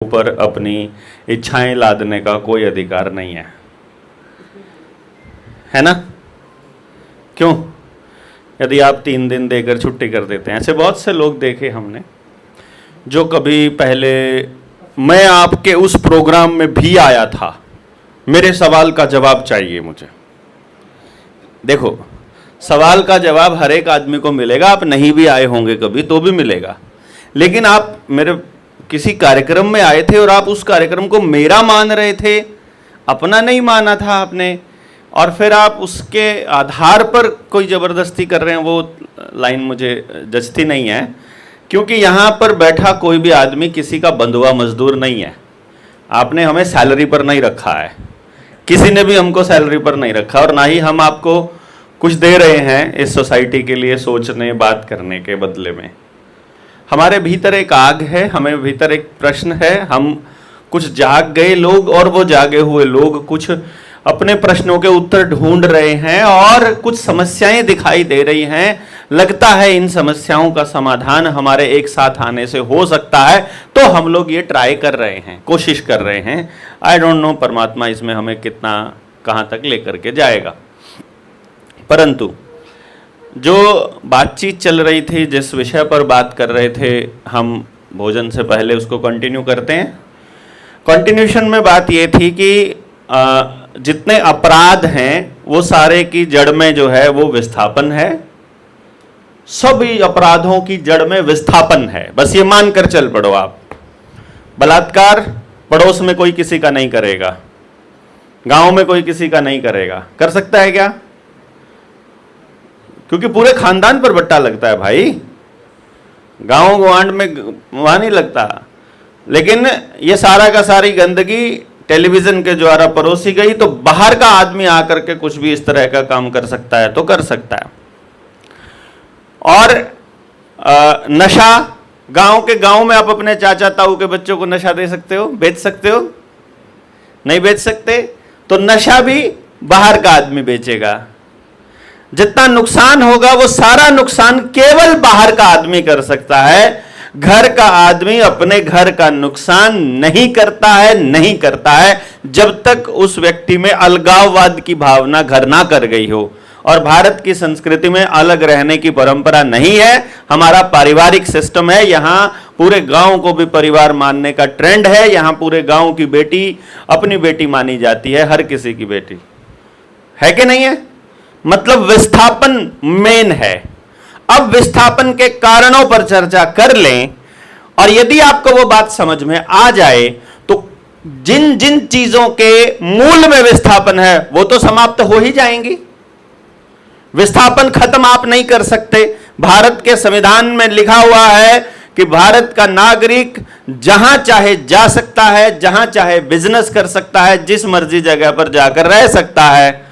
ऊपर अपनी इच्छाएं लादने का कोई अधिकार नहीं है ना? क्यों? यदि आप 3 दिन देकर छुट्टी कर देते हैं, ऐसे बहुत से लोग देखे हमने जो कभी पहले मैं आपके उस प्रोग्राम में भी आया था, मेरे सवाल का जवाब चाहिए मुझे। देखो, सवाल का जवाब हर एक आदमी को मिलेगा, आप नहीं भी आए होंगे कभी तो भी मिलेगा, लेकिन आप मेरे किसी कार्यक्रम में आए थे और आप उस कार्यक्रम को मेरा मान रहे थे, अपना नहीं माना था आपने, और फिर आप उसके आधार पर कोई ज़बरदस्ती कर रहे हैं, वो लाइन मुझे जचती नहीं है। क्योंकि यहाँ पर बैठा कोई भी आदमी किसी का बंधुआ मजदूर नहीं है। आपने हमें सैलरी पर नहीं रखा है, किसी ने भी हमको सैलरी पर नहीं रखा, और ना ही हम आपको कुछ दे रहे हैं इस सोसाइटी के लिए सोचने बात करने के बदले में। हमारे भीतर एक आग है, हमें भीतर एक प्रश्न है, हम कुछ जाग गए लोग और वो जागे हुए लोग कुछ अपने प्रश्नों के उत्तर ढूंढ रहे हैं और कुछ समस्याएं दिखाई दे रही हैं। लगता है इन समस्याओं का समाधान हमारे एक साथ आने से हो सकता है, तो हम लोग ये ट्राई कर रहे हैं, कोशिश कर रहे हैं। आई डोंट नो परमात्मा इसमें हमें कितना कहाँ तक लेकर के जाएगा। परंतु जो बातचीत चल रही थी, जिस विषय पर बात कर रहे थे हम भोजन से पहले, उसको कंटिन्यू करते हैं। कंटिन्यूशन में बात ये थी कि जितने अपराध हैं वो सारे की जड़ में जो है वो विस्थापन है। सभी अपराधों की जड़ में विस्थापन है, बस ये मानकर चल पड़ो आप। बलात्कार पड़ोस में कोई किसी का नहीं करेगा, गांव में कोई किसी का नहीं करेगा, कर सकता है क्या? क्योंकि पूरे खानदान पर बट्टा लगता है भाई, गांव गुआंड में वहां नहीं लगता। लेकिन ये सारा का सारी गंदगी टेलीविजन के द्वारा परोसी गई, तो बाहर का आदमी आकर के कुछ भी इस तरह का काम कर सकता है तो कर सकता है। और नशा, गांव में आप अपने चाचा ताऊ के बच्चों को नशा दे सकते हो, बेच सकते हो? नहीं बेच सकते। तो नशा भी बाहर का आदमी बेचेगा। जितना नुकसान होगा वो सारा नुकसान केवल बाहर का आदमी कर सकता है। घर का आदमी अपने घर का नुकसान नहीं करता है जब तक उस व्यक्ति में अलगाववाद की भावना घर ना कर गई हो। और भारत की संस्कृति में अलग रहने की परंपरा नहीं है, हमारा पारिवारिक सिस्टम है। यहाँ पूरे गांव को भी परिवार मानने का ट्रेंड है। यहाँ पूरे गांव की बेटी अपनी बेटी मानी जाती है, हर किसी की बेटी है कि नहीं है? मतलब विस्थापन मेन है। अब विस्थापन के कारणों पर चर्चा कर लें, और यदि आपको वो बात समझ में आ जाए तो जिन जिन चीजों के मूल में विस्थापन है वो तो समाप्त हो ही जाएंगी। विस्थापन खत्म आप नहीं कर सकते। भारत के संविधान में लिखा हुआ है कि भारत का नागरिक जहां चाहे जा सकता है, जहां चाहे बिजनेस कर सकता है, जिस मर्जी जगह पर जाकर रह सकता है,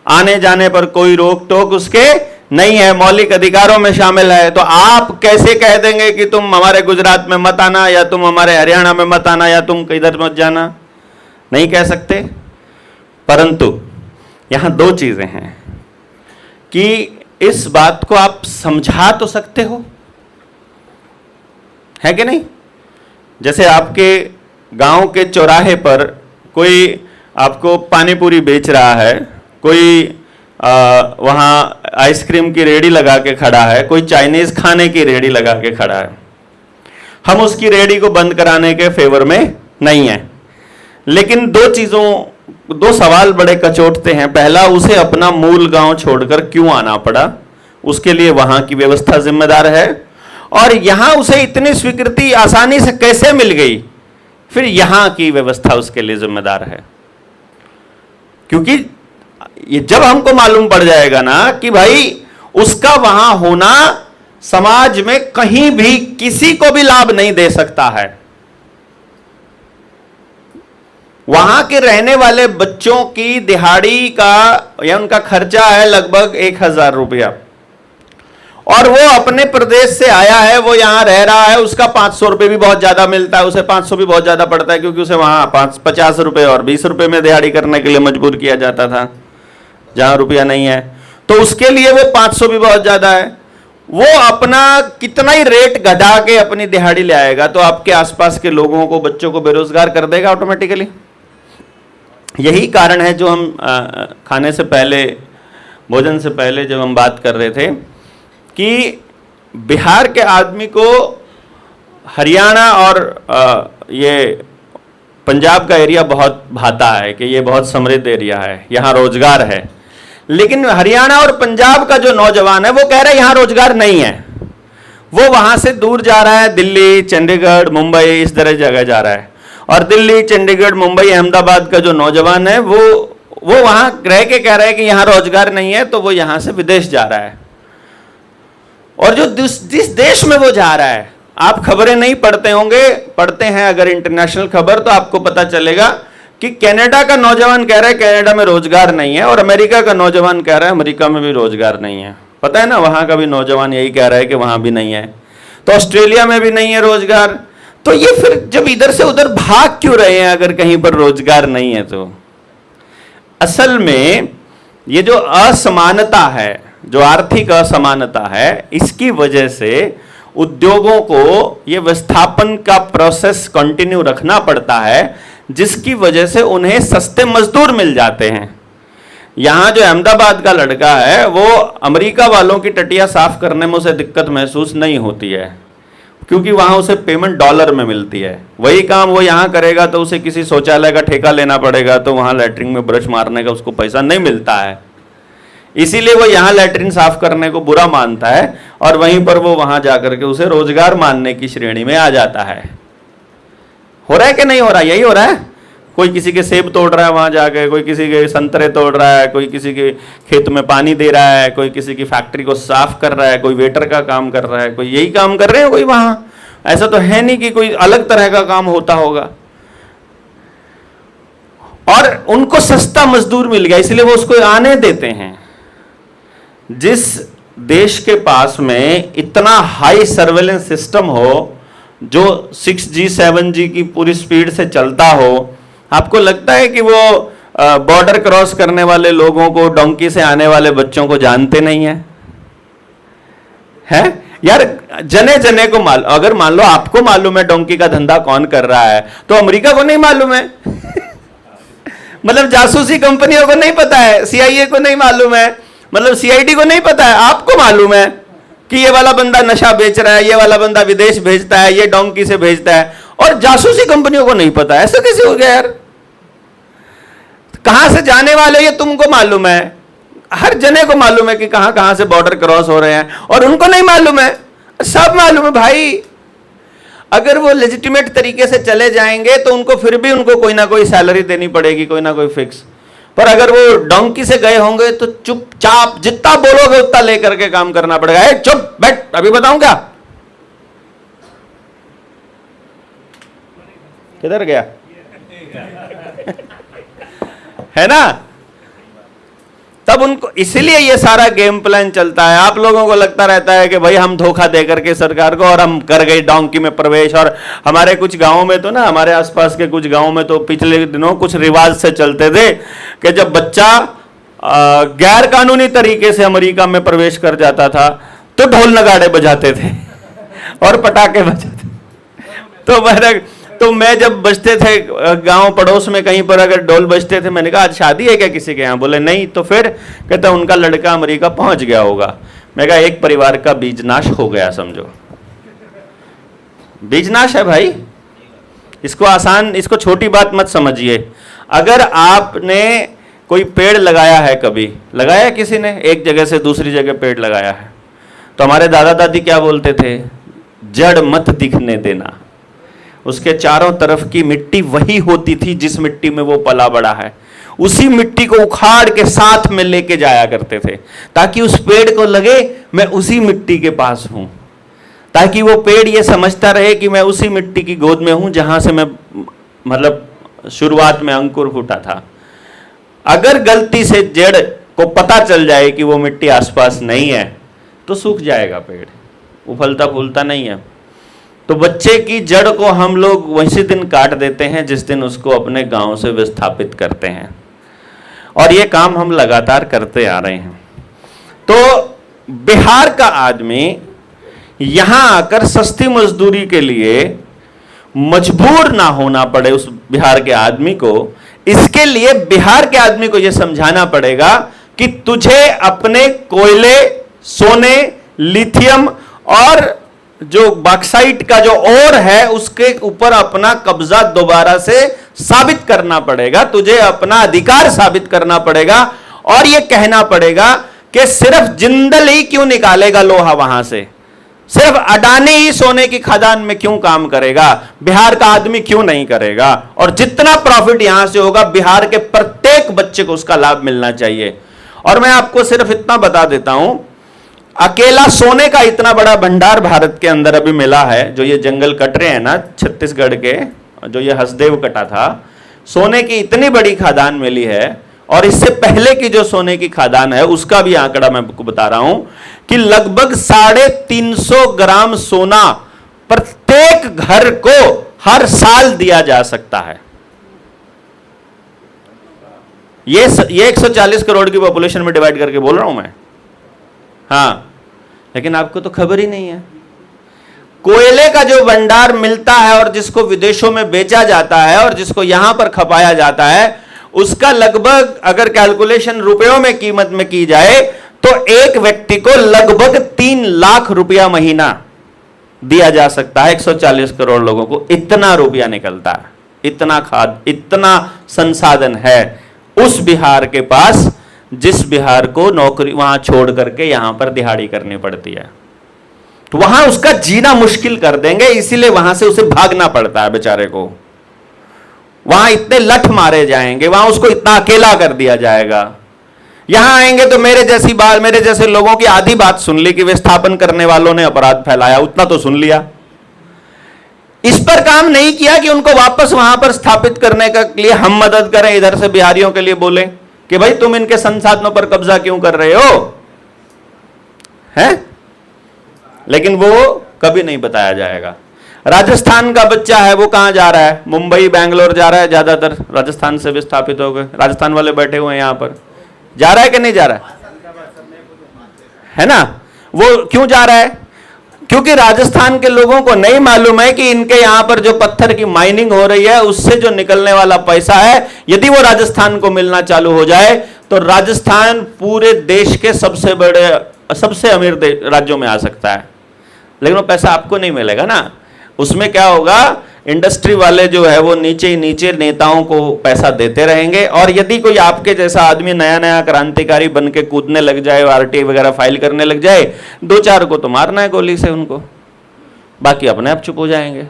आने जाने पर कोई रोक टोक उसके नहीं है, मौलिक अधिकारों में शामिल है। तो आप कैसे कह देंगे कि तुम हमारे गुजरात में मत आना, या तुम हमारे हरियाणा में मत आना, या तुम किधर मत जाना? नहीं कह सकते। परंतु यहां 2 चीजें हैं कि इस बात को आप समझा तो सकते हो, है कि नहीं? जैसे आपके गांव के चौराहे पर कोई आपको पानी पूरी बेच रहा है, कोई वहाँ आइसक्रीम की रेडी लगा के खड़ा है, कोई चाइनीज खाने की रेडी लगा के खड़ा है। हम उसकी रेडी को बंद कराने के फेवर में नहीं है, लेकिन 2 सवाल बड़े कचोटते हैं। पहला, उसे अपना मूल गांव छोड़कर क्यों आना पड़ा? उसके लिए वहां की व्यवस्था जिम्मेदार है। और यहां उसे इतनी स्वीकृति आसानी से कैसे मिल गई? फिर यहां की व्यवस्था उसके लिए जिम्मेदार है। क्योंकि ये जब हमको मालूम पड़ जाएगा ना कि भाई उसका वहां होना समाज में कहीं भी किसी को भी लाभ नहीं दे सकता है। वहां के रहने वाले बच्चों की दिहाड़ी का या उनका खर्चा है लगभग 1000 रुपया, और वो अपने प्रदेश से आया है, वो यहां रह रहा है, उसका 500 रुपये भी बहुत ज्यादा मिलता है, उसे 500 भी बहुत ज्यादा पड़ता है, क्योंकि उसे वहां 50 रुपये और 20 रुपये में दिहाड़ी करने के लिए मजबूर किया जाता था जहां रुपया नहीं है। तो उसके लिए वो 500 भी बहुत ज्यादा है। वो अपना कितना ही रेट घटा के अपनी दिहाड़ी ले आएगा तो आपके आसपास के लोगों को, बच्चों को बेरोजगार कर देगा ऑटोमेटिकली। यही कारण है जो हम खाने से पहले, भोजन से पहले जब हम बात कर रहे थे कि बिहार के आदमी को हरियाणा और ये पंजाब का एरिया बहुत भाता है कि ये बहुत समृद्ध एरिया है, यहाँ रोजगार है। लेकिन हरियाणा और पंजाब का जो नौजवान है वो कह रहा है यहाँ रोजगार नहीं है, वो वहां से दूर जा रहा है, दिल्ली, चंडीगढ़, मुंबई, इस तरह जगह जा रहा है। और दिल्ली, चंडीगढ़, मुंबई, अहमदाबाद का जो नौजवान है वो वहां रह के कह रहा है कि यहाँ रोजगार नहीं है, तो वो यहां से विदेश जा रहा है। और जो जिस देश में वो जा रहा है, आप खबरें नहीं पढ़ते होंगे, पढ़ते हैं अगर इंटरनेशनल खबर तो आपको पता चलेगा कि कनाडा का नौजवान कह रहा है कनाडा में रोजगार नहीं है, और अमेरिका का नौजवान कह रहा है अमेरिका में भी रोजगार नहीं है। पता है ना, वहां का भी नौजवान यही कह रहा है कि वहां भी नहीं है, तो ऑस्ट्रेलिया में भी नहीं है रोजगार। तो ये फिर जब इधर से उधर भाग क्यों रहे हैं अगर कहीं पर रोजगार नहीं है? तो असल में ये जो असमानता है, जो आर्थिक असमानता है, इसकी वजह से उद्योगों को ये विस्थापन का प्रोसेस कंटिन्यू रखना पड़ता है, जिसकी वजह से उन्हें सस्ते मजदूर मिल जाते हैं। यहां जो अहमदाबाद का लड़का है वो अमेरिका वालों की टटिया साफ करने में उसे दिक्कत महसूस नहीं होती है, क्योंकि वहां उसे पेमेंट डॉलर में मिलती है। वही काम वो यहां करेगा तो उसे किसी शौचालय का ठेका लेना पड़ेगा, तो वहां लैट्रिन में ब्रश मारने का उसको पैसा नहीं मिलता है, इसीलिए वो यहां लैट्रिन साफ करने को बुरा मानता है, और वहीं पर वो वहां जाकर के उसे रोजगार मानने की श्रेणी में आ जाता है। हो रहा है कि नहीं हो रहा? यही हो रहा है। कोई किसी के सेब तोड़ रहा है वहां जाके, कोई किसी के संतरे तोड़ रहा है, कोई किसी के खेत में पानी दे रहा है, कोई किसी की फैक्ट्री को साफ कर रहा है, कोई वेटर का काम कर रहा है, कोई यही काम कर रहे हैं कोई वहां। ऐसा तो है नहीं कि कोई अलग तरह का काम होता होगा। और उनको सस्ता मजदूर मिल गया, इसलिए वो उसको आने देते हैं। जिस देश के पास में इतना हाई सर्वेलेंस सिस्टम हो, जो 6G 7G की पूरी स्पीड से चलता हो, आपको लगता है कि वो बॉर्डर क्रॉस करने वाले लोगों को, डोंकी से आने वाले बच्चों को जानते नहीं है? यार, जने जने को अगर मान लो आपको मालूम है डोंकी का धंधा कौन कर रहा है, तो अमेरिका को नहीं मालूम है? मतलब जासूसी कंपनियों को नहीं पता है, CIA को नहीं मालूम है, मतलब CID को नहीं पता है, आपको मालूम है कि ये वाला बंदा नशा बेच रहा है, ये वाला बंदा विदेश भेजता है, ये डोंकी से भेजता है, और जासूसी कंपनियों को नहीं पता है। ऐसा कैसे हो गया यार? कहां से जाने वाले ये तुमको मालूम है, हर जने को मालूम है कि कहां कहां से बॉर्डर क्रॉस हो रहे हैं, और उनको नहीं मालूम है? सब मालूम है भाई। अगर वो लेजिटिमेट तरीके से चले जाएंगे तो उनको फिर भी उनको कोई ना कोई सैलरी देनी पड़ेगी, कोई ना कोई फिक्स। पर अगर वो डोंकी से गए होंगे तो चुपचाप जितना बोलोगे उतना लेकर के काम करना पड़ेगा। चुप बैठ, अभी बताऊं क्या? किधर गया? है ना? तब उनको, इसीलिए ये सारा गेम प्लान चलता है। आप लोगों को लगता रहता है कि भाई हम धोखा दे करके सरकार को, और हम कर गए डोंकी में प्रवेश। और हमारे कुछ गांवों में तो ना, हमारे आसपास के कुछ गांवों में तो पिछले दिनों कुछ रिवाज से चलते थे कि जब बच्चा गैर कानूनी तरीके से अमेरिका में प्रवेश कर जाता था तो ढोल नगाड़े बजाते थे और पटाखे बजाते। तो मैं जब बजते थे गांव पड़ोस में कहीं पर अगर ढोल बजते थे, मैंने कहा आज शादी है क्या किसी के यहाँ? बोले नहीं। तो फिर कहता उनका लड़का अमेरिका पहुंच गया होगा। मैं कहा एक परिवार का बीजनाश हो गया समझो। बीजनाश है भाई, इसको आसान, इसको छोटी बात मत समझिए। अगर आपने कोई पेड़ लगाया है, कभी लगाया किसी ने, एक जगह से दूसरी जगह पेड़ लगाया है, तो हमारे दादा दादी क्या बोलते थे? जड़ मत दिखने देना। उसके चारों तरफ की मिट्टी वही होती थी जिस मिट्टी में वो पला बड़ा है, उसी मिट्टी को उखाड़ के साथ में लेके जाया करते थे, ताकि उस पेड़ को लगे मैं उसी मिट्टी के पास हूं, ताकि वो पेड़ ये समझता रहे कि मैं उसी मिट्टी की गोद में हूं जहां से मैं, मतलब शुरुआत में अंकुर फूटा था। अगर गलती से जड़ को पता चल जाए कि वो मिट्टी आसपास नहीं है तो सूख जाएगा पेड़, उफलता फूलता नहीं है। तो बच्चे की जड़ को हम लोग वैसे दिन काट देते हैं जिस दिन उसको अपने गांव से विस्थापित करते हैं, और ये काम हम लगातार करते आ रहे हैं। तो बिहार का आदमी यहां आकर सस्ती मजदूरी के लिए मजबूर ना होना पड़े उस बिहार के आदमी को, इसके लिए बिहार के आदमी को यह समझाना पड़ेगा कि तुझे अपने कोयले, सोने, लिथियम और जो बॉक्साइट का जो ओर है उसके ऊपर अपना कब्जा दोबारा से साबित करना पड़ेगा, तुझे अपना अधिकार साबित करना पड़ेगा और यह कहना पड़ेगा कि सिर्फ जिंदल ही क्यों निकालेगा लोहा वहां से, सिर्फ अडानी ही सोने की खदान में क्यों काम करेगा, बिहार का आदमी क्यों नहीं करेगा, और जितना प्रॉफिट यहां से होगा बिहार के प्रत्येक बच्चे को उसका लाभ मिलना चाहिए। और मैं आपको सिर्फ इतना बता देता हूं, अकेला सोने का इतना बड़ा भंडार भारत के अंदर अभी मिला है, जो ये जंगल कट रहे हैं ना छत्तीसगढ़ के, जो ये हसदेव कटा था, सोने की इतनी बड़ी खदान मिली है। और इससे पहले की जो सोने की खदान है उसका भी आंकड़ा मैं आपको बता रहा हूं कि लगभग 350 ग्राम सोना प्रत्येक घर को हर साल दिया जा सकता है। ये 140 करोड़ की पॉपुलेशन में डिवाइड करके बोल रहा हूं मैं। हां, लेकिन आपको तो खबर ही नहीं है। कोयले का जो भंडार मिलता है और जिसको विदेशों में बेचा जाता है और जिसको यहां पर खपाया जाता है, उसका लगभग अगर कैलकुलेशन रुपयों में कीमत में की जाए तो एक व्यक्ति को लगभग 3 लाख रुपया महीना दिया जा सकता है। 140 करोड़ लोगों को इतना रुपया निकलता है, इतना खाद, इतना संसाधन है उस बिहार के पास, जिस बिहार को नौकरी वहां छोड़ करके यहां पर दिहाड़ी करनी पड़ती है। तो वहां उसका जीना मुश्किल कर देंगे, इसीलिए वहां से उसे भागना पड़ता है बेचारे को। वहां इतने लठ मारे जाएंगे, वहां उसको इतना अकेला कर दिया जाएगा। यहां आएंगे तो मेरे जैसे लोगों की आधी बात सुन ली कि विस्थापन करने वालों ने अपराध फैलाया, उतना तो सुन लिया। इस पर काम नहीं किया कि उनको वापस वहां पर स्थापित करने के लिए हम मदद करें, इधर से बिहारियों के लिए बोले कि भाई तुम इनके संसाधनों पर कब्जा क्यों कर रहे हो, हैं? लेकिन वो कभी नहीं बताया जाएगा। राजस्थान का बच्चा है, वो कहां जा रहा है? मुंबई, बैंगलोर जा रहा है, ज्यादातर राजस्थान से विस्थापित हो गए। राजस्थान वाले बैठे हुए हैं यहां पर, जा रहा है कि नहीं जा रहा है ना? वो क्यों जा रहा है? क्योंकि राजस्थान के लोगों को नहीं मालूम है कि इनके यहां पर जो पत्थर की माइनिंग हो रही है उससे जो निकलने वाला पैसा है, यदि वो राजस्थान को मिलना चालू हो जाए तो राजस्थान पूरे देश के सबसे अमीर राज्यों में आ सकता है। लेकिन वो पैसा आपको नहीं मिलेगा ना। उसमें क्या होगा, इंडस्ट्री वाले जो है वो नीचे ही नीचे नेताओं को पैसा देते रहेंगे, और यदि कोई आपके जैसा आदमी नया नया क्रांतिकारी बन के कूदने लग जाए, आरटीआई वगैरह फाइल करने लग जाए, 2-4 को तो मारना है गोली से उनको, बाकी अपने आप चुप हो जाएंगे,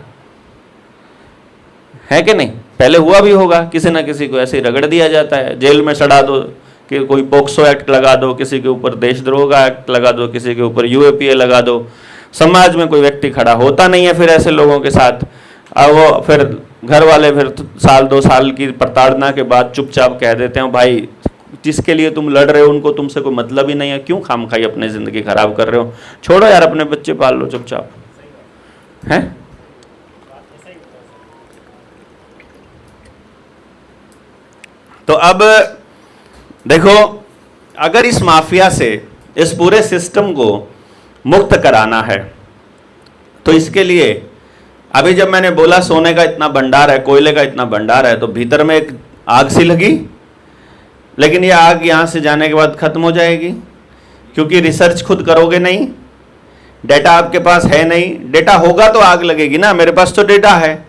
है कि नहीं? पहले हुआ भी होगा, किसी ना किसी को ऐसे ही रगड़ दिया जाता है, जेल में सड़ा दो, कि कोई पोक्सो एक्ट लगा दो, किसी के ऊपर देशद्रोह का एक्ट लगा दो, किसी के ऊपर यूएपीए लगा दो। समाज में कोई व्यक्ति खड़ा होता नहीं है फिर ऐसे लोगों के साथ, अब वो फिर घर वाले फिर 1-2 साल की प्रताड़ना के बाद चुपचाप कह देते हैं, भाई जिसके लिए तुम लड़ रहे हो उनको तुमसे कोई मतलब ही नहीं है, क्यों खामखाई अपनी जिंदगी खराब कर रहे हो, छोड़ो यार, अपने बच्चे पाल लो चुपचाप, हैं? तो अब देखो, अगर इस माफिया से, इस पूरे सिस्टम को मुक्त कराना है तो इसके लिए अभी जब मैंने बोला सोने का इतना भंडार है, कोयले का इतना भंडार है, तो भीतर में एक आग सी लगी, लेकिन ये आग यहां से जाने के बाद खत्म हो जाएगी, क्योंकि रिसर्च खुद करोगे नहीं, डेटा आपके पास है नहीं। डेटा होगा तो आग लगेगी ना, मेरे पास तो डेटा है,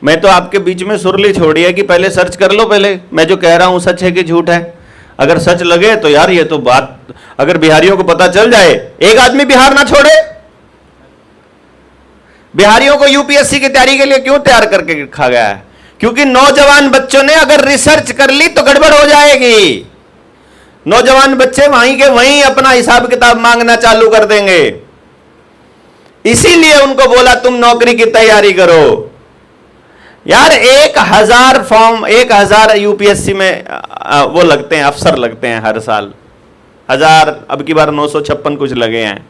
मैं तो आपके बीच में सुरली छोड़ी है कि पहले सर्च कर लो, पहले मैं जो कह रहा हूं सच है कि झूठ है। अगर सच लगे तो यार ये तो बात, अगर बिहारियों को पता चल जाए, एक आदमी बिहार ना छोड़े। बिहारियों को यूपीएससी की तैयारी के लिए क्यों तैयार करके रखा गया है? क्योंकि नौजवान बच्चों ने अगर रिसर्च कर ली तो गड़बड़ हो जाएगी। नौजवान बच्चे वहीं के वहीं अपना हिसाब किताब मांगना चालू कर देंगे, इसीलिए उनको बोला तुम नौकरी की तैयारी करो। यार 1000 फॉर्म, 1000 यूपीएससी में वो लगते हैं, अफसर लगते हैं हर साल, 1000, अब की बार 956 कुछ लगे हैं।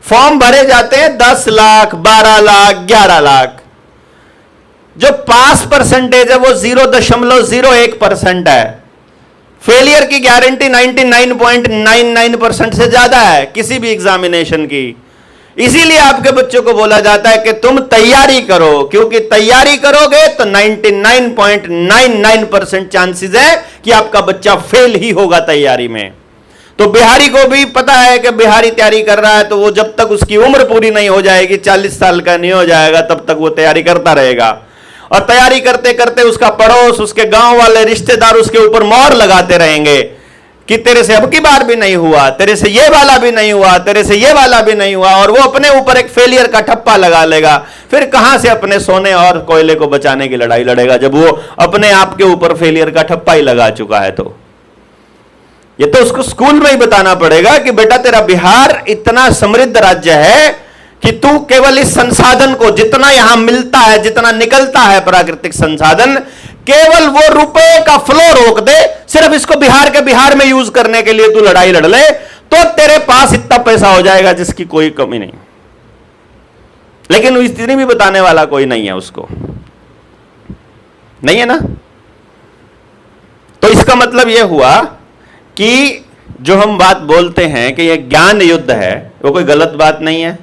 फॉर्म भरे जाते हैं 10 लाख, 12 लाख, 11 लाख। जो पास परसेंटेज है वो 0.01% है। फेलियर की गारंटी 99.99% से ज्यादा है किसी भी एग्जामिनेशन की। इसीलिए आपके बच्चों को बोला जाता है कि तुम तैयारी करो, क्योंकि तैयारी करोगे तो 99.99% चांसेस है कि आपका बच्चा फेल ही होगा तैयारी में। तो बिहारी को भी पता है कि बिहारी तैयारी कर रहा है, तो वो जब तक उसकी उम्र पूरी नहीं हो जाएगी, 40 साल का नहीं हो जाएगा, तब तक वो तैयारी करता रहेगा। और तैयारी करते करते उसका पड़ोस, उसके गांव वाले, रिश्तेदार उसके ऊपर मोहर लगाते रहेंगे कि तेरे से अब की बार भी नहीं हुआ, तेरे से ये वाला भी नहीं हुआ, तेरे से ये वाला भी नहीं हुआ, और वो अपने ऊपर एक फेलियर का ठप्पा लगा लेगा। फिर कहां से अपने सोने और कोयले को बचाने की लड़ाई लड़ेगा, जब वो अपने आप के ऊपर फेलियर का ठप्पा ही लगा चुका है। तो ये तो उसको स्कूल में ही बताना पड़ेगा कि बेटा तेरा बिहार इतना समृद्ध राज्य है कि तू केवल इस संसाधन को, जितना यहां मिलता है, जितना निकलता है प्राकृतिक संसाधन, केवल वो रुपए का फ्लो रोक दे, सिर्फ इसको बिहार के बिहार में यूज करने के लिए तू लड़ाई लड़ ले, तो तेरे पास इतना पैसा हो जाएगा जिसकी कोई कमी नहीं। लेकिन इतनी भी बताने वाला कोई नहीं है, उसको नहीं है ना। तो इसका मतलब यह हुआ कि जो हम बात बोलते हैं कि यह ज्ञान युद्ध है, वो कोई गलत बात नहीं है,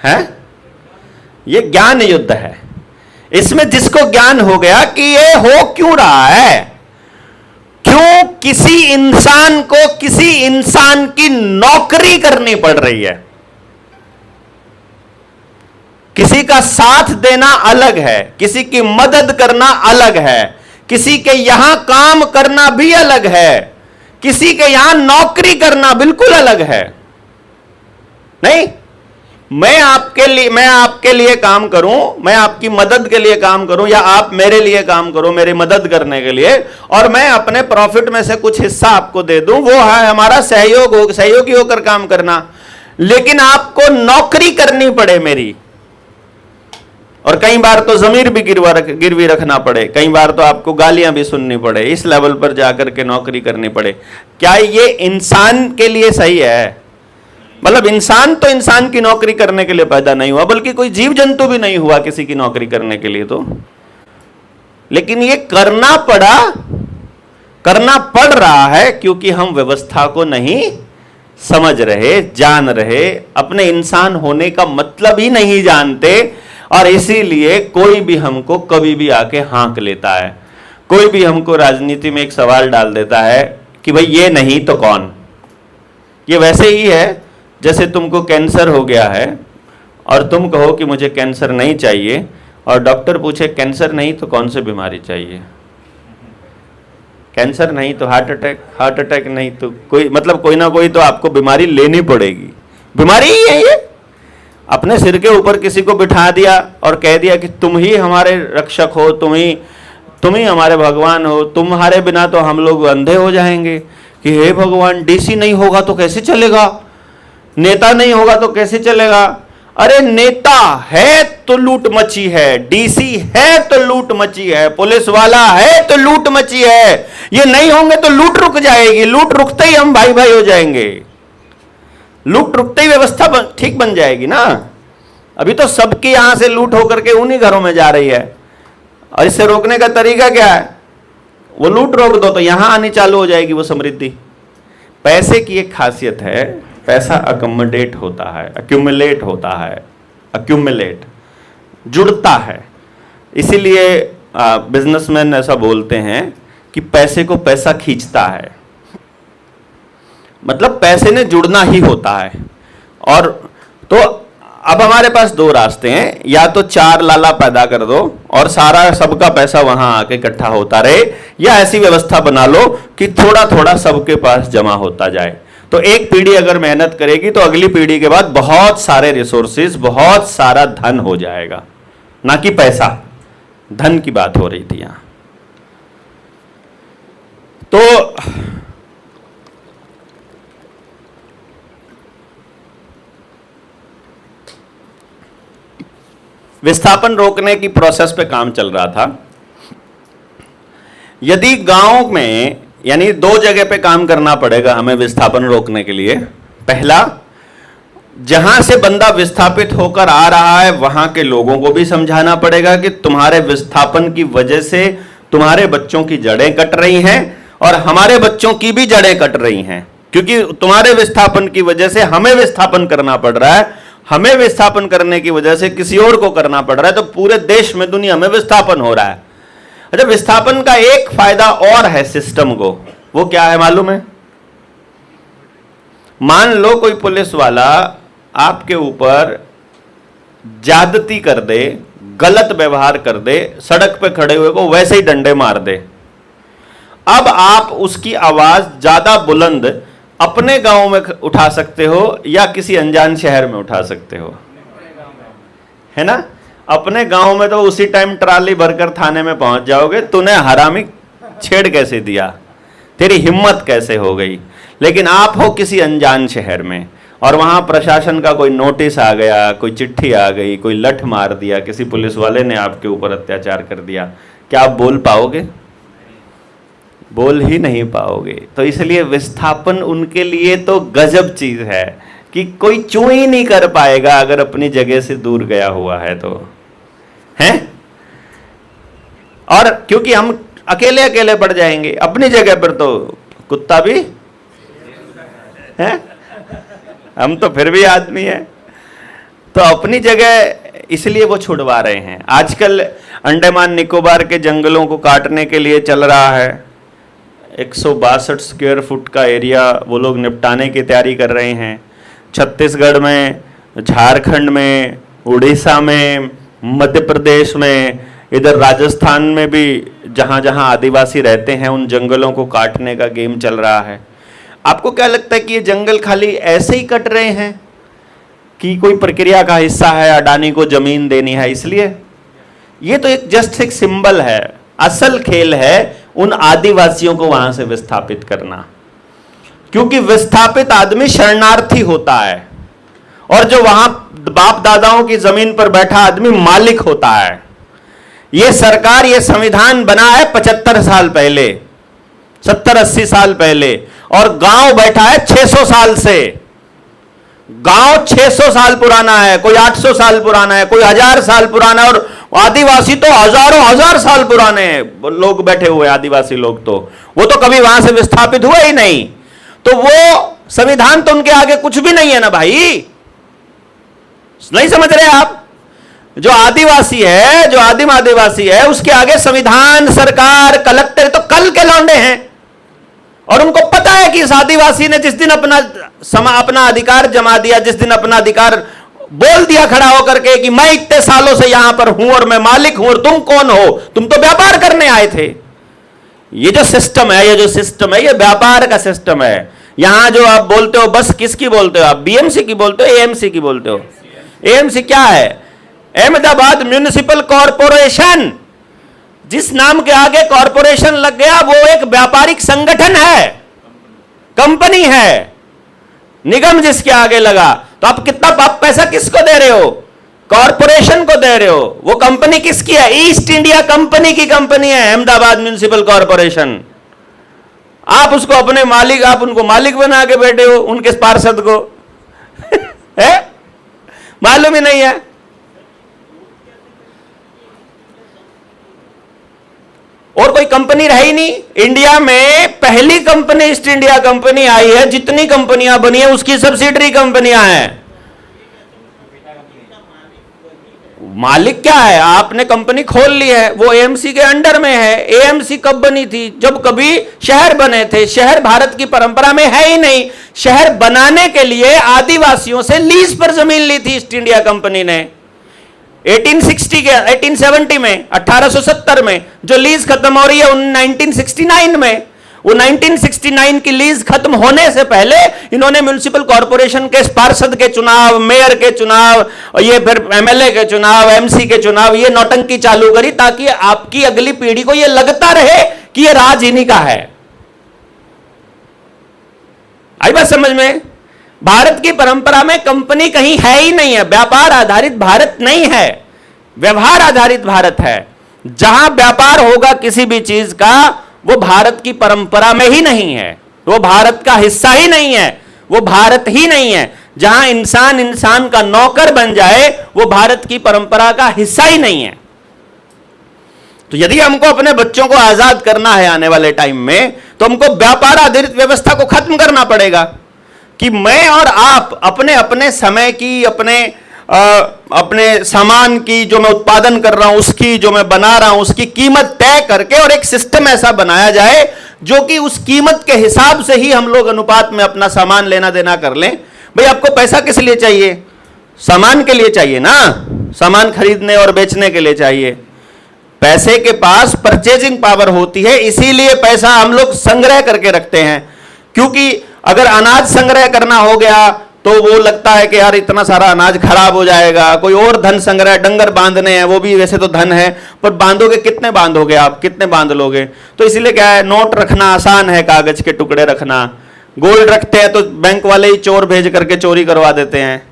है? यह ज्ञान युद्ध है। इसमें जिसको ज्ञान हो गया कि ये हो क्यों रहा है, क्यों किसी इंसान को किसी इंसान की नौकरी करनी पड़ रही है। किसी का साथ देना अलग है, किसी की मदद करना अलग है, किसी के यहां काम करना भी अलग है, किसी के यहां नौकरी करना बिल्कुल अलग है। नहीं, मैं आपके लिए काम करूं, मैं आपकी मदद के लिए काम करूं, या आप मेरे लिए काम करो मेरी मदद करने के लिए, और मैं अपने प्रॉफिट में से कुछ हिस्सा आपको दे दूं, वो है हमारा सहयोगी होकर काम करना। लेकिन आपको नौकरी करनी पड़े मेरी, और कई बार तो जमीर भी गिरवी रखना पड़े, कई बार तो आपको गालियां भी सुननी पड़े, इस लेवल पर जाकर के नौकरी करनी पड़े, क्या ये इंसान के लिए सही है? मतलब इंसान तो इंसान की नौकरी करने के लिए पैदा नहीं हुआ, बल्कि कोई जीव जंतु भी नहीं हुआ किसी की नौकरी करने के लिए। तो लेकिन ये करना पड़ रहा है क्योंकि हम व्यवस्था को नहीं समझ रहे, जान रहे, अपने इंसान होने का मतलब ही नहीं जानते, और इसीलिए कोई भी हमको कभी भी आके हाँक लेता है। कोई भी हमको राजनीति में एक सवाल डाल देता है कि भाई ये नहीं तो कौन। ये वैसे ही है जैसे तुमको कैंसर हो गया है और तुम कहो कि मुझे कैंसर नहीं चाहिए, और डॉक्टर पूछे कैंसर नहीं तो कौन सी बीमारी चाहिए? कैंसर नहीं तो हार्ट अटैक नहीं तो कोई, मतलब कोई ना कोई तो आपको बीमारी लेनी पड़ेगी। बीमारी ही है ये। अपने सिर के ऊपर किसी को बिठा दिया और कह दिया कि तुम ही हमारे रक्षक हो, तुम ही हमारे भगवान हो, तुम्हारे बिना तो हम लोग अंधे हो जाएंगे। कि हे भगवान, डीसी नहीं होगा तो कैसे चलेगा, नेता नहीं होगा तो कैसे चलेगा? अरे नेता है तो लूट मची है, डीसी है तो लूट मची है, पुलिस वाला है तो लूट मची है। ये नहीं होंगे तो लूट रुक जाएगी, लूट रुकते ही हम भाई भाई हो जाएंगे, लूट रुकते ही व्यवस्था ठीक बन जाएगी ना। अभी तो सबकी यहां से लूट होकर के उन्हीं घरों में जा रही है, और इसे रोकने का तरीका क्या है? वो लूट रोक दो तो यहां आनी चालू हो जाएगी वो समृद्धि। पैसे की एक खासियत है, पैसा अकोमोडेट होता है, अक्यूमुलेट होता है, अक्यूमुलेट जुड़ता है। इसीलिए बिजनेसमैन ऐसा बोलते हैं कि पैसे को पैसा खींचता है, मतलब पैसे ने जुड़ना ही होता है। और तो अब हमारे पास दो रास्ते हैं, या तो चार लाला पैदा कर दो और सारा सबका पैसा वहां आके इकट्ठा होता रहे, या ऐसी व्यवस्था बना लो कि थोड़ा थोड़ा सबके पास जमा होता जाए। तो एक पीढ़ी अगर मेहनत करेगी तो अगली पीढ़ी के बाद बहुत सारे रिसोर्सेज, बहुत सारा धन हो जाएगा, ना कि पैसा। धन की बात हो रही थी यहां। तो विस्थापन रोकने की प्रोसेस पे काम चल रहा था। यदि गांव में, यानी दो जगह पे काम करना पड़ेगा हमें विस्थापन रोकने के लिए। पहला, जहां से बंदा विस्थापित होकर आ रहा है वहां के लोगों को भी समझाना पड़ेगा कि तुम्हारे विस्थापन की वजह से तुम्हारे बच्चों की जड़ें कट रही हैं और हमारे बच्चों की भी जड़ें कट रही हैं। क्योंकि तुम्हारे विस्थापन की वजह से हमें विस्थापन करना पड़ रहा है, हमें विस्थापन करने की वजह से किसी और को करना पड़ रहा है, तो पूरे देश में, दुनिया में विस्थापन हो रहा है। अच्छा, विस्थापन का एक फायदा और है सिस्टम को, वो क्या है मालूम है? मान लो कोई पुलिस वाला आपके ऊपर ज्यादती कर दे, गलत व्यवहार कर दे, सड़क पे खड़े हुए को वैसे ही डंडे मार दे। अब आप उसकी आवाज ज्यादा बुलंद अपने गांव में उठा सकते हो या किसी अनजान शहर में उठा सकते हो, है ना? अपने गांव में तो उसी टाइम ट्राली भरकर थाने में पहुंच जाओगे, तूने हरामी छेड़ कैसे दिया, तेरी हिम्मत कैसे हो गई। लेकिन आप हो किसी अनजान शहर में और वहां प्रशासन का कोई नोटिस आ गया, कोई चिट्ठी आ गई, कोई लठ मार दिया, किसी पुलिस वाले ने आपके ऊपर अत्याचार कर दिया, क्या आप बोल पाओगे? बोल ही नहीं पाओगे। तो इसलिए विस्थापन उनके लिए तो गजब चीज है कि कोई चू ही नहीं कर पाएगा अगर अपनी जगह से दूर गया हुआ है तो, हैं? और क्योंकि हम अकेले अकेले पड़ जाएंगे अपनी जगह पर, तो कुत्ता भी है, हम तो फिर भी आदमी है, तो अपनी जगह इसलिए वो छुड़वा रहे हैं। आजकल अंडमान निकोबार के जंगलों को काटने के लिए चल रहा है, 162 स्क्वायर फुट का एरिया वो लोग निपटाने की तैयारी कर रहे हैं। छत्तीसगढ़ में, झारखंड में, उड़ीसा में, मध्य प्रदेश में, इधर राजस्थान में भी जहाँ जहाँ आदिवासी रहते हैं उन जंगलों को काटने का गेम चल रहा है। आपको क्या लगता है कि ये जंगल खाली ऐसे ही कट रहे हैं कि कोई प्रक्रिया का हिस्सा है, अडानी को जमीन देनी है इसलिए? ये तो एक जस्ट एक सिंबल है। असल खेल है उन आदिवासियों को वहां से विस्थापित करना, क्योंकि विस्थापित आदमी शरणार्थी होता है और जो वहां बाप दादाओं की जमीन पर बैठा आदमी मालिक होता है। ये सरकार, ये संविधान बना है 75 साल पहले, 70-80 साल पहले, और गांव बैठा है 600 साल से। गांव 600 साल पुराना है, कोई 800 साल पुराना है, कोई 1000 साल पुराना है, और आदिवासी तो हजारों हजार साल पुराने लोग बैठे हुए, आदिवासी लोग वो तो कभी वहां से विस्थापित हुए ही नहीं। तो वो संविधान तो उनके आगे कुछ भी नहीं है ना भाई, नहीं समझ रहे आप? जो आदिवासी है, जो आदिम आदिवासी है, उसके आगे संविधान, सरकार, कलेक्टर तो कल के लौंडे हैं। और उनको पता है कि इस आदिवासी ने जिस दिन अपना अधिकार जमा दिया, जिस दिन अपना अधिकार बोल दिया खड़ा होकर के कि मैं इतने सालों से यहां पर हूं और मैं मालिक हूं, और तुम कौन हो? तुम तो व्यापार करने आए थे। ये जो सिस्टम है, ये व्यापार का सिस्टम है। यहां जो आप बोलते हो, बस किसकी बोलते हो आप? बीएमसी की बोलते हो, एएमसी की बोलते हो? एएमसी क्या है? Ahmedabad municipal corporation. जिस नाम के आगे कॉरपोरेशन लग गया वो एक व्यापारिक संगठन है, कंपनी है। निगम जिसके आगे लगा, तो आप कितना पैसा किसको दे रहे हो? कॉरपोरेशन को दे रहे हो। वो कंपनी किसकी है? ईस्ट इंडिया कंपनी की कंपनी है अहमदाबाद म्युनिसिपल कॉरपोरेशन। आप उसको अपने मालिक, आप उनको मालिक बना के बैठे हो, उनके पार्षद को है? मालूम ही नहीं है। और कोई कंपनी रही नहीं। इंडिया में पहली कंपनी ईस्ट इंडिया कंपनी आई है, जितनी कंपनियां बनी है उसकी सब्सिडरी कंपनियां हैं। मालिक क्या है? आपने कंपनी खोल ली है, वो एएमसी के अंडर में है। एएमसी कब बनी थी? जब कभी शहर बने थे। शहर भारत की परंपरा में है ही नहीं। शहर बनाने के लिए आदिवासियों से लीज पर जमीन ली थी ईस्ट इंडिया कंपनी ने 1870 में, 1870 में। जो लीज खत्म हो रही है 1969 में। वो 1969 की लीज खत्म होने से पहले इन्होंने म्युनिसिपल कॉरपोरेशन के पार्षद के चुनाव, मेयर के चुनाव, ये फिर एमएलए के चुनाव, एमसी के चुनाव, ये नौटंकी चालू करी ताकि आपकी अगली पीढ़ी को ये लगता रहे कि ये राज इन्हीं का है। आई बात समझ में? भारत की परंपरा में कंपनी कहीं है ही नहीं है। व्यापार आधारित भारत नहीं है, व्यवहार आधारित भारत है। जहां व्यापार होगा किसी भी चीज का, वो भारत की परंपरा में ही नहीं है, वो भारत का हिस्सा ही नहीं है, वो भारत ही नहीं है। जहां इंसान इंसान का नौकर बन जाए, वो भारत की परंपरा का हिस्सा ही नहीं है। तो यदि हमको अपने बच्चों को आजाद करना है आने वाले टाइम में, तो हमको व्यापार आधारित व्यवस्था को खत्म करना पड़ेगा कि मैं और आप अपने अपने समय की, अपने सामान की जो मैं उत्पादन कर रहा हूं, उसकी जो मैं बना रहा हूं, उसकी कीमत तय करके और एक सिस्टम ऐसा बनाया जाए जो कि उस कीमत के हिसाब से ही हम लोग अनुपात में अपना सामान लेना देना कर लें। भाई आपको पैसा किस लिए चाहिए? सामान के लिए चाहिए ना, सामान खरीदने और बेचने के लिए चाहिए। पैसे के पास परचेजिंग पावर होती है, इसीलिए पैसा हम लोग संग्रह करके रखते हैं। क्योंकि अगर अनाज संग्रह करना हो गया तो वो लगता है कि यार इतना सारा अनाज खराब हो जाएगा, कोई और धन संग्रह, डंगर बांधने हैं, वो भी वैसे तो धन है, पर बांधोगे कितने बांधोगे आप, कितने बांध लोगे? तो इसीलिए क्या है, नोट रखना आसान है, कागज के टुकड़े रखना। गोल्ड रखते हैं तो बैंक वाले ही चोर भेज करके चोरी करवा देते हैं।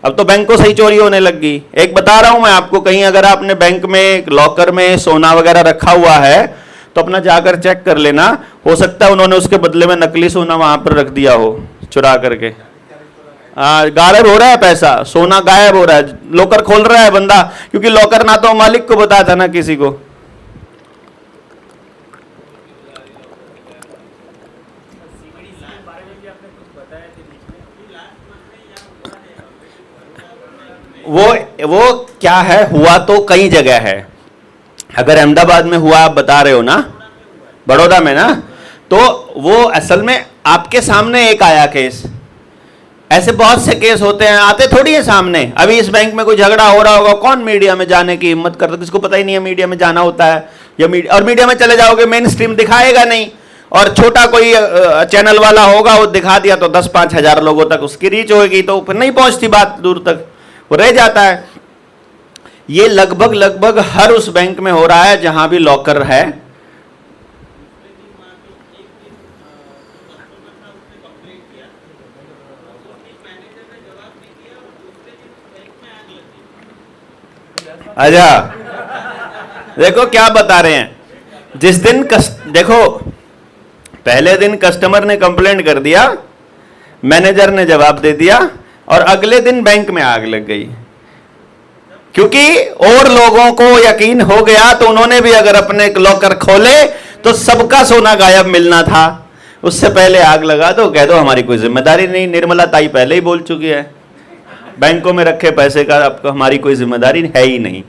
अब तो बैंकों से ही चोरी होने लग गई। एक बता रहा हूं मैं आपको, कहीं अगर आपने बैंक में लॉकर में सोना वगैरह रखा हुआ है तो अपना जाकर चेक कर लेना, हो सकता है उन्होंने उसके बदले में नकली सोना वहां पर रख दिया हो चुरा करके। गायब हो रहा है पैसा, सोना गायब हो रहा है, लॉकर खोल रहा है बंदा, क्योंकि लॉकर ना तो मालिक को बताता ना किसी को। वो क्या है, हुआ तो कई जगह है। अगर अहमदाबाद में हुआ, आप बता रहे हो ना, बड़ौदा में ना, तो वो असल में आपके सामने एक आया केस। ऐसे बहुत से केस होते हैं, आते थोड़ी है सामने। अभी इस बैंक में कोई झगड़ा हो रहा होगा, कौन मीडिया में जाने की हिम्मत करता? किसको पता ही नहीं है मीडिया में जाना होता है, या मीडिया में चले जाओगे मेन स्ट्रीम दिखाएगा नहीं, और छोटा कोई चैनल वाला होगा, वो दिखा दिया तो 10-5 हजार लोगों तक उसकी रीच होगी, तो फिर नहीं पहुंचती बात, दूर तक वो रह जाता है। ये लगभग हर उस बैंक में हो रहा है जहां भी लॉकर है। अच्छा, देखो क्या बता रहे हैं। जिस दिन देखो, पहले दिन कस्टमर ने कंप्लेंट कर दिया, मैनेजर ने जवाब दे दिया, और अगले दिन बैंक में आग लग गई। क्योंकि और लोगों को यकीन हो गया, तो उन्होंने भी अगर अपने लॉकर खोले तो सबका सोना गायब मिलना था। उससे पहले आग लगा दो, कह दो हमारी कोई जिम्मेदारी नहीं। निर्मला ताई पहले ही बोल चुकी है, बैंकों में रखे पैसे का आपको हमारी कोई जिम्मेदारी है ही नहीं।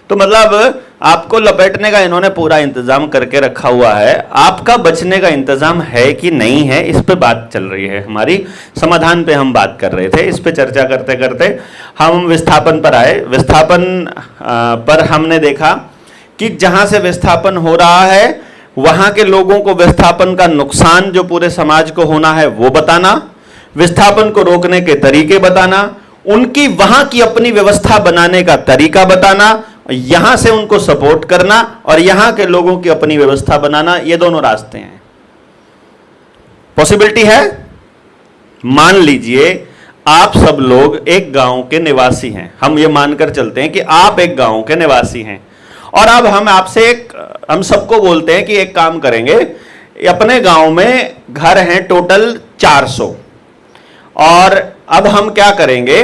तो मतलब आपको लपेटने का इन्होंने पूरा इंतजाम करके रखा हुआ है, आपका बचने का इंतजाम है कि नहीं है, इस पे बात चल रही है हमारी। समाधान पे हम बात कर रहे थे, इस पे चर्चा करते करते हम विस्थापन पर आए। विस्थापन पर हमने देखा कि जहां से विस्थापन हो रहा है वहां के लोगों को विस्थापन का नुकसान जो पूरे समाज को होना है वो बताना, विस्थापन को रोकने के तरीके बताना, उनकी वहां की अपनी व्यवस्था बनाने का तरीका बताना, यहां से उनको सपोर्ट करना, और यहां के लोगों की अपनी व्यवस्था बनाना। ये दोनों रास्ते हैं। पॉसिबिलिटी है। मान लीजिए आप सब लोग एक गांव के निवासी हैं, हम ये मानकर चलते हैं कि आप एक गांव के निवासी हैं, और अब हम आपसे हम सबको बोलते हैं कि एक काम करेंगे, अपने गांव में घर हैं टोटल 400, और अब हम क्या करेंगे,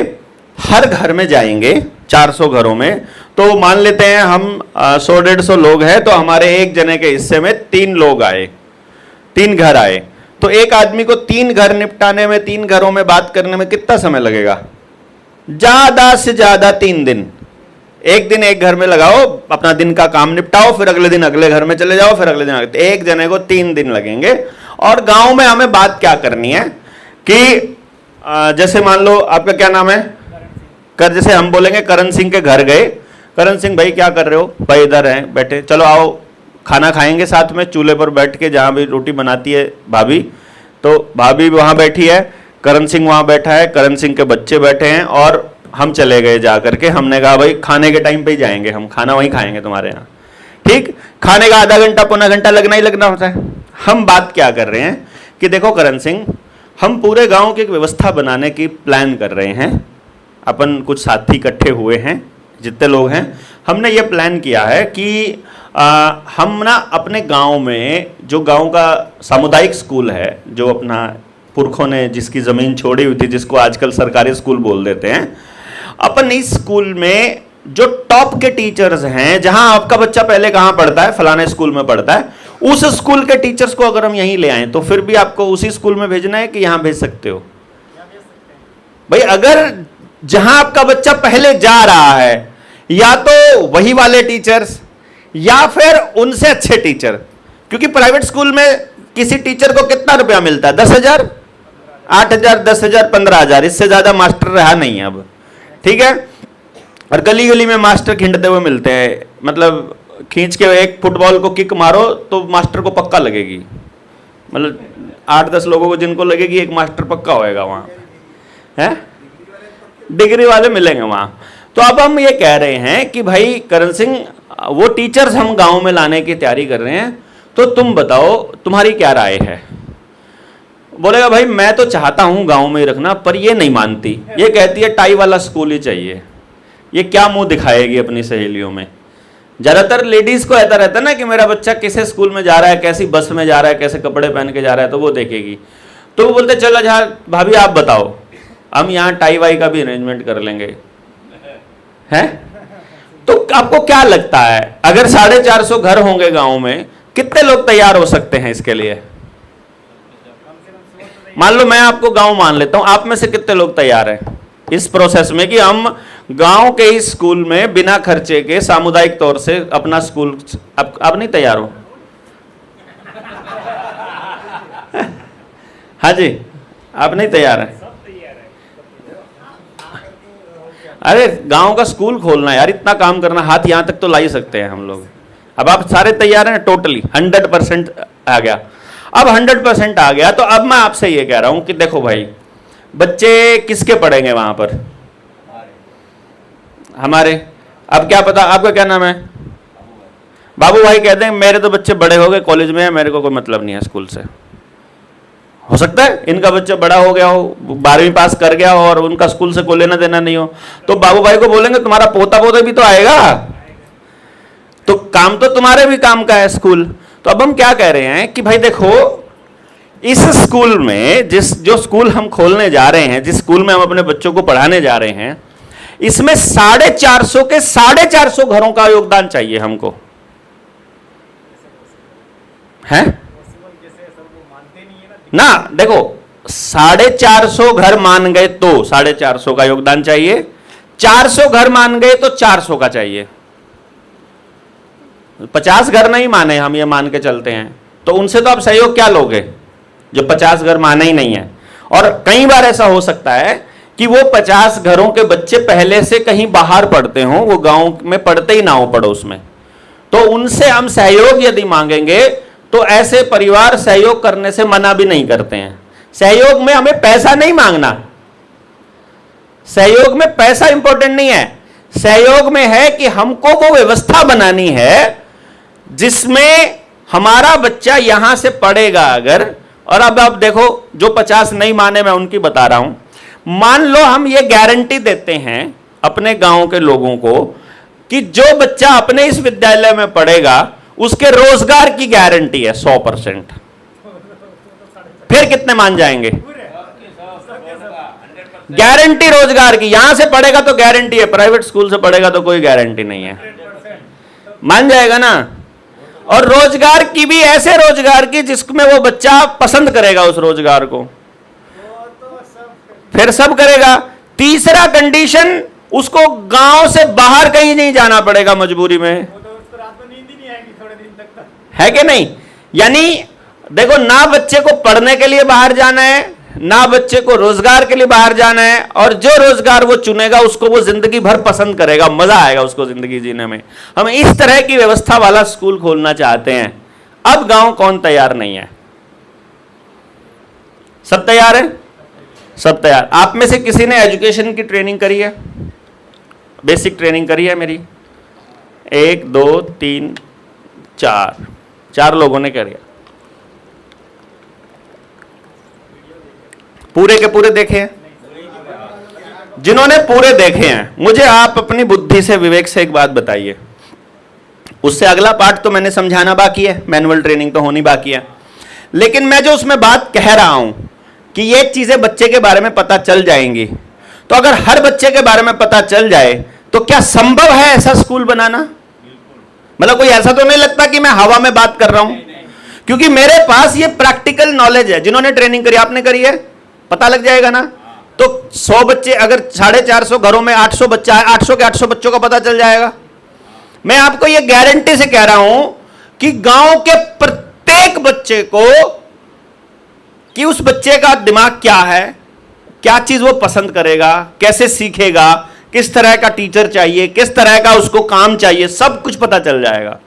हर घर में जाएंगे 400 घरों में। तो मान लेते हैं हम 100-150 लोग हैं, तो हमारे एक जने के हिस्से में 3 लोग आए, 3 घर आए, तो एक आदमी को 3 घर निपटाने में, 3 घरों में बात करने में कितना समय लगेगा? ज्यादा से ज्यादा 3 दिन। एक दिन एक घर में लगाओ, अपना दिन का काम निपटाओ, फिर अगले दिन अगले घर में चले जाओ, फिर अगले दिन एक जने को 3 दिन लगेंगे। और गांव में हमें बात क्या करनी है कि जैसे मान लो आपका क्या नाम है, जैसे हम बोलेंगे करण सिंह के घर गए, करण सिंह भाई क्या कर रहे हो? भाई इधर हैं बैठे, चलो आओ खाना खाएंगे साथ में, चूल्हे पर बैठ के, जहाँ भी रोटी बनाती है भाभी, तो भाभी वहाँ बैठी है, करण सिंह वहाँ बैठा है, करण सिंह के बच्चे बैठे हैं, और हम चले गए जा करके। हमने कहा भाई खाने के टाइम पे ही जाएंगे, हम खाना वहीं खाएंगे तुम्हारे यहाँ, ठीक? खाने का आधा घंटा पौना घंटा लगना ही लगना होता है। हम बात क्या कर रहे हैं कि देखो करण सिंह, हम पूरे गांव की एक व्यवस्था बनाने की प्लान कर रहे हैं। अपन कुछ साथी इकट्ठे हुए हैं, जितने लोग हैं, हमने ये प्लान किया है कि हम ना अपने गांव में, जो गांव का सामुदायिक स्कूल है, जो अपना पुरखों ने जिसकी ज़मीन छोड़ी हुई थी, जिसको आजकल सरकारी स्कूल बोल देते हैं, अपन इस स्कूल में जो टॉप के टीचर्स हैं, जहां आपका बच्चा पहले कहाँ पढ़ता है, फलाने स्कूल में पढ़ता है, उस स्कूल के टीचर्स को अगर हम यहीं ले आए तो फिर भी आपको उसी स्कूल में भेजना है कि यहां भेज सकते हो? भाई अगर जहां आपका बच्चा पहले जा रहा है, या तो वही वाले टीचर्स या फिर उनसे अच्छे टीचर, क्योंकि प्राइवेट स्कूल में किसी टीचर को कितना रुपया मिलता है? 10,000, 8,000, 10,000, 15,000, इससे ज्यादा मास्टर रहा नहीं है अब, ठीक है। और गली गली में मास्टर खिंडते हुए मिलते हैं, मतलब खींच के एक फुटबॉल को किक मारो तो मास्टर को पक्का लगेगी, मतलब 8-10 लोगों को जिनको लगेगी एक मास्टर पक्का होएगा वहां है, डिग्री वाले मिलेंगे वहां। तो अब हम ये कह रहे हैं कि भाई करण सिंह, वो टीचर्स हम गांव में लाने की तैयारी कर रहे हैं, तो तुम बताओ तुम्हारी क्या राय है? बोलेगा भाई मैं तो चाहता हूं गांव में ही रखना, पर ये नहीं मानती, ये कहती है टाई वाला स्कूल ही चाहिए। ये क्या मुंह दिखाएगी अपनी सहेलियों में? ज्यादातर लेडीज को ऐसा रहता है ना कि मेरा बच्चा किस स्कूल में जा रहा है, कैसी बस में जा रहा है, कैसे कपड़े पहन के जा रहा है, तो वो देखेगी। तो वो बोलते चलो अच्छा भाभी आप बताओ, हम यहाँ टाई वाई का भी अरेंजमेंट कर लेंगे, हैं? तो आपको क्या लगता है अगर 450 घर होंगे गांव में, कितने लोग तैयार हो सकते हैं इसके लिए? मान लो मैं आपको गांव मान लेता हूं, आप में से कितने लोग तैयार हैं इस प्रोसेस में कि हम गांव के ही स्कूल में बिना खर्चे के सामुदायिक तौर से अपना स्कूल? आप नहीं तैयार हो? हाँ जी, आप नहीं तैयार हैं? अरे गांव का स्कूल खोलना यार, इतना काम करना, हाथ यहां तक तो ला ही सकते हैं हम लोग। अब आप सारे तैयार हैं? टोटली 100% आ गया। अब 100% आ गया तो अब मैं आपसे ये कह रहा हूं कि देखो भाई, बच्चे किसके पढ़ेंगे वहां पर? हमारे। अब क्या पता, आपका क्या नाम है? बाबू भाई कहते हैं मेरे तो बच्चे बड़े हो गए, कॉलेज में है, मेरे को कोई मतलब नहीं है स्कूल से। हो सकता है इनका बच्चा बड़ा हो गया हो, 12वीं पास कर गया हो और उनका स्कूल से कोई लेना देना नहीं हो, तो बाबू भाई को बोलेंगे तुम्हारा पोता पोता भी तो आएगा, तो काम तो तुम्हारे भी काम का है स्कूल। तो अब हम क्या कह रहे हैं कि भाई देखो, इस स्कूल में जो स्कूल हम खोलने जा रहे हैं, जिस स्कूल में हम अपने बच्चों को पढ़ाने जा रहे हैं, इसमें 450 के 450 घरों का योगदान चाहिए हमको, है ना? देखो 450 घर मान गए तो 450 का योगदान चाहिए, 400 घर मान गए तो 400 का चाहिए। 50 घर नहीं माने, हम ये मान के चलते हैं, तो उनसे तो आप सहयोग क्या लोगे जो 50 घर माने ही नहीं है? और कई बार ऐसा हो सकता है कि वो 50 घरों के बच्चे पहले से कहीं बाहर पढ़ते हों, वो गांव में पढ़ते ही ना हो पड़ोस में, तो उनसे हम सहयोग यदि मांगेंगे तो ऐसे परिवार सहयोग करने से मना भी नहीं करते हैं। सहयोग में हमें पैसा नहीं मांगना, सहयोग में पैसा इंपॉर्टेंट नहीं है, सहयोग में है कि हमको वो व्यवस्था बनानी है जिसमें हमारा बच्चा यहां से पढ़ेगा अगर। और अब आप देखो, जो 50 नहीं माने मैं उनकी बता रहा हूं, मान लो हम ये गारंटी देते हैं अपने गांव के लोगों को कि जो बच्चा अपने इस विद्यालय में पढ़ेगा उसके रोजगार की गारंटी है 100%, फिर कितने मान जाएंगे? गारंटी रोजगार की, यहां से पढ़ेगा तो गारंटी है, प्राइवेट स्कूल से पढ़ेगा तो कोई गारंटी नहीं है, मान जाएगा ना? और रोजगार की भी ऐसे रोजगार की जिसमें वो बच्चा पसंद करेगा उस रोजगार को, फिर सब करेगा। तीसरा कंडीशन, उसको गांव से बाहर कहीं नहीं जाना पड़ेगा मजबूरी में, है कि नहीं? यानी देखो, ना बच्चे को पढ़ने के लिए बाहर जाना है, ना बच्चे को रोजगार के लिए बाहर जाना है, और जो रोजगार वो चुनेगा उसको वो जिंदगी भर पसंद करेगा, मजा आएगा उसको जिंदगी जीने में। हम इस तरह की व्यवस्था वाला स्कूल खोलना चाहते हैं। अब गांव कौन तैयार नहीं है? सब तैयार है? सब तैयार। आप में से किसी ने एजुकेशन की ट्रेनिंग करी है? बेसिक ट्रेनिंग करी है मेरी? 1 2 3 4 लोगों ने करी। पूरे के पूरे देखे हैं? जिन्होंने पूरे देखे हैं, मुझे आप अपनी बुद्धि से, विवेक से एक बात बताइए। उससे अगला पार्ट तो मैंने समझाना बाकी है, मैनुअल ट्रेनिंग तो होनी बाकी है, लेकिन मैं जो उसमें बात कह रहा हूं कि ये चीजें बच्चे के बारे में पता चल जाएंगी, तो अगर हर बच्चे के बारे में पता चल जाए तो क्या संभव है ऐसा स्कूल बनाना? मतलब कोई ऐसा तो नहीं लगता कि मैं हवा में बात कर रहा हूं? क्योंकि मेरे पास ये प्रैक्टिकल नॉलेज है। जिन्होंने ट्रेनिंग करी, आपने करी है, पता लग जाएगा ना। तो 100 बच्चे, अगर 450 घरों में 800 बच्चा है, 800 के 800 बच्चों का पता चल जाएगा। मैं आपको ये गारंटी से कह रहा हूं कि गांव के प्रत्येक बच्चे को, कि उस बच्चे का दिमाग क्या है, क्या चीज वो पसंद करेगा, कैसे सीखेगा, किस तरह का टीचर चाहिए, किस तरह का उसको काम चाहिए, सब कुछ पता चल जाएगा।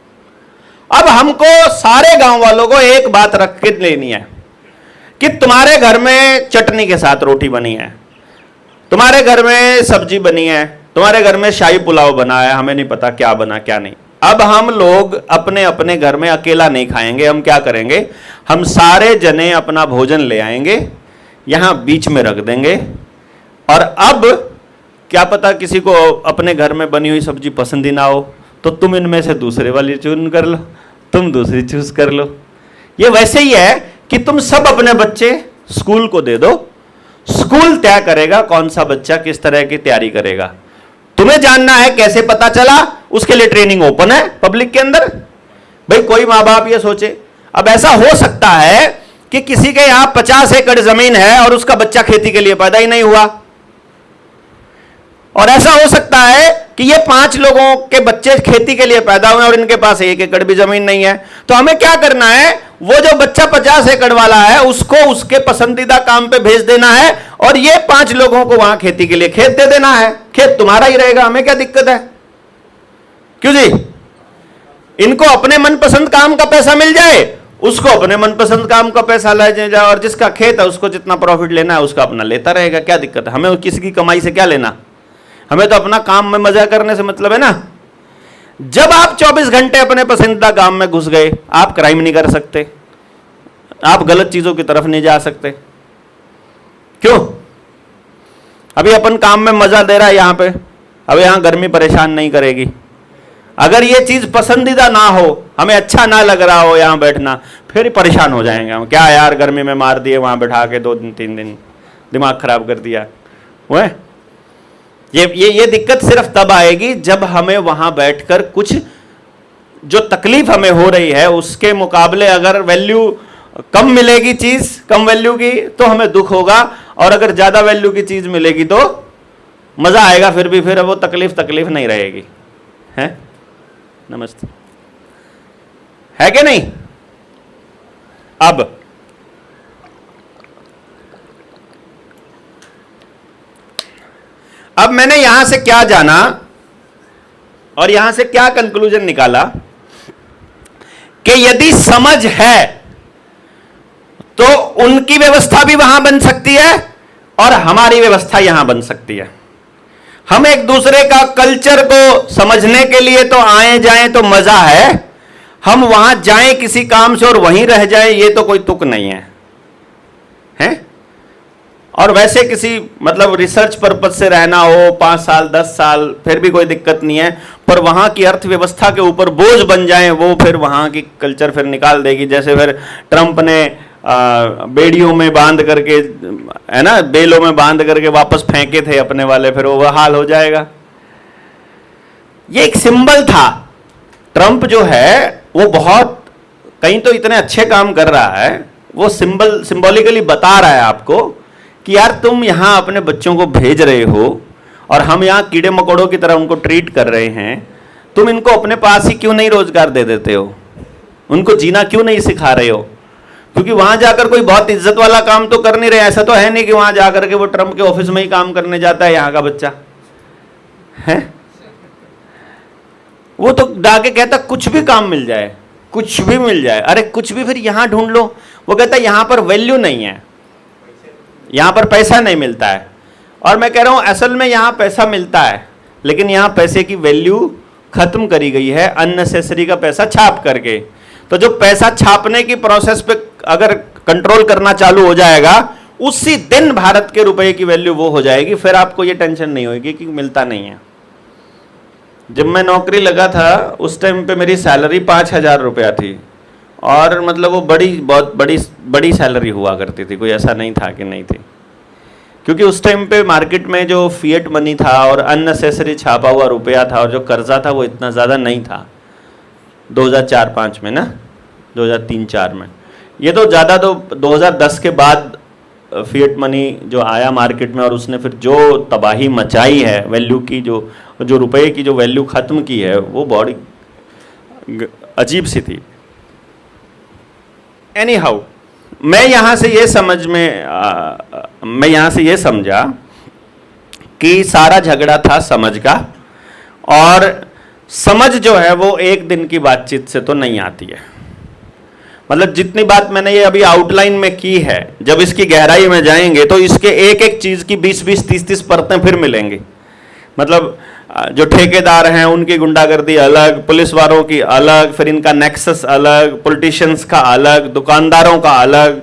अब हमको सारे गांव वालों को एक बात रख के लेनी है कि तुम्हारे घर में चटनी के साथ रोटी बनी है, तुम्हारे घर में सब्जी बनी है, तुम्हारे घर में शाही पुलाव बना है, हमें नहीं पता क्या बना क्या नहीं। अब हम लोग अपने अपने घर में अकेला नहीं खाएंगे। हम क्या करेंगे, हम सारे जने अपना भोजन ले आएंगे, यहां बीच में रख देंगे, और अब क्या पता किसी को अपने घर में बनी हुई सब्जी पसंद ही ना हो, तो तुम इनमें से दूसरे वाली चूज कर लो, तुम दूसरी चूज कर लो। ये वैसे ही है कि तुम सब अपने बच्चे स्कूल को दे दो, स्कूल तय करेगा कौन सा बच्चा किस तरह की तैयारी करेगा। तुम्हें जानना है कैसे पता चला, उसके लिए ट्रेनिंग ओपन है पब्लिक के अंदर। भाई कोई माँ बाप ये सोचे, अब ऐसा हो सकता है कि किसी के यहां 50 एकड़ जमीन है और उसका बच्चा खेती के लिए पैदा ही नहीं हुआ, और ऐसा हो सकता है कि ये 5 लोगों के बच्चे खेती के लिए पैदा हुए और इनके पास 1 एकड़ भी जमीन नहीं है। तो हमें क्या करना है, वो जो बच्चा 50 एकड़ वाला है उसको उसके पसंदीदा काम पे भेज देना है, और ये 5 लोगों को वहां खेती के लिए खेत दे देना है। खेत तुम्हारा ही रहेगा, हमें क्या दिक्कत है। क्यों जी, इनको अपने मनपसंद काम का पैसा मिल जाए, उसको अपने मनपसंद काम का पैसा ले जाए, और जिसका खेत है उसको जितना प्रॉफिट लेना है उसका अपना लेता रहेगा। क्या दिक्कत है, हमें किसी की कमाई से क्या लेना, हमें तो अपना काम में मजा करने से मतलब है ना। जब आप 24 घंटे अपने पसंदीदा काम में घुस गए, आप क्राइम नहीं कर सकते, आप गलत चीजों की तरफ नहीं जा सकते। क्यों, अभी अपन काम में मजा दे रहा है यहां पे, अब यहां गर्मी परेशान नहीं करेगी। अगर ये चीज पसंदीदा ना हो, हमें अच्छा ना लग रहा हो यहां बैठना, फिर परेशान हो जाएंगे हम। क्या यार गर्मी में मार दिए, वहां बैठा के 2 दिन 3 दिन दिमाग खराब कर दिया। वो ये दिक्कत सिर्फ तब आएगी जब हमें वहां बैठकर कुछ जो तकलीफ हमें हो रही है उसके मुकाबले अगर वैल्यू कम मिलेगी, चीज कम वैल्यू की, तो हमें दुख होगा, और अगर ज्यादा वैल्यू की चीज मिलेगी तो मजा आएगा। फिर वो तकलीफ नहीं रहेगी। है, नमस्ते, है कि नहीं। अब मैंने यहां से क्या जाना और यहां से क्या कंक्लूजन निकाला कि यदि समझ है तो उनकी व्यवस्था भी वहां बन सकती है और हमारी व्यवस्था यहां बन सकती है। हम एक दूसरे का कल्चर को समझने के लिए तो आए जाएं तो मजा है, हम वहां जाएं किसी काम से और वहीं रह जाएं ये तो कोई तुक नहीं है, हैं? और वैसे किसी मतलब रिसर्च पर्पज से रहना हो 5 साल 10 साल फिर भी कोई दिक्कत नहीं है, पर वहां की अर्थव्यवस्था के ऊपर बोझ बन जाए वो फिर वहां की कल्चर फिर निकाल देगी। जैसे फिर ट्रंप ने बेड़ियों में बांध करके, है ना, बेलों में बांध करके वापस फेंके थे अपने वाले, फिर वो हाल हो जाएगा। ये एक सिंबल था। ट्रंप जो है वो बहुत कहीं तो इतने अच्छे काम कर रहा है, वो सिंबॉलिकली बता रहा है आपको कि यार तुम यहां अपने बच्चों को भेज रहे हो और हम यहां कीड़े मकोड़ों की तरह उनको ट्रीट कर रहे हैं, तुम इनको अपने पास ही क्यों नहीं रोजगार दे देते हो, उनको जीना क्यों नहीं सिखा रहे हो। क्योंकि वहां जाकर कोई बहुत इज्जत वाला काम तो कर नहीं रहे। ऐसा तो है नहीं कि वहां जाकर के वो ट्रंप के ऑफिस में ही काम करने जाता है यहां का बच्चा, है? वो तो जाके कहता कुछ भी काम मिल जाए, कुछ भी मिल जाए। अरे कुछ भी फिर यहां ढूंढ लो। वो कहता है यहां पर वैल्यू नहीं है, यहां पर पैसा नहीं मिलता है। और मैं कह रहा हूं असल में यहां पैसा मिलता है, लेकिन यहां पैसे की वैल्यू खत्म करी गई है अननेसेसरी का पैसा छाप करके। तो जो पैसा छापने की प्रोसेस पे अगर कंट्रोल करना चालू हो जाएगा, उसी दिन भारत के रुपए की वैल्यू वो हो जाएगी। फिर आपको ये टेंशन नहीं होगी कि मिलता नहीं है। जब मैं नौकरी लगा था उस टाइम पे मेरी सैलरी 5,000 रुपया थी, और मतलब वो बहुत बड़ी सैलरी हुआ करती थी, कोई ऐसा नहीं था कि नहीं थी। क्योंकि उस टाइम पे मार्केट में जो फिएट मनी था और अननेसेसरी छापा हुआ रुपया था और जो कर्जा था वो इतना ज़्यादा नहीं था 2004-05 में ना। 2003-4 में। ये तो ज़्यादा तो 2010 के बाद फिएट मनी जो आया मार्केट में और उसने फिर जो तबाही मचाई है वैल्यू की, जो रुपए की जो वैल्यू ख़त्म की है, वो बड़ी अजीब सी थी। एनी हाउ, मैं यहाँ से ये समझा कि सारा झगड़ा था समझ का, और समझ जो है वो एक दिन की बातचीत से तो नहीं आती है। मतलब जितनी बात मैंने ये अभी आउटलाइन में की है, जब इसकी गहराई में जाएंगे तो इसके एक एक चीज़ की 20-20, 30-30 परतें फिर मिलेंगी। मतलब जो ठेकेदार हैं उनकी गुंडागर्दी अलग, पुलिस वालों की अलग, फिर इनका नेक्सस अलग, पॉलिटिशियंस का अलग, दुकानदारों का अलग।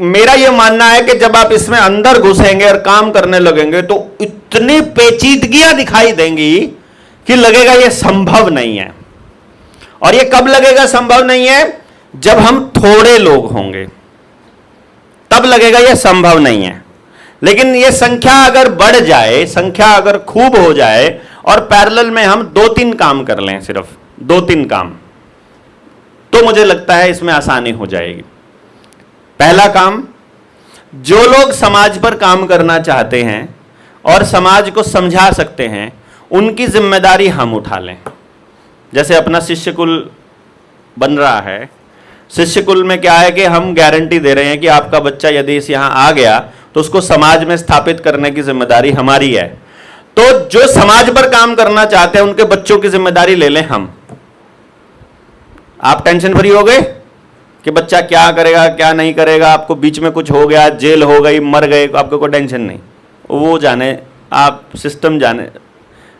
मेरा ये मानना है कि जब आप इसमें अंदर घुसेंगे और काम करने लगेंगे तो इतनी पेचीदगियां दिखाई देंगी कि लगेगा ये संभव नहीं है। और ये कब लगेगा संभव नहीं है? जब हम थोड़े लोग होंगे, तब लगेगा ये संभव नहीं है। लेकिन ये संख्या अगर बढ़ जाए, संख्या अगर खूब हो जाए और पैरेलल में हम 2-3 काम कर लें, सिर्फ 2-3 काम, तो मुझे लगता है इसमें आसानी हो जाएगी। पहला काम, जो लोग समाज पर काम करना चाहते हैं और समाज को समझा सकते हैं, उनकी जिम्मेदारी हम उठा लें। जैसे अपना शिष्य कुल बन रहा है, शिष्य कुल में क्या है कि हम गारंटी दे रहे हैं कि आपका बच्चा यदि इस यहाँ आ गया तो उसको समाज में स्थापित करने की जिम्मेदारी हमारी है। तो जो समाज पर काम करना चाहते हैं उनके बच्चों की जिम्मेदारी ले लें हम। आप टेंशन फ्री हो गए कि बच्चा क्या करेगा क्या नहीं करेगा, आपको बीच में कुछ हो गया, जेल हो गई, मर गए, आपको कोई टेंशन नहीं। वो जाने, आप सिस्टम जाने,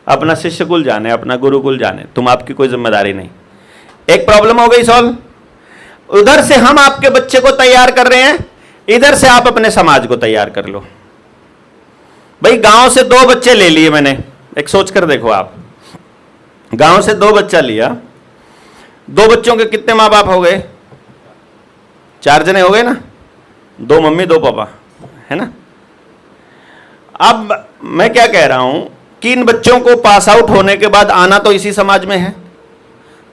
अपना शिष्य कुल जाने, अपना गुरुकुल जाने, तुम आपकी कोई जिम्मेदारी नहीं। एक प्रॉब्लम हो गई सॉल्व। उधर से हम आपके बच्चे को तैयार कर रहे हैं, इधर से आप अपने समाज को तैयार कर लो। भाई गांव से 2 बच्चे ले लिए मैंने, एक सोच कर देखो आप, गांव से 2 बच्चा लिया, 2 बच्चों के कितने माँ बाप हो गए? 4 जने हो गए ना, 2 मम्मी 2 पापा, है ना। अब मैं क्या कह रहा हूं कि इन बच्चों को पास आउट होने के बाद आना तो इसी समाज में है।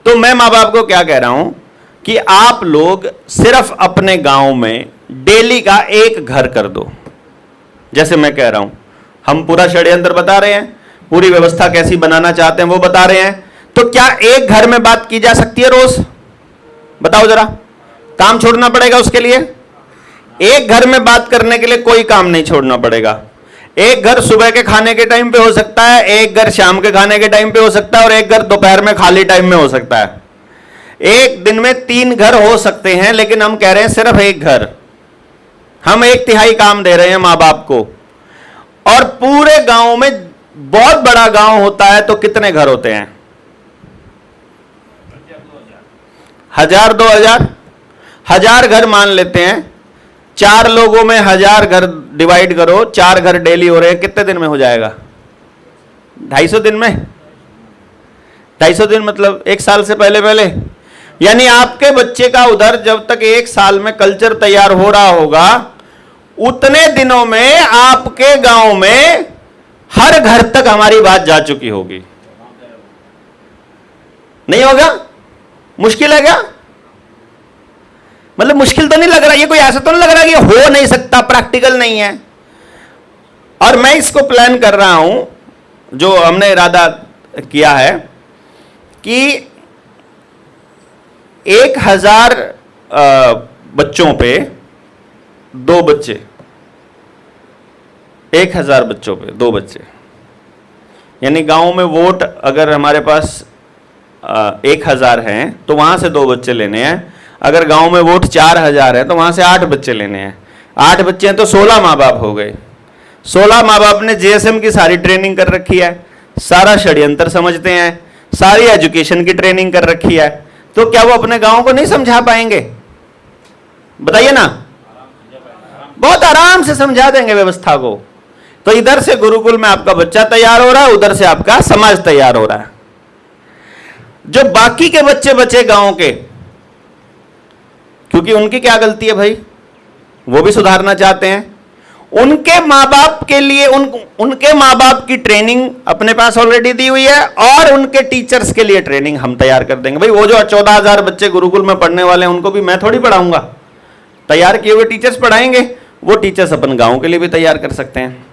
तो मैं माँ बाप को क्या कह रहा हूं कि आप लोग सिर्फ अपने गांव में डेली का 1 घर कर दो। जैसे मैं कह रहा हूं, हम पूरा षड्यंत्र बता रहे हैं, पूरी व्यवस्था कैसी बनाना चाहते हैं वो बता रहे हैं, तो क्या 1 घर में बात की जा सकती है रोज? बताओ जरा, काम छोड़ना पड़ेगा उसके लिए? 1 घर में बात करने के लिए कोई काम नहीं छोड़ना पड़ेगा। 1 घर सुबह के खाने के टाइम पे हो सकता है, 1 घर शाम के खाने के टाइम पे हो सकता है, और 1 घर दोपहर में खाली टाइम में हो सकता है। 1 दिन में 3 घर हो सकते हैं, लेकिन हम कह रहे हैं सिर्फ 1 घर। हम 1/3 काम दे रहे हैं माँ बाप को। और पूरे गांव में, बहुत बड़ा गांव होता है तो कितने घर होते हैं? 1000, 2000, 1000 घर मान लेते हैं। 4 लोगों में 1000 घर डिवाइड करो, 4 घर डेली हो रहे हैं, कितने दिन में हो जाएगा? 250 दिन में। 250 दिन मतलब 1 साल से पहले। यानी आपके बच्चे का उधर जब तक 1 साल में कल्चर तैयार हो रहा होगा, उतने दिनों में आपके गांव में हर घर तक हमारी बात जा चुकी होगी। नहीं होगा? मुश्किल है क्या? मतलब मुश्किल तो नहीं लग रहा, ये कोई ऐसा तो नहीं लग रहा कि हो नहीं सकता, प्रैक्टिकल नहीं है। और मैं इसको प्लान कर रहा हूं, जो हमने इरादा किया है कि 1000 बच्चों पे 2 बच्चे, 1000 बच्चों पे 2 बच्चे। यानी गांव में वोट अगर हमारे पास 1000 हैं तो वहां से 2 बच्चे लेने हैं। अगर गांव में वोट 4000 है तो वहां से 8 बच्चे लेने हैं। 8 बच्चे हैं तो 16 माँ बाप हो गए। 16 माँ बाप ने जीएसएम की सारी ट्रेनिंग कर रखी है, सारा षड्यंत्र समझते हैं, सारी एजुकेशन की ट्रेनिंग कर रखी है, तो क्या वो अपने गांव को नहीं समझा पाएंगे? बताइए ना। बहुत आराम से समझा देंगे व्यवस्था को। तो इधर से गुरुकुल में आपका बच्चा तैयार हो रहा है, उधर से आपका समाज तैयार हो रहा है। जो बाकी के बच्चे बचे गांव के, क्योंकि उनकी क्या गलती है भाई, वो भी सुधारना चाहते हैं, उनके माँ बाप के लिए उनके माँ बाप की ट्रेनिंग अपने पास ऑलरेडी दी हुई है, और उनके टीचर्स के लिए ट्रेनिंग हम तैयार कर देंगे। भाई वो जो 14,000 बच्चे गुरुकुल में पढ़ने वाले हैं उनको भी मैं थोड़ी पढ़ाऊंगा, तैयार किए हुए टीचर्स पढ़ाएंगे। वो टीचर्स अपन गांव के लिए भी तैयार कर सकते हैं।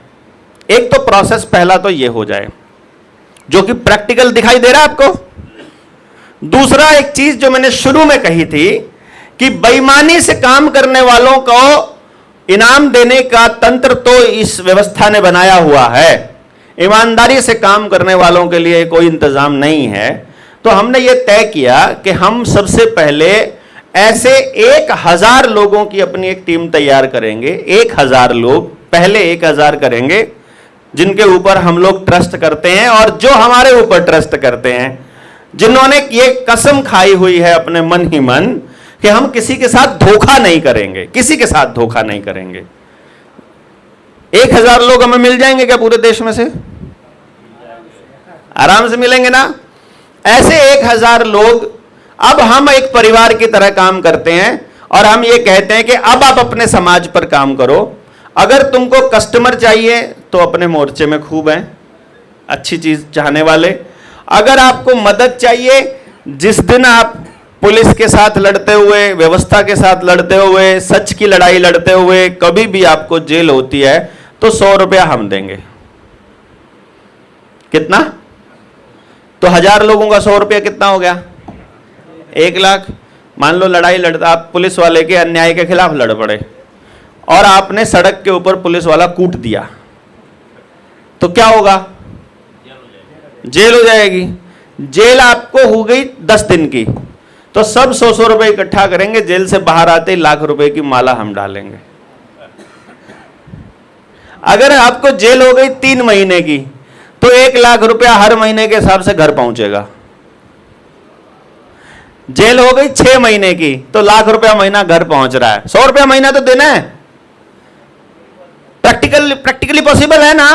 एक तो प्रोसेस पहला तो ये हो जाए जो कि प्रैक्टिकल दिखाई दे रहा है आपको। दूसरा एक चीज जो मैंने शुरू में कही थी कि बेईमानी से काम करने वालों को इनाम देने का तंत्र तो इस व्यवस्था ने बनाया हुआ है, ईमानदारी से काम करने वालों के लिए कोई इंतजाम नहीं है। तो हमने ये तय किया कि हम सबसे पहले ऐसे 1,000 लोगों की अपनी एक टीम तैयार करेंगे। 1,000 लोग, पहले 1,000 करेंगे जिनके ऊपर हम लोग ट्रस्ट करते हैं, और जो हमारे ऊपर ट्रस्ट करते हैं, जिन्होंने ये कसम खाई हुई है अपने मन ही मन कि हम किसी के साथ धोखा नहीं करेंगे, किसी के साथ धोखा नहीं करेंगे। 1,000 लोग हमें मिल जाएंगे क्या पूरे देश में से? आराम से मिलेंगे ना। ऐसे 1,000 लोग, अब हम एक परिवार की तरह काम करते हैं और हम ये कहते हैं कि अब आप अपने समाज पर काम करो। अगर तुमको कस्टमर चाहिए तो अपने मोर्चे में खूब हैं, अच्छी चीज चाहने वाले। अगर आपको मदद चाहिए, जिस दिन आप पुलिस के साथ लड़ते हुए, व्यवस्था के साथ लड़ते हुए, सच की लड़ाई लड़ते हुए कभी भी आपको जेल होती है तो 100 रुपया हम देंगे। कितना? तो 1,000 लोगों का 100 रुपया कितना हो गया? 1 लाख। मान लो लड़ाई लड़ता, आप पुलिस वाले के अन्याय के खिलाफ लड़ पड़े और आपने सड़क के ऊपर पुलिस वाला कूट दिया, तो क्या होगा? जेल हो जाएगी। जेल आपको हो गई 10 दिन की, तो सब 100-100 रुपए इकट्ठा करेंगे, जेल से बाहर आते ही लाख रुपए की माला हम डालेंगे। अगर आपको जेल हो गई 3 महीने की, तो 1 लाख रुपया हर महीने के हिसाब से घर पहुंचेगा। जेल हो गई 6 महीने की, तो लाख रुपया महीना घर पहुंच रहा है। 100 रुपया महीना तो देना है। प्रैक्टिकली पॉसिबल है ना।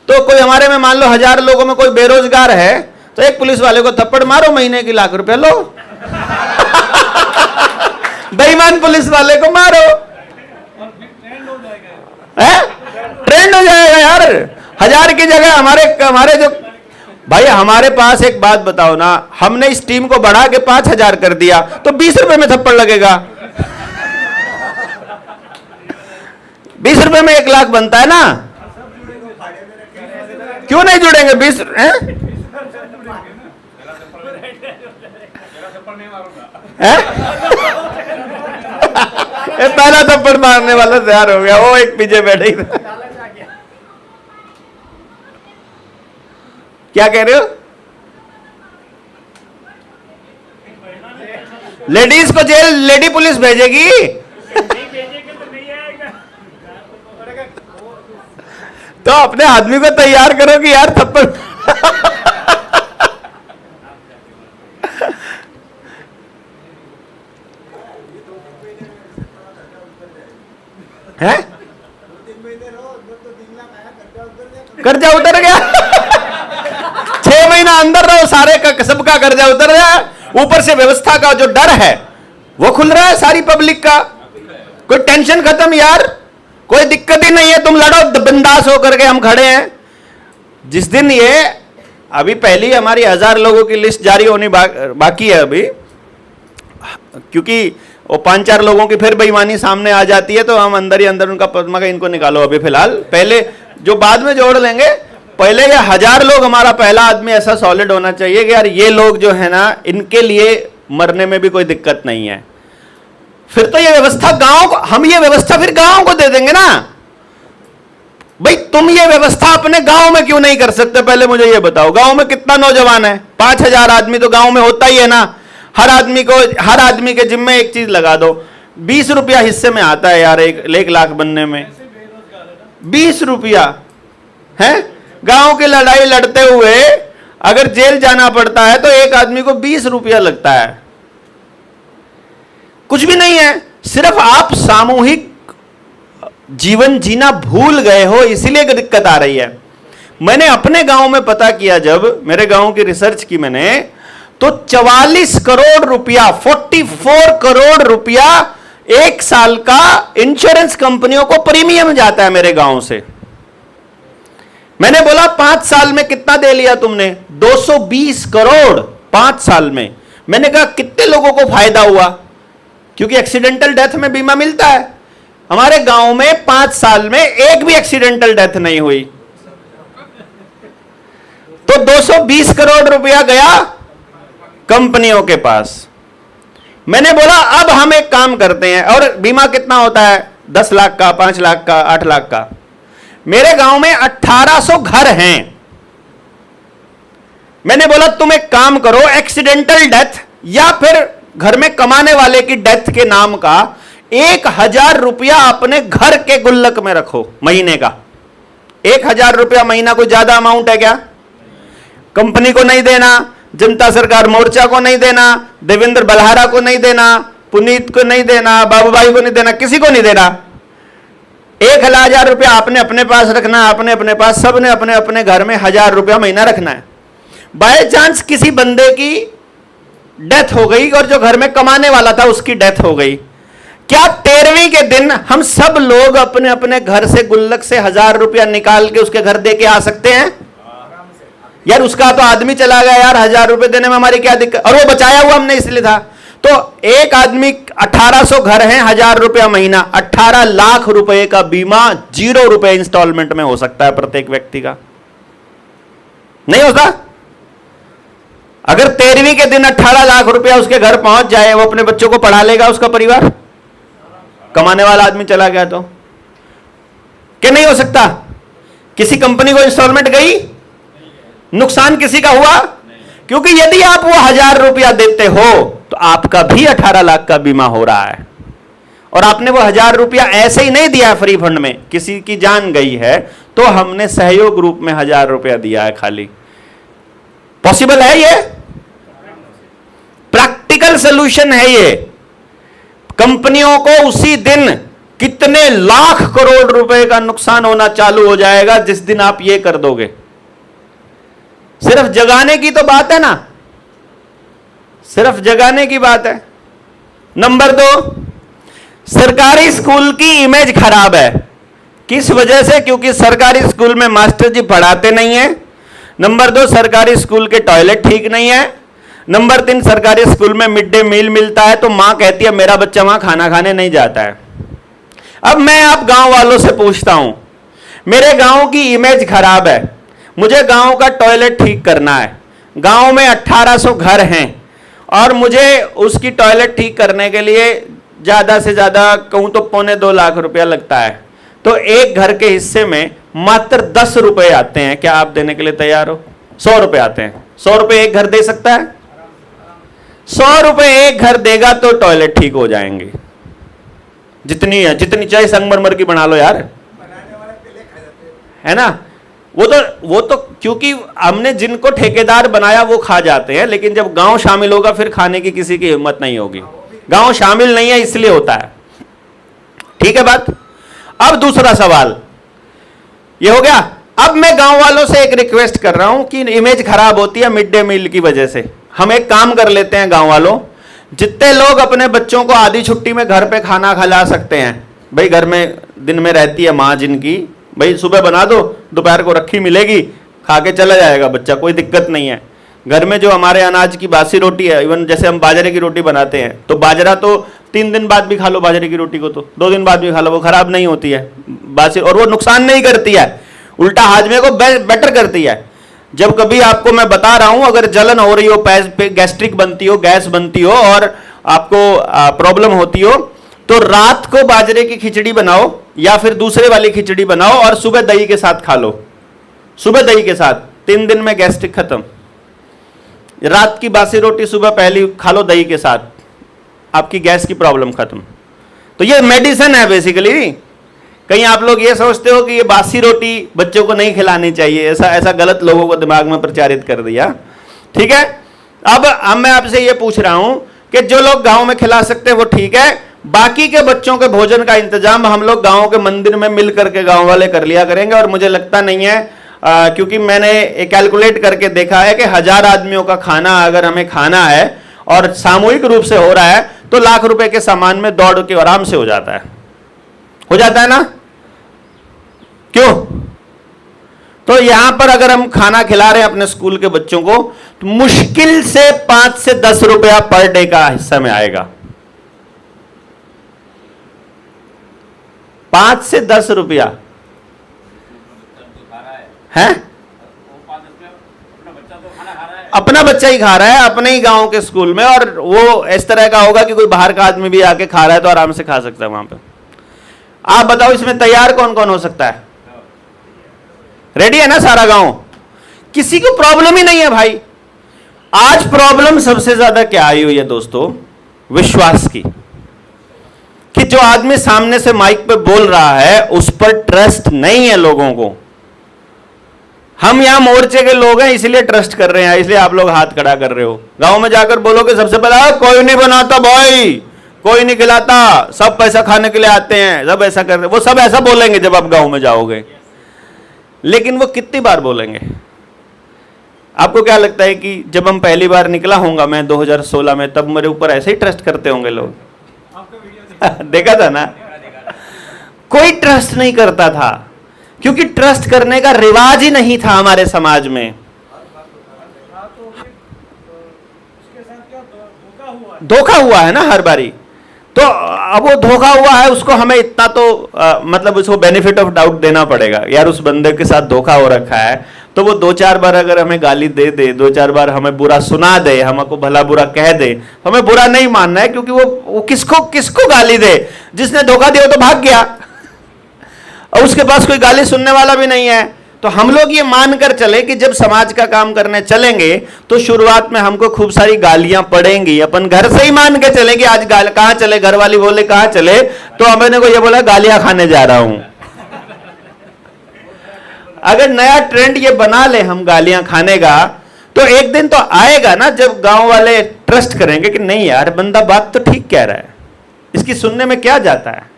तो कोई हमारे में मान लो 1,000 लोगों में कोई बेरोजगार है, तो एक पुलिस वाले को थप्पड़ मारो, महीने की लाख रुपया लो। बेईमान पुलिस वाले को मारो, ट्रेंड हो जाएगा यार। 1,000 की जगह हमारे जो भाई, हमारे पास एक बात बताओ ना, हमने इस टीम को बढ़ा के 5,000 कर दिया तो 20 रुपए में थप्पड़ लगेगा। 20 रुपए में 1 लाख बनता है ना। क्यों नहीं जुड़ेंगे? 20 हैं? पहला थप्पड़ मारने वाला तैयार हो गया, वो एक पीछे बैठे ही था। क्या कह रहे हो? लेडीज को जेल लेडी पुलिस भेजेगी? तो अपने आदमी को तैयार करो कि यार थप्पड़ है? कर्जा उतर गया। 6 महीना अंदर रहो, सारे का सबका कर्जा उतर गया। ऊपर से व्यवस्था का जो डर है वो खुल रहा है सारी पब्लिक का। कोई टेंशन खत्म यार, कोई दिक्कत ही नहीं है, तुम लड़ो बिंदास होकर के, हम खड़े हैं। जिस दिन ये अभी पहली हमारी 1,000 लोगों की लिस्ट जारी होनी बाकी है अभी, क्योंकि वो 5-4 लोगों की फिर बेईमानी सामने आ जाती है, तो हम अंदर ही अंदर उनका पद्मा का इनको निकालो अभी फिलहाल। पहले जो बाद में जोड़ लेंगे, पहले ये 1,000 लोग, हमारा पहला आदमी ऐसा सॉलिड होना चाहिए कि यार ये लोग जो है ना, इनके लिए मरने में भी कोई दिक्कत नहीं है। फिर तो ये व्यवस्था गांव को, हम ये व्यवस्था फिर गांव को दे देंगे ना। भाई तुम ये व्यवस्था अपने गांव में क्यों नहीं कर सकते? पहले मुझे ये बताओ, गांव में कितना नौजवान है? 5,000 आदमी तो गांव में होता ही है ना। हर आदमी के जिम्मे एक चीज लगा दो, 20 रुपया हिस्से में आता है यार 1 लाख बनने में। 20 रुपया है? गांव की लड़ाई लड़ते हुए अगर जेल जाना पड़ता है तो एक आदमी को 20 रुपया लगता है। कुछ भी नहीं है, सिर्फ आप सामूहिक जीवन जीना भूल गए हो, इसीलिए दिक्कत आ रही है। मैंने अपने गांव में पता किया, जब मेरे गांव की रिसर्च की मैंने, तो 44 करोड़ रुपया, 44 करोड़ रुपया 1 साल का इंश्योरेंस कंपनियों को प्रीमियम जाता है मेरे गांव से। मैंने बोला 5 साल में कितना दे लिया तुमने? 220 करोड़ 5 साल में। मैंने कहा कितने लोगों को फायदा हुआ? क्योंकि एक्सीडेंटल डेथ में बीमा मिलता है। हमारे गांव में 5 साल में एक भी एक्सीडेंटल डेथ नहीं हुई, तो 220 करोड़ रुपया गया कंपनियों के पास। मैंने बोला अब हम एक काम करते हैं, और बीमा कितना होता है? 10 लाख का, 5 लाख का, 8 लाख का। मेरे गांव में 1800 घर हैं। मैंने बोला तुम एक काम करो, एक्सीडेंटल डेथ या फिर घर में कमाने वाले की डेथ के नाम का 1000 रुपया अपने घर के गुल्लक में रखो महीने का। 1000 रुपया महीना कोई ज्यादा अमाउंट है क्या? कंपनी को नहीं देना, जनता सरकार मोर्चा को नहीं देना, देवेंद्र बल्हारा को नहीं देना, पुनीत को नहीं देना, बाबूभाई को नहीं देना, किसी को नहीं देना। 1000 रुपया आपने अपने पास रखना, आपने अपने पास, सबने अपने अपने घर में 1000 रुपया महीना रखना है। बाय चांस किसी बंदे की डेथ हो गई और जो घर में कमाने वाला था उसकी डेथ हो गई, क्या 13वीं के दिन हम सब लोग अपने अपने घर से गुल्लक से 1000 रुपया निकाल के उसके घर दे के आ सकते हैं? यार उसका तो आदमी चला गया यार, 1000 रुपए देने में हमारी क्या दिक्कत? और वो बचाया हुआ हमने इसलिए था। तो एक आदमी 1800 घर हैं, 1000 रुपया महीना, 18 लाख रुपए का बीमा 0 रुपए इंस्टॉलमेंट में हो सकता है प्रत्येक व्यक्ति का। नहीं होता? अगर 13वीं के दिन 18 लाख रुपया उसके घर पहुंच जाए, वो अपने बच्चों को पढ़ा लेगा उसका परिवार? कमाने वाला आदमी चला गया तो क्या नहीं हो सकता? किसी कंपनी को इंस्टॉलमेंट गई, नुकसान किसी का हुआ? क्योंकि यदि आप वो 1000 रुपया देते हो तो आपका भी 18 लाख का बीमा हो रहा है। और आपने वो 1000 रुपया ऐसे ही नहीं दिया फ्री फंड में, किसी की जान गई है तो हमने सहयोग रूप में 1000 रुपया दिया है खाली। पॉसिबल है? ये प्रैक्टिकल सॉल्यूशन है। ये कंपनियों को उसी दिन कितने लाख करोड़ रुपए का नुकसान होना चालू हो जाएगा जिस दिन आप ये कर दोगे। सिर्फ जगाने की तो बात है ना, सिर्फ जगाने की बात है। नंबर 2, सरकारी स्कूल की इमेज खराब है। किस वजह से? क्योंकि सरकारी स्कूल में मास्टर जी पढ़ाते नहीं है। नंबर 2, सरकारी स्कूल के टॉयलेट ठीक नहीं है। नंबर 3, सरकारी स्कूल में मिड डे मील मिलता है तो मां कहती है मेरा बच्चा वहां खाना खाने नहीं जाता है। अब मैं आप गांव वालों से पूछता हूं, मेरे गांव की इमेज खराब है, मुझे गांव का टॉयलेट ठीक करना है। गांव में 1800 घर हैं और मुझे उसकी टॉयलेट ठीक करने के लिए ज्यादा से ज्यादा कहूं तो 2.25 लाख रुपया लगता है। तो एक घर के हिस्से में मात्र 10 रुपए आते हैं। क्या आप देने के लिए तैयार हो? 100 रुपए आते हैं। 100 रुपए एक घर दे सकता है? 100 रुपए एक घर देगा तो टॉयलेट ठीक हो जाएंगे। जितनी है, जितनी चाहे संगमरमर की बना लो यार, है ना? वो तो क्योंकि हमने जिनको ठेकेदार बनाया वो खा जाते हैं, लेकिन जब गांव शामिल होगा फिर खाने की किसी की हिम्मत नहीं होगी। गांव शामिल नहीं है इसलिए होता है। ठीक है बात? अब दूसरा सवाल ये हो गया। अब मैं गांव वालों से एक रिक्वेस्ट कर रहा हूं कि इमेज खराब होती है मिड डे मील की वजह से। हम एक काम कर लेते हैं गांव वालों, जितने लोग अपने बच्चों को आधी छुट्टी में घर पे खाना खिला सकते हैं, भाई घर में दिन में रहती है माँ जिनकी, भाई सुबह बना दो, दोपहर को रखी मिलेगी, खा के चला जाएगा बच्चा, कोई दिक्कत नहीं है। घर में जो हमारे अनाज की बासी रोटी है, इवन जैसे हम बाजरे की रोटी बनाते हैं, तो बाजरा तो 3 दिन बाद भी खा लो, बाजरे की रोटी को तो 2 दिन बाद भी खा लो, वो खराब नहीं होती है बासी, और वो नुकसान नहीं करती है, उल्टा हाजमे को बेटर करती है। जब कभी आपको मैं बता रहा हूं, अगर जलन हो रही हो, पे गैस्ट्रिक बनती हो, गैस बनती हो और आपको प्रॉब्लम होती हो, तो रात को बाजरे की खिचड़ी बनाओ या फिर दूसरे वाली खिचड़ी बनाओ और सुबह दही के साथ खा लो। सुबह दही के साथ 3 दिन में गैस्ट्रिक खत्म। रात की बासी रोटी सुबह पहली खा लो दही के साथ, आपकी गैस की प्रॉब्लम खत्म। तो ये मेडिसिन है बेसिकली। कहीं आप लोग ये सोचते हो कि ये बासी रोटी बच्चों को नहीं खिलानी चाहिए, ऐसा गलत लोगों को दिमाग में प्रचारित कर दिया। ठीक है, अब मैं आपसे ये पूछ रहा हूं कि जो लोग गांव में खिला सकते हैं वो ठीक है, बाकी के बच्चों के भोजन का इंतजाम हम लोग गांव के मंदिर में मिल करके गांव वाले कर लिया करेंगे। और मुझे लगता नहीं है, क्योंकि मैंने कैलकुलेट करके देखा है कि 1000 आदमियों का खाना अगर हमें खाना है और सामूहिक रूप से हो रहा है तो लाख रुपए के सामान में दौड़ के आराम से हो जाता है ना? क्यों? तो यहां पर अगर हम खाना खिला रहे हैं अपने स्कूल के बच्चों को, तो मुश्किल से 5 से 10 रुपया पर डे का हिस्सा में आएगा। 5 से 10 रुपया है, अपना बच्चा ही खा रहा है अपने ही गांव के स्कूल में, और वो इस तरह का होगा कि कोई बाहर का आदमी भी आके खा रहा है तो आराम से खा सकता है वहां पे। आप बताओ इसमें तैयार कौन कौन हो सकता है? रेडी है ना सारा गांव? किसी को प्रॉब्लम ही नहीं है भाई। आज प्रॉब्लम सबसे ज्यादा क्या आई हुई है दोस्तों? विश्वास की, कि जो आदमी सामने से माइक पे बोल रहा है उस पर ट्रस्ट नहीं है लोगों को। हम यहां मोर्चे के लोग हैं इसलिए ट्रस्ट कर रहे हैं, इसलिए आप लोग हाथ खड़ा कर रहे हो। गांव में जाकर बोलोगे सबसे पहले कोई नहीं बनाता भाई, कोई नहीं खिलाता, सब पैसा खाने के लिए आते हैं, सब ऐसा कर रहे, वो सब ऐसा बोलेंगे जब आप गांव में जाओगे। लेकिन वो कितनी बार बोलेंगे? आपको क्या लगता है कि जब हम पहली बार निकला होगा मैं 2016 में, तब मेरे ऊपर ऐसे ही ट्रस्ट करते होंगे लोग? देखा था ना, कोई ट्रस्ट नहीं करता था, क्योंकि ट्रस्ट करने का रिवाज ही नहीं था हमारे समाज में। धोखा हुआ है ना हर बारी, तो अब वो धोखा हुआ है, उसको हमें इतना तो मतलब उसको बेनिफिट ऑफ डाउट देना पड़ेगा। यार उस बंदे के साथ धोखा हो रखा है, तो वो 2-4 बार अगर हमें गाली दे दे, 2-4 बार हमें बुरा सुना दे, हमको भला बुरा कह दे, हमें बुरा नहीं मानना है, क्योंकि वो किसको गाली दे? जिसने धोखा दिया वो तो भाग गया और उसके पास कोई गाली सुनने वाला भी नहीं है। तो हम लोग ये मानकर चले कि जब समाज का काम करने चलेंगे तो शुरुआत में हमको खूब सारी गालियां पड़ेंगी। अपन घर से ही मान के चले कि आज कहां चले, घर वाली बोले कहां चले, तो हमने को ये बोला गालियां खाने जा रहा हूं। अगर नया ट्रेंड ये बना ले हम गालियां खाने का, तो एक दिन तो आएगा ना जब गांव वाले ट्रस्ट करेंगे कि नहीं यार बंदा बात तो ठीक कह रहा है, इसकी सुनने में क्या जाता है।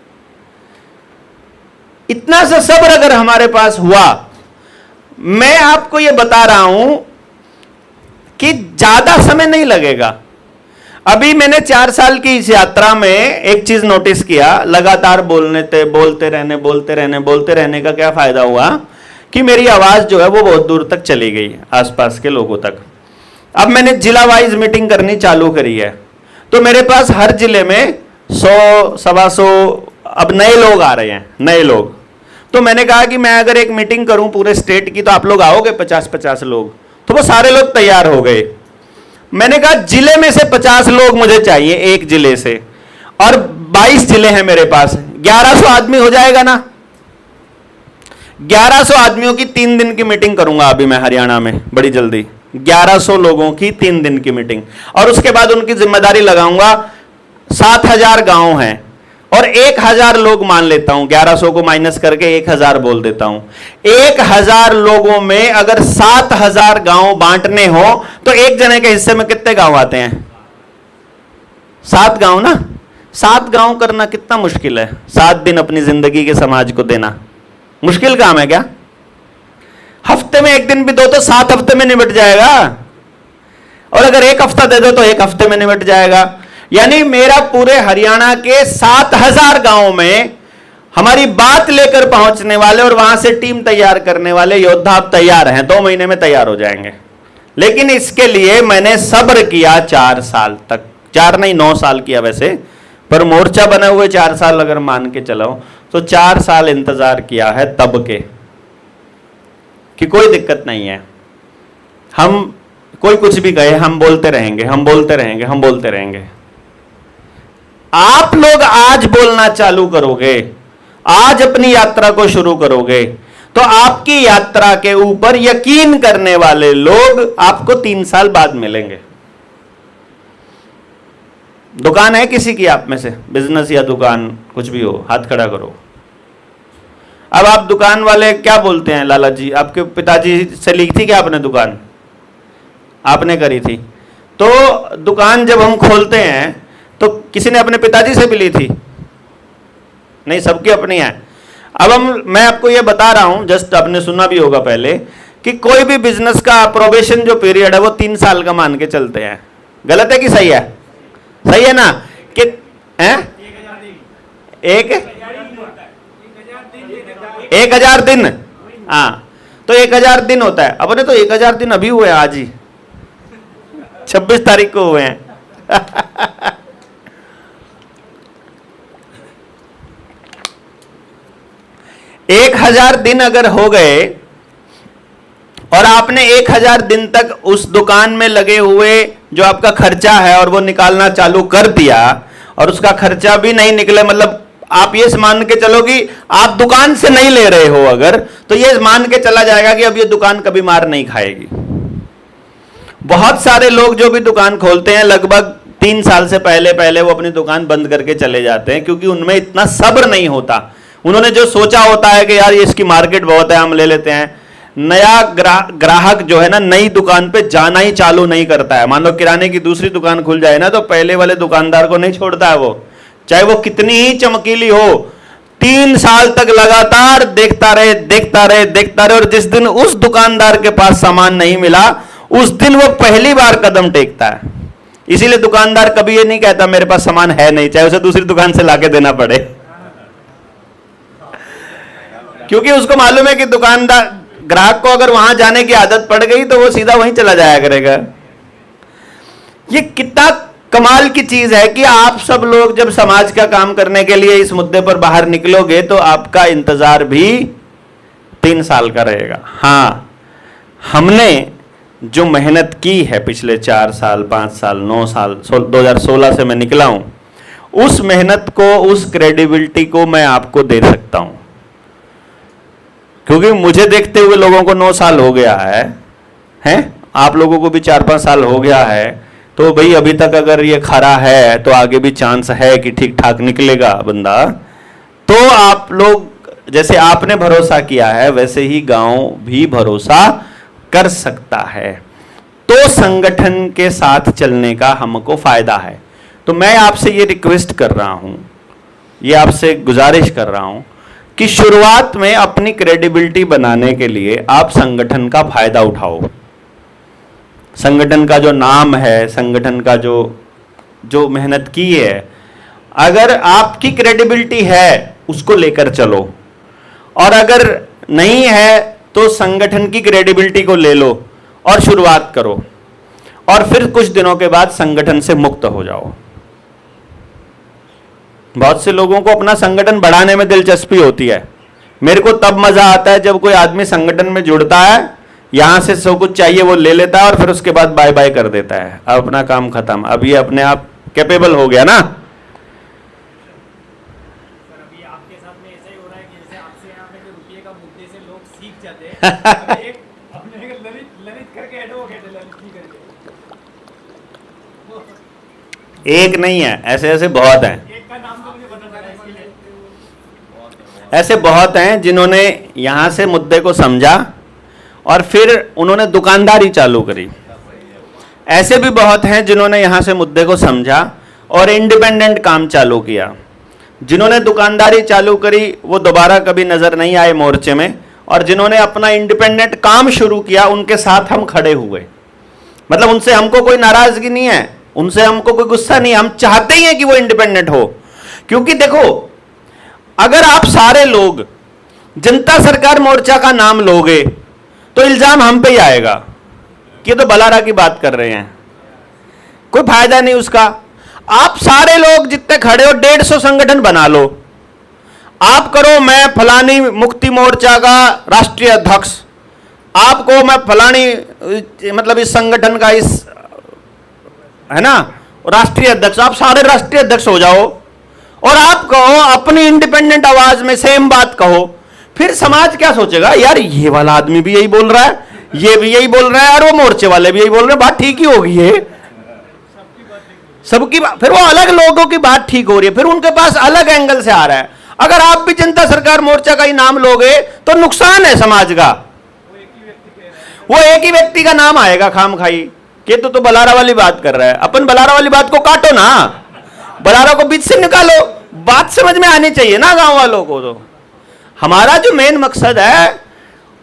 इतना सा सब्र अगर हमारे पास हुआ, मैं आपको यह बता रहा हूं कि ज्यादा समय नहीं लगेगा। अभी मैंने 4 साल की इस यात्रा में एक चीज नोटिस किया, लगातार बोलते रहने का क्या फायदा हुआ कि मेरी आवाज जो है वो बहुत दूर तक चली गई, आसपास के लोगों तक। अब मैंने जिला वाइज मीटिंग करनी चालू करी है, तो मेरे पास हर जिले में 100-125 अब नए लोग आ रहे हैं, नए लोग। तो मैंने कहा कि मैं अगर एक मीटिंग करूं पूरे स्टेट की, तो आप लोग आओगे 50-50 लोग। तो वो सारे लोग तैयार हो गए। मैंने कहा जिले में से 50 लोग मुझे चाहिए, एक जिले से, और 22 जिले हैं मेरे पास, 1100 आदमी हो जाएगा ना? 1100 आदमियों की 3 दिन की मीटिंग करूंगा अभी मैं हरियाणा में बड़ी जल्दी। 1100 लोगों की 3 दिन की मीटिंग, और उसके बाद उनकी जिम्मेदारी लगाऊंगा। 7000 गांव हैं और 1000 लोग मान लेता हूं, 1100 को माइनस करके 1000 बोल देता हूं। 1000 लोगों में अगर 7000 गांव बांटने हो तो एक जने के हिस्से में कितने गांव आते हैं? 7 गांव ना। 7 गांव करना कितना मुश्किल है? 7 दिन अपनी जिंदगी के समाज को देना मुश्किल काम है क्या? हफ्ते में 1 दिन भी दो तो 7 हफ्ते में निपट जाएगा, और अगर 1 हफ्ता दे दो तो 1 हफ्ते में निपट जाएगा। यानी मेरा पूरे हरियाणा के 7000 गांवों में हमारी बात लेकर पहुंचने वाले और वहां से टीम तैयार करने वाले योद्धा अब तैयार हैं, 2 महीने में तैयार हो जाएंगे। लेकिन इसके लिए मैंने सब्र किया 4 साल तक, 4 नहीं 9 साल किया वैसे, पर मोर्चा बने हुए 4 साल अगर मान के चलो तो 4 साल इंतजार किया है तब के, कि कोई दिक्कत नहीं है, हम कोई कुछ भी कहे हम बोलते रहेंगे, हम बोलते रहेंगे, हम बोलते रहेंगे। आप लोग आज बोलना चालू करोगे, आज अपनी यात्रा को शुरू करोगे, तो आपकी यात्रा के ऊपर यकीन करने वाले लोग आपको 3 साल बाद मिलेंगे। दुकान है किसी की आप में से, बिजनेस या दुकान कुछ भी हो, हाथ खड़ा करो। अब आप दुकान वाले क्या बोलते हैं? लाला जी आपके पिताजी से ली थी क्या आपने दुकान? आपने करी थी। तो दुकान जब हम खोलते हैं तो किसी ने अपने पिताजी से भी ली थी? नहीं, सबकी अपनी है। अब मैं आपको ये बता रहा हूं, जस्ट आपने सुना भी होगा पहले, कि कोई भी बिजनेस का प्रोबेशन जो पीरियड है वो 3 साल का मान के चलते हैं। गलत है कि सही है? सही है ना, कि हैं? 1000 दिन। हाँ, तो 1000 दिन होता है। अपने तो 1000 दिन अभी हुए, आज ही 26 तारीख को हुए हैं। 1000 दिन अगर हो गए और आपने 1000 दिन तक उस दुकान में लगे हुए जो आपका खर्चा है और वो निकालना चालू कर दिया और उसका खर्चा भी नहीं निकले, मतलब आप ये मान के चलो कि आप दुकान से नहीं ले रहे हो अगर, तो ये मान के चला जाएगा कि अब ये दुकान कभी मार नहीं खाएगी। बहुत सारे लोग जो भी दुकान खोलते हैं लगभग 3 साल से पहले वो अपनी दुकान बंद करके चले जाते हैं, क्योंकि उनमें इतना सब्र नहीं होता। उन्होंने जो सोचा होता है कि यार ये इसकी मार्केट बहुत है, हम ले लेते हैं। नया ग्राहक जो है ना, नई दुकान पे जाना ही चालू नहीं करता है। मान लो किराने की दूसरी दुकान खुल जाए ना, तो पहले वाले दुकानदार को नहीं छोड़ता है वो, चाहे वो कितनी ही चमकीली हो। 3 साल तक लगातार देखता रहे, और जिस दिन उस दुकानदार के पास सामान नहीं मिला, उस दिन वो पहली बार कदम टेकता है। इसीलिए दुकानदार कभी ये नहीं कहता मेरे पास सामान है नहीं, चाहे उसे दूसरी दुकान से लाके देना पड़े, क्योंकि उसको मालूम है कि दुकानदार ग्राहक को अगर वहां जाने की आदत पड़ गई तो वो सीधा वहीं चला जाया करेगा। ये कितना कमाल की चीज है कि आप सब लोग जब समाज का काम करने के लिए इस मुद्दे पर बाहर निकलोगे तो आपका इंतजार भी 3 साल का रहेगा। हाँ, हमने जो मेहनत की है पिछले 4 साल, 5 साल, 9 साल, 2016 से मैं निकला हूं, उस मेहनत को, उस क्रेडिबिलिटी को मैं आपको दे सकता हूं, क्योंकि मुझे देखते हुए लोगों को 9 साल हो गया है, आप लोगों को भी 4-5 साल हो गया है। तो भाई अभी तक अगर ये खरा है तो आगे भी चांस है कि ठीक ठाक निकलेगा बंदा। तो आप लोग जैसे आपने भरोसा किया है वैसे ही गांव भी भरोसा कर सकता है। तो संगठन के साथ चलने का हमको फायदा है। तो मैं आपसे ये रिक्वेस्ट कर रहा हूं, ये आपसे गुजारिश कर रहा हूं कि शुरुआत में अपनी क्रेडिबिलिटी बनाने के लिए आप संगठन का फायदा उठाओ। संगठन का जो नाम है, संगठन का जो मेहनत की है, अगर आपकी क्रेडिबिलिटी है उसको लेकर चलो, और अगर नहीं है तो संगठन की क्रेडिबिलिटी को ले लो और शुरुआत करो, और फिर कुछ दिनों के बाद संगठन से मुक्त हो जाओ। बहुत से लोगों को अपना संगठन बढ़ाने में दिलचस्पी होती है। मेरे को तब मजा आता है जब कोई आदमी संगठन में जुड़ता है, यहां से सब कुछ चाहिए वो ले लेता है और फिर उसके बाद बाय बाय कर देता है, अब अपना काम खत्म, अब ये अपने आप कैपेबल हो गया ना। अभी आपके साथ में ऐसा ही हो रहा है कि जैसे आपसे यहाँ पे जो रुपये का मुद्दे से लोग सीख जाते हैं, एक अपने ललित करके एडवोकेट है, ललित करके, एक नहीं है, ऐसे ऐसे बहुत हैं। एक का नाम तो मुझे पता चला इसके लिए। ऐसे बहुत हैं जिन्होंने यहां से मुद्दे को समझा और फिर उन्होंने दुकानदारी चालू करी। ऐसे भी बहुत हैं जिन्होंने यहां से मुद्दे को समझा और इंडिपेंडेंट काम चालू किया। जिन्होंने दुकानदारी चालू करी वो दोबारा कभी नजर नहीं आए मोर्चे में, और जिन्होंने अपना इंडिपेंडेंट काम शुरू किया उनके साथ हम खड़े हुए। मतलब उनसे हमको कोई नाराजगी नहीं है, उनसे हमको कोई गुस्सा नहीं है, हम चाहते ही हैं कि वो इंडिपेंडेंट हो। क्योंकि देखो, अगर आप सारे लोग जनता सरकार मोर्चा का नाम लोगे तो इल्जाम हम पे ही आएगा कि ये तो बलारा की बात कर रहे हैं, कोई फायदा नहीं उसका। आप सारे लोग जितने खड़े हो 150 संगठन बना लो, आप करो मैं फलानी मुक्ति मोर्चा का राष्ट्रीय अध्यक्ष, आपको मैं फलानी मतलब इस संगठन का इस है ना राष्ट्रीय अध्यक्ष, आप सारे राष्ट्रीय अध्यक्ष हो जाओ और आप कहो अपनी इंडिपेंडेंट आवाज में सेम बात कहो, फिर समाज क्या सोचेगा, यार ये वाला आदमी भी यही बोल रहा है, ये भी यही बोल रहा है, और वो मोर्चे वाले भी यही बोल रहे हैं, बात ठीक ही होगी है सबकी बात। फिर वो अलग लोगों की बात ठीक हो रही है, फिर उनके पास अलग एंगल से आ रहा है। अगर आप भी जनता सरकार मोर्चा का ही नाम लोगे तो नुकसान है समाज का। वो एक ही व्यक्ति का नाम आएगा खाम खाई कि तो बलारा वाली बात कर रहा है। अपन बलारा वाली बात को काटो ना, बलारा को बीच से निकालो, बात समझ में आनी चाहिए ना गांव वालों को। तो हमारा जो मेन मकसद है,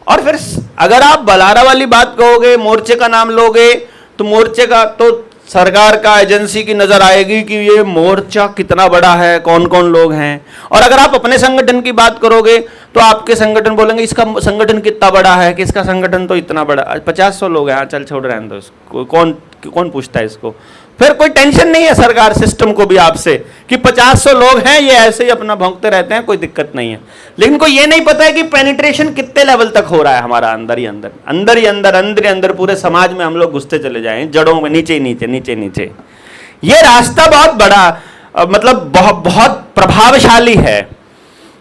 और फिर अगर आप बलारा वाली बात कहोगे, मोर्चे का नाम लोगे, तो मोर्चे का तो सरकार का एजेंसी की नजर आएगी कि ये मोर्चा कितना बड़ा है, कौन कौन लोग हैं। और अगर आप अपने संगठन की बात करोगे तो आपके संगठन बोलेंगे इसका संगठन कितना बड़ा है, कि इसका संगठन तो इतना बड़ा, 50-100 लोग हैं, हाँ चल छोड़ रहे हैं, तो इसको कौन पूछता है इसको। फिर कोई टेंशन नहीं है सरकार सिस्टम को भी आपसे कि 50-100 लोग हैं, ये ऐसे ही अपना भौंकते रहते हैं, कोई दिक्कत नहीं है। लेकिन कोई ये नहीं पता है कि पेनिट्रेशन कितने लेवल तक हो रहा है हमारा, अंदर ही अंदर पूरे समाज में हम लोग घुसते चले जाएं, जड़ों में, नीचे। ये रास्ता बहुत बड़ा, मतलब बहुत प्रभावशाली है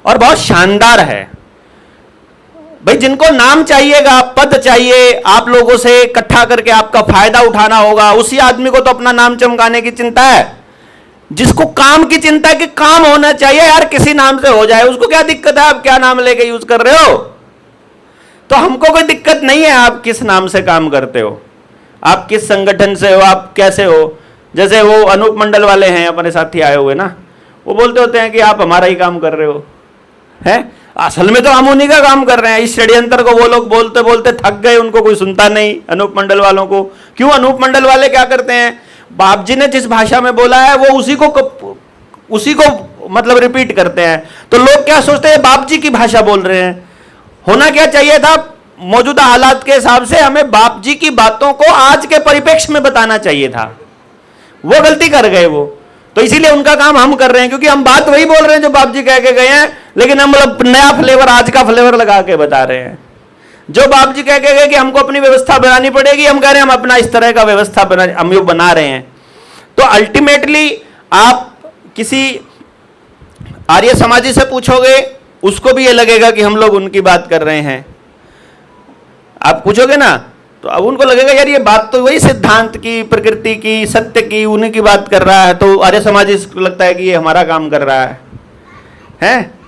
और बहुत शानदार है। भाई जिनको नाम चाहिएगा, पद चाहिए, आप लोगों से इकट्ठा करके आपका फायदा उठाना होगा, उसी आदमी को तो अपना नाम चमकाने की चिंता है। जिसको काम की चिंता है कि काम होना चाहिए यार, किसी नाम से हो जाए, उसको क्या दिक्कत है आप क्या नाम लेके यूज कर रहे हो। तो हमको कोई दिक्कत नहीं है आप किस नाम से काम करते हो, आप किस संगठन से हो, आप कैसे हो। जैसे वो अनूप मंडल वाले हैं अपने साथी आए हुए ना, वो बोलते होते हैं कि आप हमारा ही काम कर रहे हो, है असल में तो हम उन्हीं का काम कर रहे हैं। इस षड्यंत्र को वो लोग बोलते बोलते थक गए, उनको कोई सुनता नहीं अनूप मंडल वालों को। क्यों? अनूप मंडल वाले क्या करते हैं, बाप जी ने जिस भाषा में बोला है वो उसी को मतलब रिपीट करते हैं। तो लोग क्या सोचते हैं, बाप जी की भाषा बोल रहे हैं। होना क्या चाहिए था, मौजूदा हालात के हिसाब से हमें बाप जी की बातों को आज के परिप्रेक्ष्य में बताना चाहिए था। वो गलती कर गए वो, तो इसीलिए उनका काम हम कर रहे हैं, क्योंकि हम बात वही बोल रहे हैं जो बाप जी कह के गए हैं, लेकिन हम मतलब नया फ्लेवर, आज का फ्लेवर लगा के बता रहे हैं। जो बाप जी कह के गए कि हमको अपनी व्यवस्था बनानी पड़ेगी, हम कह रहे हैं हम अपना इस तरह का व्यवस्था हम बना रहे हैं। तो अल्टीमेटली आप किसी आर्य समाजी से पूछोगे, उसको भी ये लगेगा कि हम लोग उनकी बात कर रहे हैं। आप पूछोगे ना, तो अब उनको लगेगा यार ये बात तो वही सिद्धांत की, प्रकृति की, सत्य की, उन्हीं की बात कर रहा है। तो आर्य समाजी को लगता है कि ये हमारा काम कर रहा है?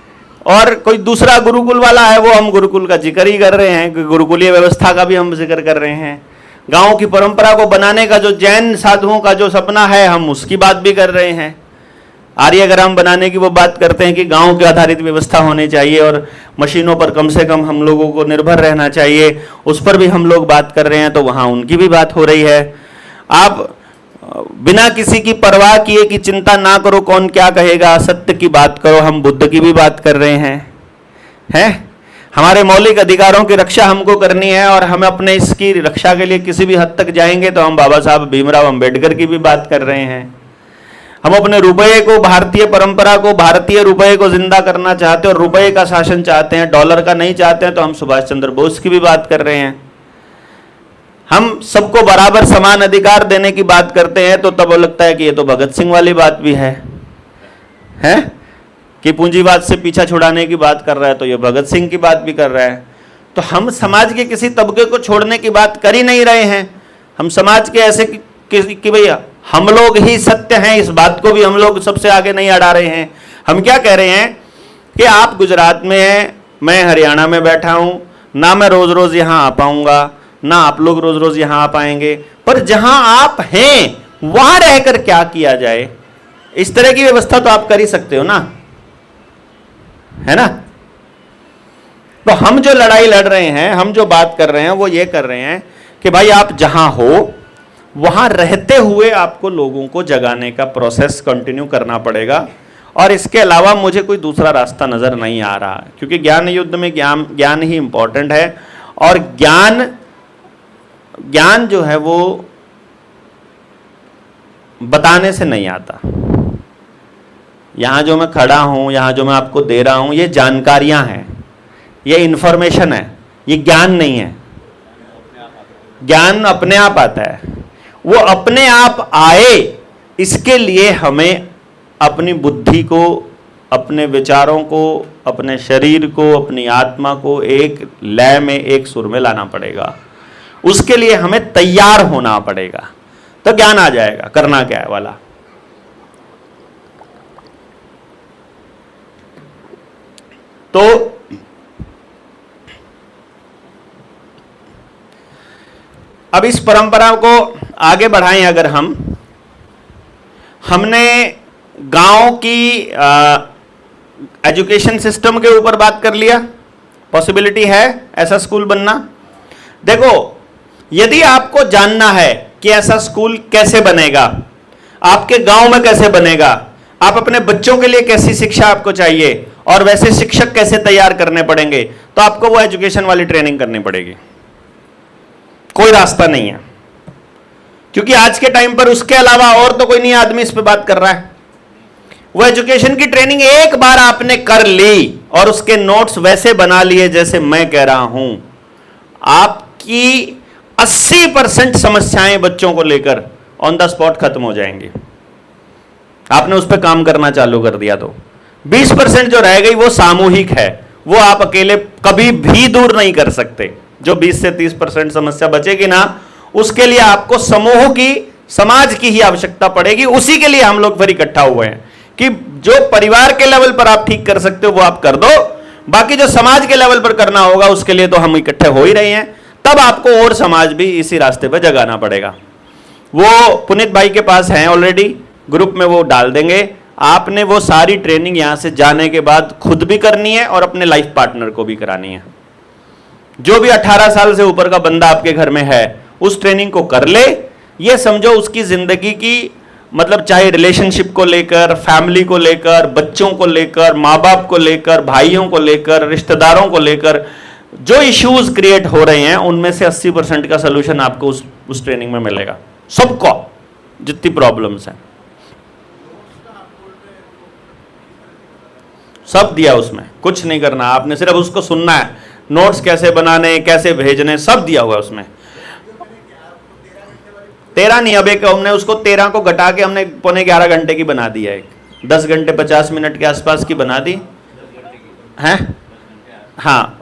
और कोई दूसरा गुरुकुल वाला है, वो हम गुरुकुल का जिक्र ही कर रहे हैं, गुरुकुलीय व्यवस्था का भी हम जिक्र कर रहे हैं। गांव की परंपरा को बनाने का जो जैन साधुओं का जो सपना है, हम उसकी बात भी कर रहे हैं। आर्यग्राम बनाने की वो बात करते हैं कि गांव के आधारित व्यवस्था होनी चाहिए और मशीनों पर कम से कम हम लोगों को निर्भर रहना चाहिए, उस पर भी हम लोग बात कर रहे हैं। तो वहाँ उनकी भी बात हो रही है। आप बिना किसी की परवाह किए कि चिंता ना करो कौन क्या कहेगा, सत्य की बात करो, हम बुद्ध की भी बात कर रहे हैं? हमारे मौलिक अधिकारों की रक्षा हमको करनी है और हम अपने इसकी रक्षा के लिए किसी भी हद तक जाएंगे तो हम बाबा साहब भीमराव अंबेडकर की भी बात कर रहे हैं। हम अपने रुपये को, भारतीय परंपरा को, भारतीय रुपये को जिंदा करना चाहते हैं और रुपये का शासन चाहते हैं, डॉलर का नहीं चाहते हैं, तो हम सुभाष चंद्र बोस की भी बात कर रहे हैं। हम सबको बराबर समान अधिकार देने की बात करते हैं, तो तब लगता है कि ये तो भगत सिंह वाली बात भी है कि पूंजीवाद से पीछा छुड़ाने की बात कर रहा है, तो ये भगत सिंह की बात भी कर रहा है। तो हम समाज के किसी तबके को छोड़ने की बात कर ही नहीं रहे हैं। हम समाज के ऐसे कि भैया हम लोग ही सत्य हैं, इस बात को भी हम लोग सबसे आगे नहीं अड़ा रहे हैं। हम क्या कह रहे हैं कि आप गुजरात में हैं, मैं हरियाणा में बैठा हूं, ना मैं रोज रोज यहाँ आ पाऊंगा, ना आप लोग रोज रोज यहाँ आ पाएंगे, पर जहां आप हैं वहां रहकर क्या किया जाए, इस तरह की व्यवस्था तो आप कर ही सकते हो ना, है ना? तो हम जो लड़ाई लड़ रहे हैं, हम जो बात कर रहे हैं, वो ये कर रहे हैं कि भाई आप जहां हो वहां रहते हुए आपको लोगों को जगाने का प्रोसेस कंटिन्यू करना पड़ेगा। और इसके अलावा मुझे कोई दूसरा रास्ता नजर नहीं आ रहा, क्योंकि ज्ञान युद्ध में ज्ञान ही इंपॉर्टेंट है। और ज्ञान जो है वो बताने से नहीं आता। यहां जो मैं खड़ा हूं, यहां जो मैं आपको दे रहा हूं, ये जानकारियां हैं, ये इंफॉर्मेशन है, ये ज्ञान नहीं है। ज्ञान अपने आप आता है, वो अपने आप आए इसके लिए हमें अपनी बुद्धि को, अपने विचारों को, अपने शरीर को, अपनी आत्मा को एक लय में, एक सुर में लाना पड़ेगा। उसके लिए हमें तैयार होना पड़ेगा, तो ज्ञान आ जाएगा। करना क्या है वाला। तो अब इस परंपरा को आगे बढ़ाएं। अगर हमने गांव की एजुकेशन सिस्टम के ऊपर बात कर लिया, पॉसिबिलिटी है ऐसा स्कूल बनना। देखो, यदि आपको जानना है कि ऐसा स्कूल कैसे बनेगा, आपके गांव में कैसे बनेगा, आप अपने बच्चों के लिए कैसी शिक्षा आपको चाहिए और वैसे शिक्षक कैसे तैयार करने पड़ेंगे, तो आपको वो एजुकेशन वाली ट्रेनिंग करनी पड़ेगी। कोई रास्ता नहीं है, क्योंकि आज के टाइम पर उसके अलावा और तो कोई नहीं आदमी इस पे बात कर रहा है। वो एजुकेशन की ट्रेनिंग एक बार आपने कर ली और उसके नोट्स वैसे बना लिए जैसे मैं कह रहा हूं, आपकी 80% समस्याएं बच्चों को लेकर ऑन द स्पॉट खत्म हो जाएंगी। आपने उस पर काम करना चालू कर दिया तो 20% जो रह गई वो सामूहिक है, वो आप अकेले कभी भी दूर नहीं कर सकते। जो 20 से 30% समस्या बचेगी ना, उसके लिए आपको समूह की, समाज की ही आवश्यकता पड़ेगी। उसी के लिए हम लोग फिर इकट्ठा हुए हैं कि जो परिवार के लेवल पर आप ठीक कर सकते हो वो आप कर दो, बाकी जो समाज के लेवल पर करना होगा उसके लिए तो हम इकट्ठे हो ही रहे हैं। तब आपको और समाज भी इसी रास्ते पर जगाना पड़ेगा। वो पुनीत भाई के पास हैं ऑलरेडी, ग्रुप में वो डाल देंगे। आपने वो सारी ट्रेनिंग यहां से जाने के बाद खुद भी करनी है और अपने लाइफ पार्टनर को भी करानी है। जो भी 18 साल से ऊपर का बंदा आपके घर में है उस ट्रेनिंग को कर ले। ये समझो उसकी जिंदगी की, मतलब चाहे रिलेशनशिप को लेकर, फैमिली को लेकर, बच्चों को लेकर, माँ बाप को लेकर, भाइयों को लेकर, रिश्तेदारों को लेकर जो इश्यूज क्रिएट हो रहे हैं उनमें से 80% का सोल्यूशन आपको उस ट्रेनिंग में मिलेगा। सबको जितनी प्रॉब्लम्स हैं सब दिया उसमें, कुछ नहीं करना आपने, सिर्फ उसको सुनना है। नोट्स कैसे बनाने, कैसे भेजने, सब दिया हुआ है उसमें। 13 नहीं, अब एक हमने उसको 13 को घटा के हमने 11.25 घंटे की बना दी है। एक 10 घंटे 50 मिनट के आसपास की बना दी है। हाँ,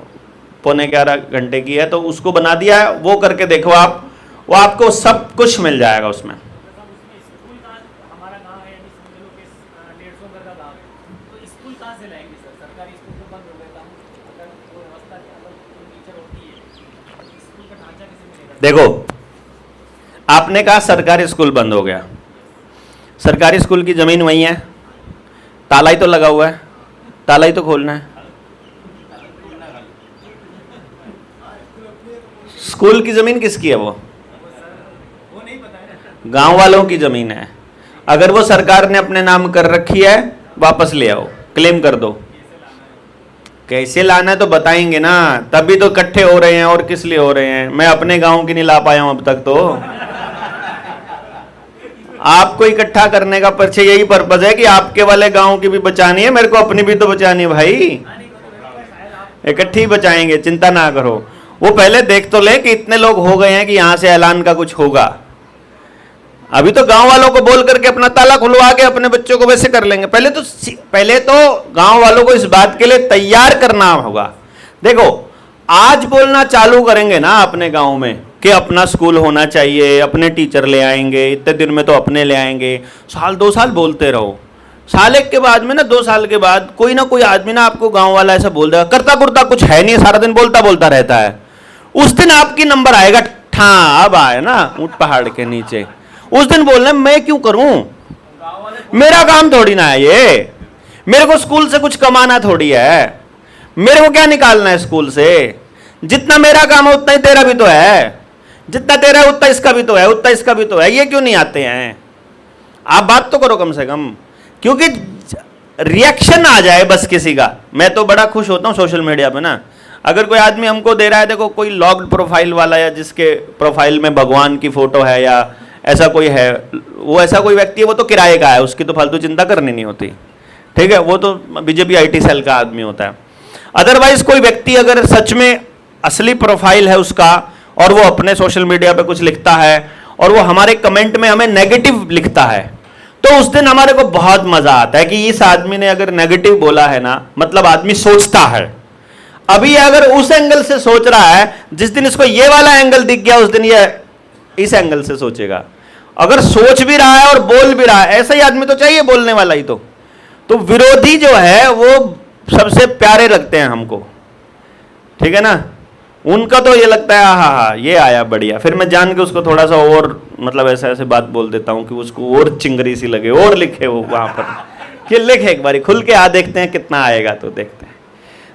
11.25 घंटे की है तो उसको बना दिया है। वो करके देखो आप, वो आपको सब कुछ मिल जाएगा उसमें। स्कूल का हमारा गांव है, यानी समझ लो कि 150 घर का गांव है, तो स्कूल कहाँ से लाएंगे सर? सरकारी स्कूल तो बंद हो गए था, अगर वो व्यवस्था अगर टीचर होती है तो स्कूल का ढांचा कैसे मिलेगा? देखो, आपने कहा सरकारी स्कूल बंद हो गया, सरकारी स्कूल की जमीन वही है, ताला ही तो लगा हुआ है, ताला ही तो खोलना है। स्कूल की जमीन किसकी है? वो नहीं पता है। गांव वालों की जमीन है। अगर वो सरकार ने अपने नाम कर रखी है, वापस ले आओ, क्लेम कर दो। कैसे लाना है तो बताएंगे ना, तभी तो इकट्ठे हो रहे हैं। और किस लिए हो रहे हैं? मैं अपने गांव की नहीं ला पाया हूं अब तक। तो आपको इकट्ठा करने का पीछे यही पर्पज है कि आपके वाले गांव की भी बचानी है, मेरे को अपनी भी तो बचानी है भाई। इकट्ठी बचाएंगे, चिंता ना करो। वो पहले देख तो ले कि इतने लोग हो गए हैं कि यहां से ऐलान का कुछ होगा। अभी तो गांव वालों को बोल करके अपना ताला खुलवा के अपने बच्चों को वैसे कर लेंगे। पहले तो गांव वालों को इस बात के लिए तैयार करना होगा। देखो, आज बोलना चालू करेंगे ना अपने गांव में कि अपना स्कूल होना चाहिए, अपने टीचर ले आएंगे, इतने दिन में तो अपने ले आएंगे, साल 2 साल बोलते रहो। साल एक के बाद में ना, 2 साल के बाद कोई ना कोई आदमी ना आपको गांव वाला ऐसा बोल देगा, करता कुर्ता कुछ है नहीं, सारा दिन बोलता बोलता रहता है। उस दिन आपकी नंबर आएगा, ठा अब आए ना ऊंट पहाड़ के नीचे। उस दिन बोलना मैं क्यों करूं, मेरा काम थोड़ी ना है ये, मेरे को स्कूल से कुछ कमाना थोड़ी है, मेरे को क्या निकालना है स्कूल से। जितना मेरा काम है उतना ही तेरा भी तो है, जितना तेरा है उतना इसका भी तो है, उतना इसका भी तो है। ये क्यों नहीं आते हैं? आप बात तो करो कम से कम, क्योंकि रिएक्शन आ जाए बस किसी का। मैं तो बड़ा खुश होता हूं सोशल मीडिया पे ना, अगर कोई आदमी हमको दे रहा है, देखो कोई लॉक्ड प्रोफाइल वाला या जिसके प्रोफाइल में भगवान की फोटो है या ऐसा कोई है, वो ऐसा कोई व्यक्ति है, वो तो किराए का है, उसकी तो फालतू चिंता करनी नहीं होती, ठीक है। वो तो बीजेपी IT सेल का आदमी होता है। अदरवाइज कोई व्यक्ति अगर सच में असली प्रोफाइल है उसका और वो अपने सोशल मीडिया पे कुछ लिखता है और वो हमारे कमेंट में हमें नेगेटिव लिखता है, तो उस दिन हमारे को बहुत मजा आता है कि इस आदमी ने अगर नेगेटिव बोला है ना, मतलब आदमी सोचता है। अभी अगर उस एंगल से सोच रहा है, जिस दिन इसको ये वाला एंगल दिख गया उस दिन ये इस एंगल से सोचेगा। अगर सोच भी रहा है और बोल भी रहा है, ऐसा ही आदमी तो चाहिए बोलने वाला ही। तो विरोधी जो है वो सबसे प्यारे लगते हैं हमको, ठीक है ना। उनका तो ये लगता है हाँ ये आया बढ़िया, फिर मैं जान के उसको थोड़ा सा और मतलब ऐसे ऐसे बात बोल देता हूँ कि उसको और चिंगरी सी लगे और लिखे वो वहां पर कि लिख एक बारी खुल के देखते हैं कितना आएगा, तो देखते हैं।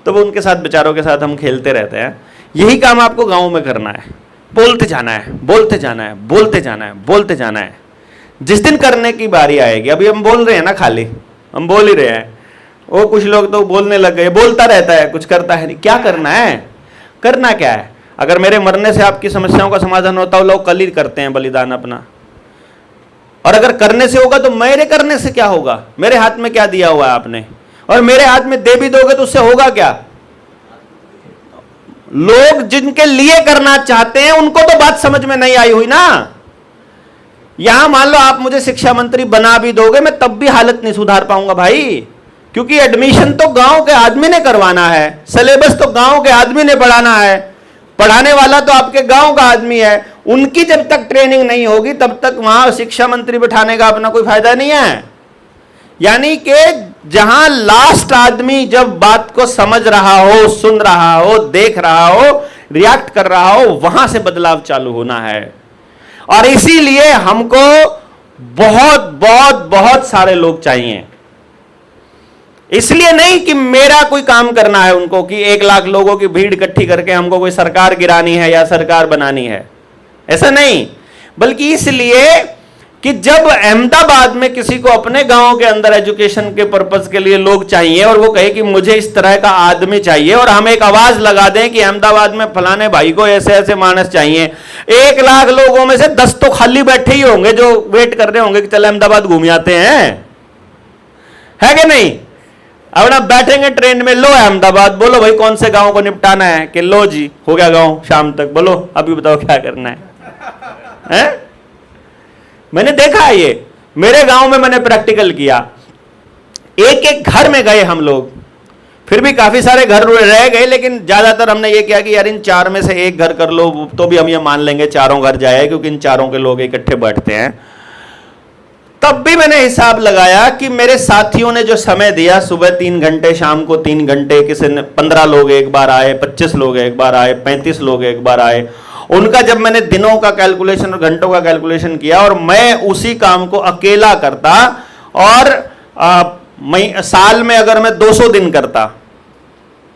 तो वो उनके साथ बेचारों के साथ हम खेलते रहते हैं। यही काम आपको गाँव में करना है। बोलते जाना है, बोलते जाना है, बोलते जाना है, बोलते जाना है। जिस दिन करने की बारी आएगी, अभी हम बोल रहे हैं ना, खाली हम बोल ही रहे हैं, वो कुछ लोग तो बोलने लग गए, बोलता रहता है, कुछ करता है नहीं। क्या करना है? करना क्या है? अगर मेरे मरने से आपकी समस्याओं का समाधान होता हो, लोग कल ही करते हैं बलिदान अपना। और अगर करने से होगा तो मेरे करने से क्या होगा? मेरे हाथ में क्या दिया हुआ है आपने? और मेरे हाथ में दे भी दोगे तो उससे होगा क्या? लोग जिनके लिए करना चाहते हैं उनको तो बात समझ में नहीं आई हुई ना। यहां मान लो आप मुझे शिक्षा मंत्री बना भी दोगे, मैं तब भी हालत नहीं सुधार पाऊंगा भाई, क्योंकि एडमिशन तो गांव के आदमी ने करवाना है, सिलेबस तो गांव के आदमी ने पढ़ाना है, पढ़ाने वाला तो आपके गांव का आदमी है। उनकी जब तक ट्रेनिंग नहीं होगी तब तक वहां शिक्षा मंत्री बिठाने का अपना कोई फायदा नहीं है। यानी कि जहां लास्ट आदमी जब बात को समझ रहा हो, सुन रहा हो, देख रहा हो, रिएक्ट कर रहा हो, वहां से बदलाव चालू होना है। और इसीलिए हमको बहुत बहुत बहुत सारे लोग चाहिए। इसलिए नहीं कि मेरा कोई काम करना है उनको, कि 1 लाख लोगों की भीड़ इकट्ठी करके हमको कोई सरकार गिरानी है या सरकार बनानी है, ऐसा नहीं। बल्कि इसलिए कि जब अहमदाबाद में किसी को अपने गांव के अंदर एजुकेशन के पर्पस के लिए लोग चाहिए और वो कहे कि मुझे इस तरह का आदमी चाहिए, और हम एक आवाज लगा दें कि अहमदाबाद में फलाने भाई को ऐसे ऐसे मानस चाहिए, 1 लाख लोगों में से 10 तो खाली बैठे ही होंगे जो वेट कर रहे होंगे कि चल अहमदाबाद घूम आते हैं, है कि नहीं? अब ना बैठेंगे ट्रेन में, लो अहमदाबाद, बोलो भाई कौन से गांव को निपटाना है, कि लो जी हो गया गांव, शाम तक बोलो अभी बताओ क्या करना है? मैंने देखा है ये, मेरे गांव में मैंने प्रैक्टिकल किया। एक एक घर में गए हम लोग, फिर भी काफी सारे घर रह गए, लेकिन ज्यादातर हमने ये किया कि यार इन 4 में से एक घर कर लो, तो भी हम ये मान लेंगे चारों घर जाए, क्योंकि इन चारों के लोग इकट्ठे बैठते हैं। तब भी मैंने हिसाब लगाया कि मेरे साथियों ने जो समय दिया, सुबह 3 घंटे, शाम को 3 घंटे, किसी ने 15 लोग एक बार आए, 25 लोग एक बार आए, 35 लोग एक बार आए, उनका जब मैंने दिनों का कैलकुलेशन और घंटों का कैलकुलेशन किया, और मैं उसी काम को अकेला करता, और साल में अगर मैं 200 दिन करता,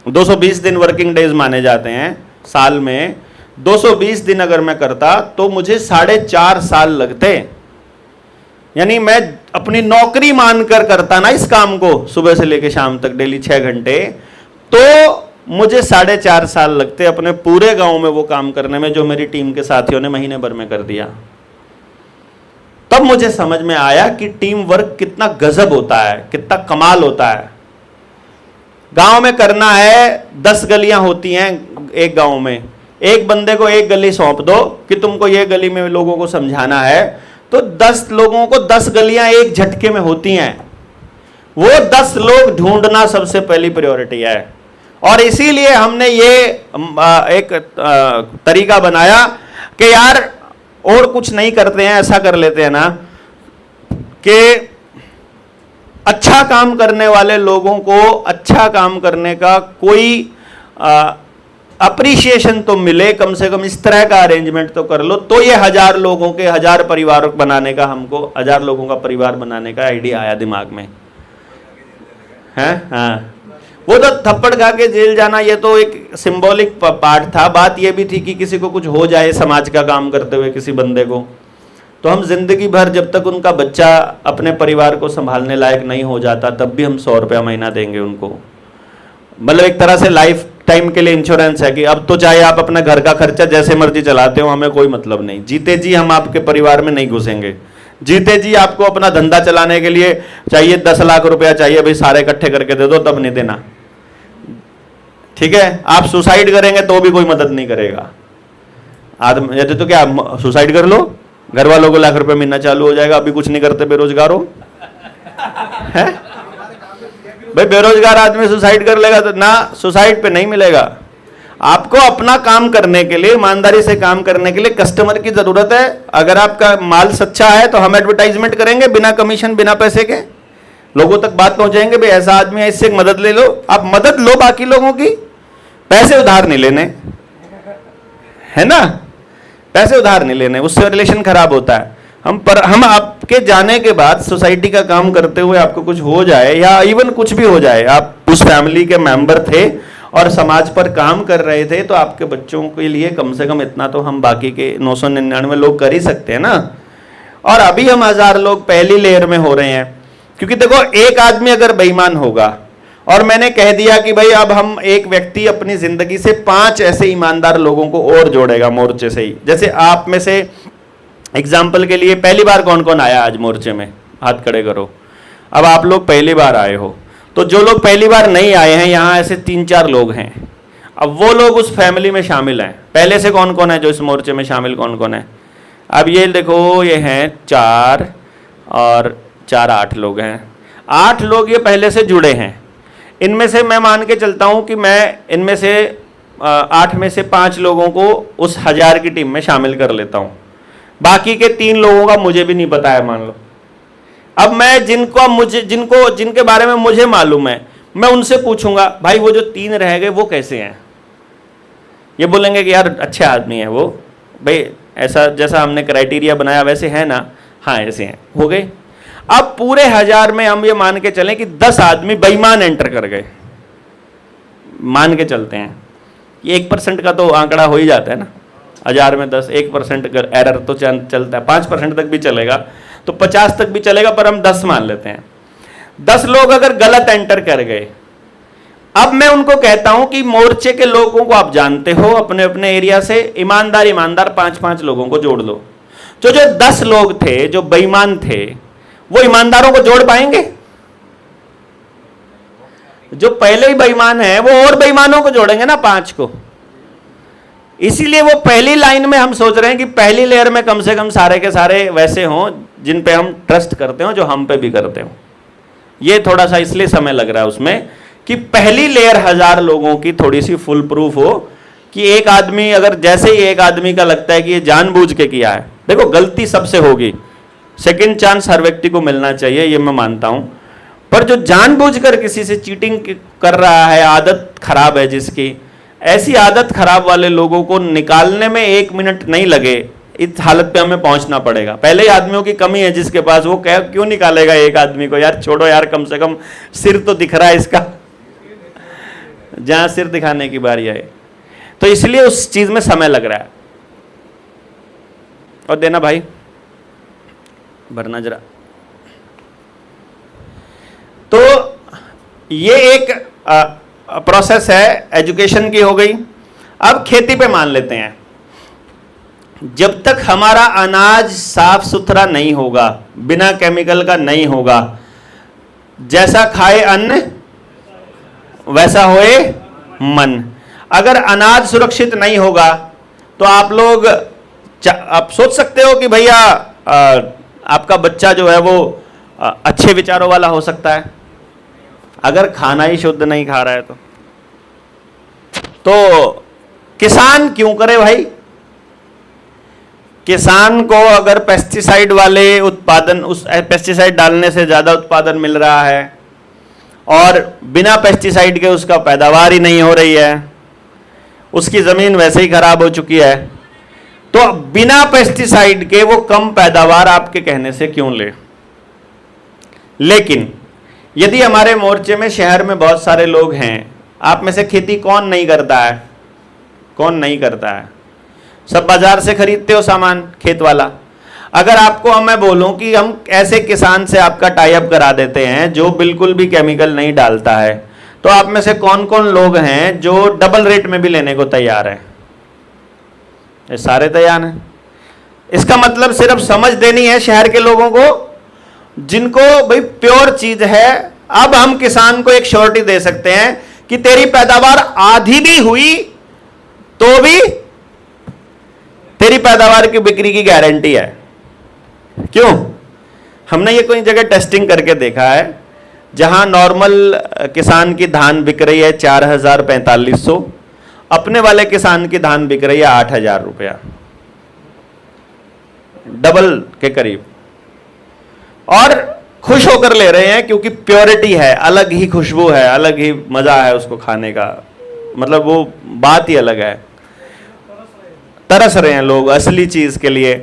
220 दिन वर्किंग डेज माने जाते हैं साल में, 220 दिन अगर मैं करता तो मुझे 4.5 साल लगते। यानी मैं अपनी नौकरी मानकर करता ना इस काम को, सुबह से लेकर शाम तक डेली 6 घंटे, तो मुझे 4.5 साल लगते अपने पूरे गांव में वो काम करने में जो मेरी टीम के साथियों ने महीने भर में कर दिया। तब मुझे समझ में आया कि टीम वर्क कितना गजब होता है, कितना कमाल होता है। गांव में करना है, 10 गलियां होती हैं एक गांव में, एक बंदे को एक गली सौंप दो कि तुमको ये गली में लोगों को समझाना है, तो 10 लोगों को 10 गलियां एक झटके में होती हैं। वो 10 लोग ढूंढना सबसे पहली प्रायोरिटी है। और इसीलिए हमने ये एक तरीका बनाया कि यार और कुछ नहीं करते हैं, ऐसा कर लेते हैं ना कि अच्छा काम करने वाले लोगों को अच्छा काम करने का कोई अप्रिसिएशन तो मिले, कम से कम इस तरह का अरेंजमेंट तो कर लो। तो ये 1000 लोगों के 1000 परिवार बनाने का, हमको 1000 लोगों का परिवार बनाने का आइडिया आया दिमाग में है। हाँ, वो तो थप्पड़ खा के जेल जाना ये तो एक सिंबॉलिक पार्ट था। बात ये भी थी कि किसी को कुछ हो जाए समाज का काम करते हुए किसी बंदे को, तो हम जिंदगी भर जब तक उनका बच्चा अपने परिवार को संभालने लायक नहीं हो जाता तब भी हम 100 रुपया महीना देंगे उनको। मतलब एक तरह से लाइफ टाइम के लिए इंश्योरेंस है कि अब तो चाहे आप अपना घर का खर्चा जैसे मर्जी चलाते हो, हमें कोई मतलब नहीं, जीते जी हम आपके परिवार में नहीं घुसेंगे। जीते जी आपको अपना धंधा चलाने के लिए चाहिए 10 लाख रुपया चाहिए, भाई सारे इकट्ठे करके दे दो, तब नहीं देना, ठीक है। आप सुसाइड करेंगे तो भी कोई मदद नहीं करेगा। आदमी तो क्या सुसाइड कर लो, घर वालों को लाख रुपए महीना चालू हो जाएगा। अभी कुछ नहीं करते, बेरोजगार हो है भाई, बेरोजगार आदमी सुसाइड कर लेगा तो ना, सुसाइड पे नहीं मिलेगा। आपको अपना काम करने के लिए, ईमानदारी से काम करने के लिए कस्टमर की जरूरत है। अगर आपका माल सच्चा है तो हम एडवर्टाइजमेंट करेंगे बिना कमीशन, बिना पैसे के, लोगों तक बात पहुंचाएंगे, भाई ऐसा आदमी है, इससे मदद ले लो। आप मदद लो बाकी लोगों की, पैसे उधार नहीं लेने, है ना, पैसे उधार नहीं लेने, उससे रिलेशन खराब होता है। हम आपके जाने के बाद सोसाइटी का काम करते हुए आपको कुछ हो जाए या इवन कुछ भी हो जाए, आप उस फैमिली के मेंबर थे और समाज पर काम कर रहे थे, तो आपके बच्चों के लिए कम से कम इतना तो हम बाकी के 999 लोग कर ही सकते हैं ना। और अभी हम 1000 लोग पहली लेयर में हो रहे हैं, क्योंकि देखो एक आदमी अगर बेईमान होगा, और मैंने कह दिया कि भाई अब हम एक व्यक्ति अपनी जिंदगी से 5 ऐसे ईमानदार लोगों को और जोड़ेगा मोर्चे से ही। जैसे आप में से एग्जाम्पल के लिए पहली बार कौन कौन आया आज मोर्चे में, हाथ खड़े करो। अब आप लोग पहली बार आए हो, तो जो लोग पहली बार नहीं आए हैं, यहाँ ऐसे 3-4 लोग हैं, अब वो लोग उस फैमिली में शामिल हैं। पहले से कौन कौन है जो इस मोर्चे में शामिल, कौन कौन है? अब ये देखो, ये हैं 4 और 4 8 लोग हैं। 8 लोग ये पहले से जुड़े हैं। इनमें से मैं मान के चलता हूँ कि मैं इनमें से 8 में से 5 लोगों को उस 1000 की टीम में शामिल कर लेता हूँ। बाकी के 3 लोगों का मुझे भी नहीं पता है, मान लो। अब मैं जिनके बारे में मुझे मालूम है, मैं उनसे पूछूंगा, भाई वो जो 3 रह गए वो कैसे हैं? ये बोलेंगे कि यार अच्छे आदमी है वो, भाई ऐसा जैसा हमने क्राइटेरिया बनाया वैसे है ना, हाँ ऐसे हैं, हो गए। अब पूरे 1000 में हम ये मान के चलें कि 10 आदमी बेईमान एंटर कर गए, मान के चलते हैं। ये 1% का तो आंकड़ा हो ही जाता है ना, 1000 में 10, 1% एरर तो चलता है, 5% तक भी चलेगा, तो 50 तक भी चलेगा, पर हम 10 मान लेते हैं। 10 लोग अगर गलत एंटर कर गए, अब मैं उनको कहता हूं कि मोर्चे के लोगों को आप जानते हो अपने अपने एरिया से, ईमानदार 5-5 लोगों को जोड़ लो। जो 10 लोग थे जो बेईमान थे, वो ईमानदारों को जोड़ पाएंगे? जो पहले ही बेईमान है वो और बेईमानों को जोड़ेंगे ना, 5 को। इसीलिए वो पहली लाइन में हम सोच रहे हैं कि पहली लेयर में कम से कम सारे के सारे वैसे हों जिन पे हम ट्रस्ट करते हो, जो हम पे भी करते हो। ये थोड़ा सा इसलिए समय लग रहा है उसमें कि पहली लेयर 1000 लोगों की थोड़ी सी फुल प्रूफ हो, कि एक आदमी अगर, जैसे ही एक आदमी का लगता है कि ये जानबूझ के किया है, देखो गलती सबसे होगी, सेकंड चांस हर व्यक्ति को मिलना चाहिए, ये मैं मानता हूं, पर जो जानबूझकर किसी से चीटिंग कर रहा है, आदत खराब है जिसकी, ऐसी आदत खराब वाले लोगों को निकालने में 1 मिनट नहीं लगे, इस हालत पे हमें पहुंचना पड़ेगा। पहले ही आदमियों की कमी है जिसके पास, वो क्यों निकालेगा एक आदमी को? यार छोड़ो यार, कम से कम सिर तो दिख रहा है इसका, जहां सिर दिखाने की बारी आए। तो इसलिए उस चीज में समय लग रहा है। और देना भाई, भरना जरा। तो ये एक प्रोसेस है, एजुकेशन की हो गई। अब खेती पे मान लेते हैं। जब तक हमारा अनाज साफ सुथरा नहीं होगा, बिना केमिकल का नहीं होगा, जैसा खाए अन्न वैसा होए मन। अगर अनाज सुरक्षित नहीं होगा तो आप लोग आप सोच सकते हो कि भैया आपका बच्चा जो है वो अच्छे विचारों वाला हो सकता है, अगर खाना ही शुद्ध नहीं खा रहा है तो किसान क्यों करे भाई? किसान को अगर पेस्टिसाइड वाले उत्पादन, उस पेस्टिसाइड डालने से ज्यादा उत्पादन मिल रहा है और बिना पेस्टिसाइड के उसका पैदावार ही नहीं हो रही है, उसकी जमीन वैसे ही खराब हो चुकी है, तो बिना पेस्टिसाइड के वो कम पैदावार आपके कहने से क्यों ले? लेकिन यदि हमारे मोर्चे में शहर में बहुत सारे लोग हैं, आप में से खेती कौन नहीं करता है? कौन नहीं करता है? सब बाजार से खरीदते हो सामान, खेत वाला। अगर आपको मैं बोलूं कि हम ऐसे किसान से आपका टाई अप करा देते हैं जो बिल्कुल भी केमिकल नहीं डालता है, तो आप में से कौन कौन लोग हैं जो डबल रेट में भी लेने को तैयार हैं? ये सारे तैयार हैं। इसका मतलब सिर्फ समझ देनी है शहर के लोगों को, जिनको भाई प्योर चीज है। अब हम किसान को एक श्योरिटी दे सकते हैं कि तेरी पैदावार आधी भी हुई तो भी तेरी पैदावार की बिक्री की गारंटी है। क्यों? हमने ये कोई जगह टेस्टिंग करके देखा है, जहां नॉर्मल किसान की धान बिक रही है 4000-4500, अपने वाले किसान की धान बिक रही है 8000 रुपया, डबल के करीब, और खुश होकर ले रहे हैं क्योंकि प्योरिटी है, अलग ही खुशबू है, अलग ही मजा है उसको खाने का, मतलब वो बात ही अलग है। तरस रहे हैं लोग असली चीज के लिए।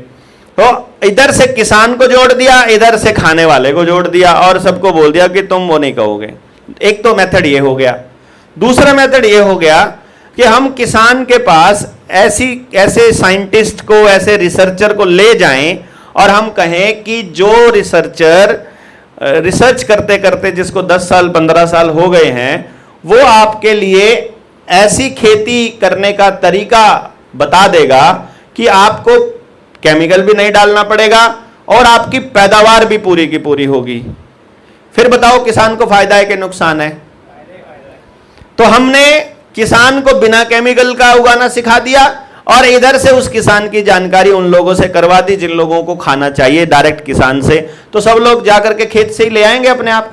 तो इधर से किसान को जोड़ दिया, इधर से खाने वाले को जोड़ दिया, और सबको बोल दिया कि तुम वो नहीं कहोगे। एक तो मेथड ये हो गया। दूसरा मेथड ये हो गया कि हम किसान के पास ऐसे साइंटिस्ट को, ऐसे रिसर्चर को ले जाएं और हम कहें कि जो रिसर्चर रिसर्च करते करते जिसको 10 साल 15 साल हो गए हैं, वो आपके लिए ऐसी खेती करने का तरीका बता देगा कि आपको केमिकल भी नहीं डालना पड़ेगा और आपकी पैदावार भी पूरी की पूरी होगी। फिर बताओ किसान को फायदा है कि नुकसान है? तो हमने किसान को बिना केमिकल का उगाना सिखा दिया और इधर से उस किसान की जानकारी उन लोगों से करवा दी जिन लोगों को खाना चाहिए डायरेक्ट किसान से। तो सब लोग जाकर के खेत से ही ले आएंगे अपने आप।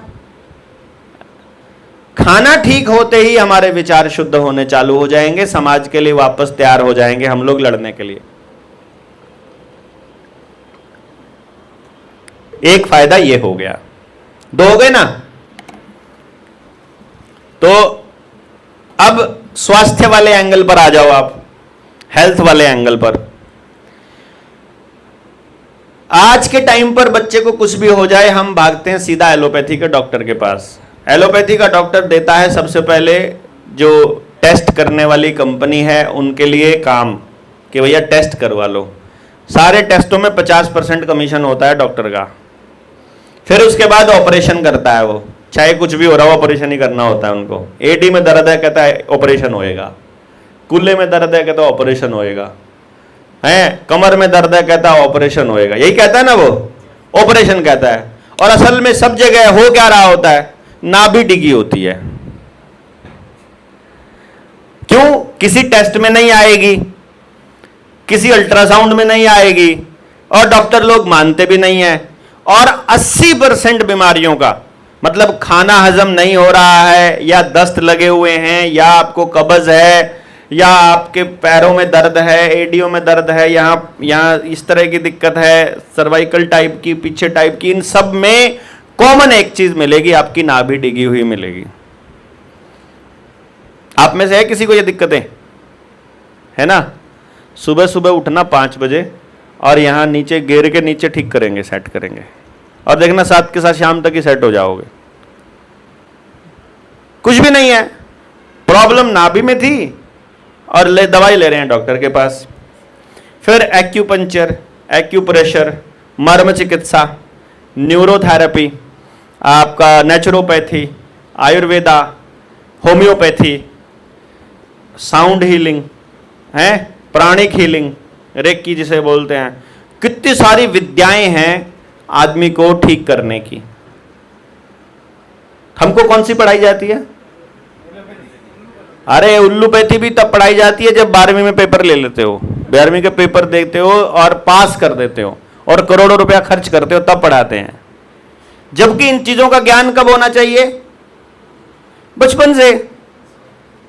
खाना ठीक होते ही हमारे विचार शुद्ध होने चालू हो जाएंगे, समाज के लिए वापस तैयार हो जाएंगे हम लोग लड़ने के लिए। एक फायदा ये हो गया, दो हो गए ना। तो अब स्वास्थ्य वाले एंगल पर आ जाओ आप, हेल्थ वाले एंगल पर। आज के टाइम पर बच्चे को कुछ भी हो जाए, हम भागते हैं सीधा एलोपैथी के डॉक्टर के पास। एलोपैथी का डॉक्टर देता है सबसे पहले जो टेस्ट करने वाली कंपनी है उनके लिए काम कि भैया टेस्ट करवा लो। सारे टेस्टों में 50% कमीशन होता है डॉक्टर का। फिर उसके बाद ऑपरेशन करता है वो, चाहे कुछ भी हो रहा हो ऑपरेशन ही करना होता है उनको। एडी में दर्द है कहता है ऑपरेशन होएगा, कूल्हे में दर्द है कहता है ऑपरेशन होएगा, है कमर में दर्द है कहता है ऑपरेशन होएगा। यही कहता है ना वो, ऑपरेशन कहता है। और असल में सब जगह हो क्या रहा होता है, नाभि डिगी होती है। क्यों? किसी टेस्ट में नहीं आएगी, किसी अल्ट्रासाउंड में नहीं आएगी और डॉक्टर लोग मानते भी नहीं है। और 80% बीमारियों का मतलब खाना हजम नहीं हो रहा है, या दस्त लगे हुए हैं, या आपको कब्ज है, या आपके पैरों में दर्द है, एडियो में दर्द है, यहाँ इस तरह की दिक्कत है, सर्वाइकल टाइप की, पीछे टाइप की, इन सब में कॉमन एक चीज मिलेगी, आपकी नाभि डिगी हुई मिलेगी। आप में से है किसी को ये दिक्कतें? है ना? सुबह सुबह उठना 5 बजे और यहाँ नीचे गेर के नीचे ठीक करेंगे, सेट करेंगे, और देखना साथ के साथ शाम तक ही सेट हो जाओगे। कुछ भी नहीं है, प्रॉब्लम नाभि में थी और दवाई ले रहे हैं डॉक्टर के पास। फिर एक्यूपंक्चर, एक्यूप्रेशर, मर्म चिकित्सा, न्यूरोथेरेपी, आपका naturopathy, Ayurveda, homeopathy, sound healing है, प्राणिक हीलिंग, रेकी जिसे बोलते हैं। कितनी सारी विद्याएं हैं आदमी को ठीक करने की। हमको कौन सी पढ़ाई जाती है? अरे उल्लूपैथी भी तब पढ़ाई जाती है जब 12वीं में पेपर ले लेते हो, 12वीं के पेपर देते हो और पास कर देते हो और करोड़ों रुपया खर्च करते हो, तब पढ़ाते हैं। जबकि इन चीजों का ज्ञान कब होना चाहिए? बचपन से।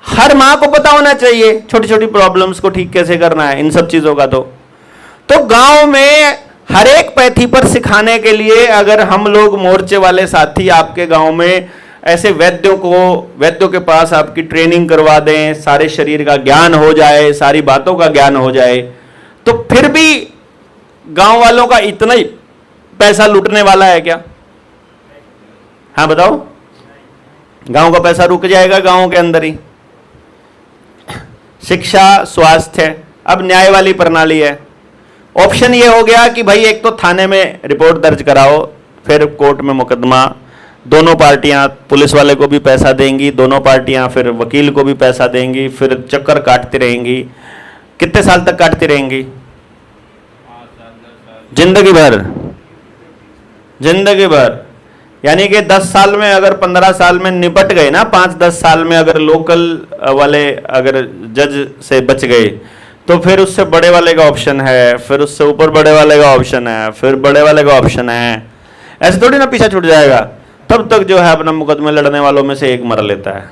हर मां को पता होना चाहिए छोटी छोटी प्रॉब्लम्स को ठीक कैसे करना है, इन सब चीजों का। तो गांव में हर एक पैथी पर सिखाने के लिए अगर हम लोग मोर्चे वाले साथी आपके गांव में ऐसे वैद्यों के पास आपकी ट्रेनिंग करवा दें, सारे शरीर का ज्ञान हो जाए, सारी बातों का ज्ञान हो जाए, तो फिर भी गांव वालों का इतना ही पैसा लूटने वाला है क्या? हाँ बताओ, गांव का पैसा रुक जाएगा गांव के अंदर ही। शिक्षा, स्वास्थ्य, अब न्याय वाली प्रणाली है। ऑप्शन ये हो गया कि भाई एक तो थाने में रिपोर्ट दर्ज कराओ, फिर कोर्ट में मुकदमा, दोनों पार्टियां, पुलिस वाले को भी पैसा देंगी, दोनों पार्टियां फिर वकील को भी पैसा देंगी, फिर चक्कर काटती रहेंगी। कितने साल तक काटती रहेंगी? जिंदगी भर। जिंदगी भर यानी कि 10 साल में अगर 15 साल में निपट गए ना, 5-10 साल में अगर लोकल वाले अगर जज से बच गए, तो फिर उससे बड़े वाले का ऑप्शन है, फिर उससे ऊपर बड़े वाले का ऑप्शन है, फिर बड़े वाले का ऑप्शन है। ऐसे थोड़ी ना पीछा छूट जाएगा। तब तक जो है अपना मुकदमे लड़ने वालों में से एक मर लेता है,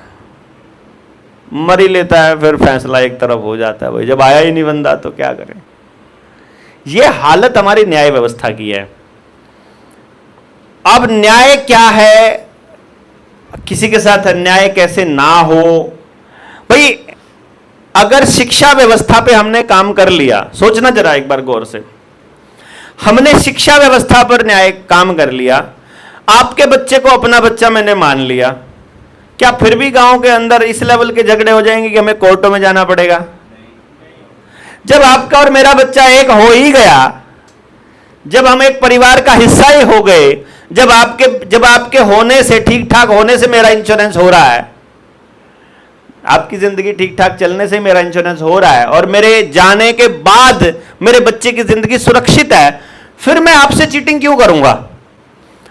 मर ही लेता है, फिर फैसला एक तरफ हो जाता है। भाई जब आया ही नहीं बंदा तो क्या करें। ये हालत हमारी न्याय व्यवस्था की है। अब न्याय क्या है, किसी के साथ अन्याय कैसे ना हो। भाई अगर शिक्षा व्यवस्था पे हमने काम कर लिया, सोचना जरा एक बार गौर से, हमने शिक्षा व्यवस्था पर न्याय काम कर लिया, आपके बच्चे को अपना बच्चा मैंने मान लिया, क्या फिर भी गांव के अंदर इस लेवल के झगड़े हो जाएंगे कि हमें कोर्टों में जाना पड़ेगा? जब आपका और मेरा बच्चा एक हो ही गया, जब हम एक परिवार का हिस्सा ही हो गए, जब आपके होने से, ठीक ठाक होने से मेरा इंश्योरेंस हो रहा है, आपकी जिंदगी ठीक ठाक चलने से मेरा इंश्योरेंस हो रहा है, और मेरे जाने के बाद मेरे बच्चे की जिंदगी सुरक्षित है, फिर मैं आपसे चीटिंग क्यों करूंगा?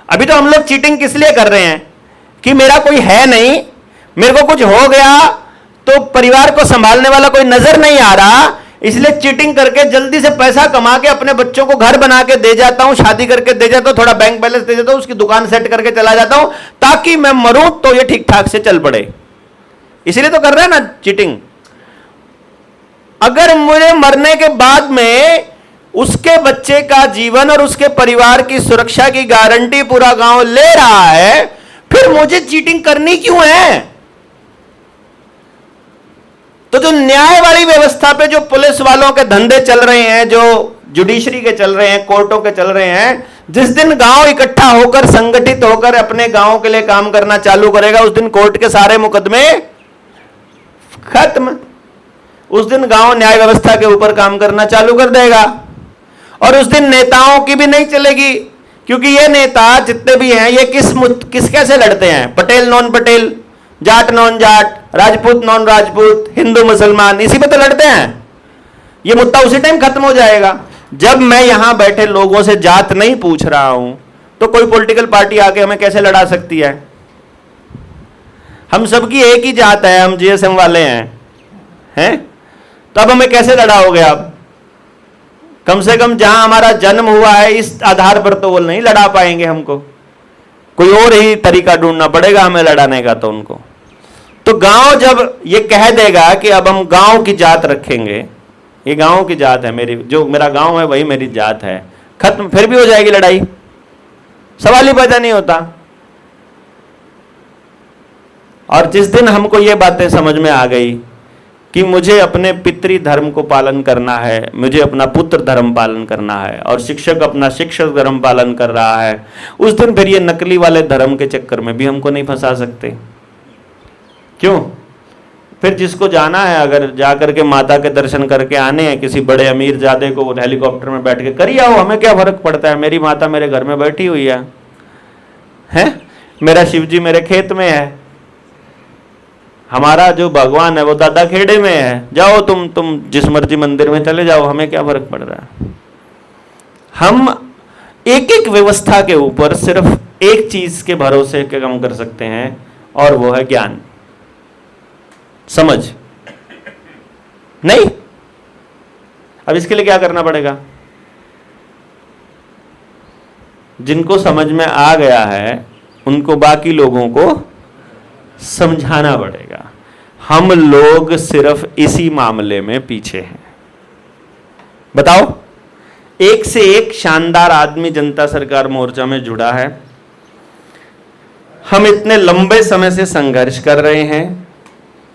अभी तो हम लोग चीटिंग किस लिए कर रहे हैं कि मेरा कोई है नहीं, मेरे को कुछ हो गया तो परिवार को संभालने वाला कोई नजर नहीं आ रहा, इसलिए चीटिंग करके जल्दी से पैसा कमा के अपने बच्चों को घर बना के दे जाता हूं, शादी करके दे जाता हूं, थोड़ा बैंक बैलेंस दे जाता हूं, उसकी दुकान सेट करके चला जाता हूं ताकि मैं मरूं तो ये ठीक ठाक से चल पड़े। इसलिए तो कर रहे हैं ना चीटिंग। अगर मुझे मरने के बाद में उसके बच्चे का जीवन और उसके परिवार की सुरक्षा की गारंटी पूरा गांव ले रहा है, फिर मुझे चीटिंग करनी क्यों है? तो जो न्याय वाली व्यवस्था पे जो पुलिस वालों के धंधे चल रहे हैं, जो जुडिशरी के चल रहे हैं, कोर्टों के चल रहे हैं, जिस दिन गांव इकट्ठा होकर, संगठित होकर अपने गांव के लिए काम करना चालू करेगा, उस दिन कोर्ट के सारे मुकदमे खत्म। उस दिन गांव न्याय व्यवस्था के ऊपर काम करना चालू कर देगा, और उस दिन नेताओं की भी नहीं चलेगी, क्योंकि ये नेता जितने भी हैं ये किस कैसे लड़ते हैं? Patel non Patel, Jat non Jat, Rajput non Rajput, Hindu मुसलमान, इसी पे तो लड़ते हैं। ये मुद्दा उसी टाइम खत्म हो जाएगा। जब मैं यहां बैठे लोगों से जात नहीं पूछ रहा हूं, तो कोई पॉलिटिकल पार्टी आके हमें कैसे लड़ा सकती है? हम सबकी एक ही जात है, हम जीएसएम वाले हैं? तब हमें कैसे लड़ाओगे आप? कम से कम जहां हमारा जन्म हुआ है इस आधार पर तो वो नहीं लड़ा पाएंगे हमको, कोई और ही तरीका ढूंढना पड़ेगा हमें लड़ाने का। तो उनको तो गांव जब ये कह देगा कि अब हम गांव की जात रखेंगे, ये गांव की जात है मेरी, जो मेरा गांव है वही मेरी जात है, खत्म, फिर भी हो जाएगी लड़ाई, सवाल ही पैदा नहीं होता। और जिस दिन हमको ये बातें समझ में आ गई कि मुझे अपने पितृ धर्म को पालन करना है, मुझे अपना पुत्र धर्म पालन करना है, और शिक्षक अपना शिक्षक धर्म पालन कर रहा है, उस दिन फिर ये नकली वाले धर्म के चक्कर में भी हमको नहीं फंसा सकते। क्यों? फिर जिसको जाना है, अगर जाकर के माता के दर्शन करके आने हैं, किसी बड़े अमीर जादे को हेलीकॉप्टर में बैठ के करिए आओ, हमें क्या फर्क पड़ता है, मेरी माता मेरे घर में बैठी हुई है? मेरा शिव जी मेरे खेत में है, हमारा जो भगवान है वो दादा खेड़े में है, जाओ तुम जिस मर्जी मंदिर में चले जाओ, हमें क्या फर्क पड़ रहा है? हम एक एक व्यवस्था के ऊपर सिर्फ एक चीज के भरोसे के काम कर सकते हैं, और वो है ज्ञान, समझ नहीं। अब इसके लिए क्या करना पड़ेगा? जिनको समझ में आ गया है उनको बाकी लोगों को समझाना पड़ेगा। हम लोग सिर्फ इसी मामले में पीछे हैं। बताओ, एक से एक शानदार आदमी जनता सरकार मोर्चा में जुड़ा है, हम इतने लंबे समय से संघर्ष कर रहे हैं,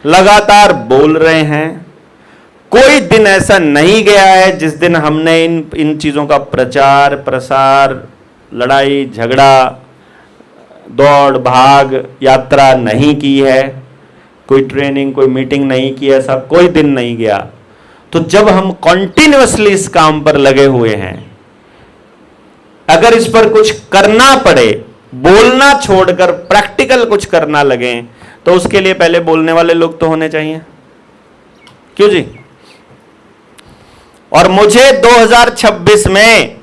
लगातार बोल रहे हैं, कोई दिन ऐसा नहीं गया है जिस दिन हमने इन चीजों का प्रचार प्रसार, लड़ाई झगड़ा, दौड़ भाग यात्रा नहीं की है, कोई ट्रेनिंग कोई मीटिंग नहीं की, ऐसा कोई दिन नहीं गया। तो जब हम कॉन्टिन्यूअसली इस काम पर लगे हुए हैं, अगर इस पर कुछ करना पड़े, बोलना छोड़कर प्रैक्टिकल कुछ करना लगे, तो उसके लिए पहले बोलने वाले लोग तो होने चाहिए। क्यों जी? और मुझे 2026 में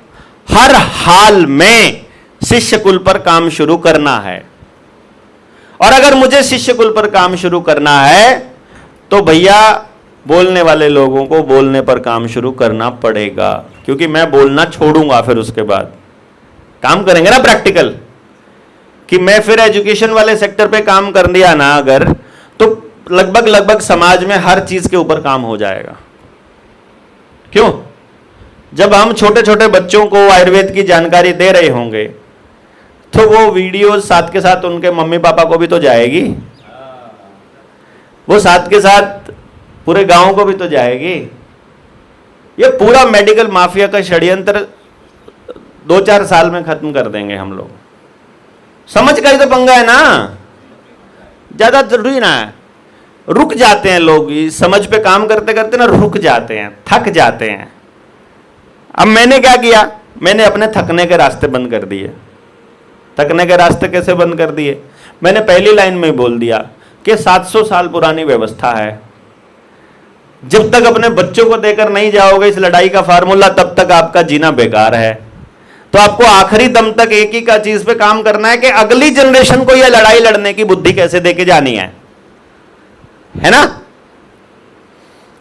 हर हाल में शिष्य कुल पर काम शुरू करना है, और अगर मुझे शिष्य कुल पर काम शुरू करना है तो भैया बोलने वाले लोगों को बोलने पर काम शुरू करना पड़ेगा, क्योंकि मैं बोलना छोड़ूंगा, फिर उसके बाद काम करेंगे ना प्रैक्टिकल, कि मैं फिर एजुकेशन वाले सेक्टर पे काम कर दिया ना अगर, तो लगभग समाज में हर चीज के ऊपर काम हो जाएगा। क्यों? जब हम छोटे छोटे बच्चों को आयुर्वेद की जानकारी दे रहे होंगे, तो वो वीडियो साथ के साथ उनके मम्मी पापा को भी तो जाएगी, वो साथ के साथ पूरे गांव को भी तो जाएगी। ये पूरा मेडिकल माफिया का षड्यंत्र 2-4 साल में खत्म कर देंगे हम लोग। समझ का ही तो पंगा है ना। ज्यादा जरूरी ना है। रुक जाते हैं लोग, इस समझ पे काम करते करते ना रुक जाते हैं, थक जाते हैं। अब मैंने क्या किया, मैंने अपने थकने के रास्ते बंद कर दिए। थकने के रास्ते कैसे बंद कर दिए? मैंने पहली लाइन में बोल दिया कि 700 साल पुरानी व्यवस्था है, जब तक अपने बच्चों को देकर नहीं जाओगे इस लड़ाई का फार्मूला, तब तक आपका जीना बेकार है। तो आपको आखिरी दम तक एक ही का चीज पे काम करना है कि अगली जनरेशन को यह लड़ाई लड़ने की बुद्धि कैसे देके जानी है ना।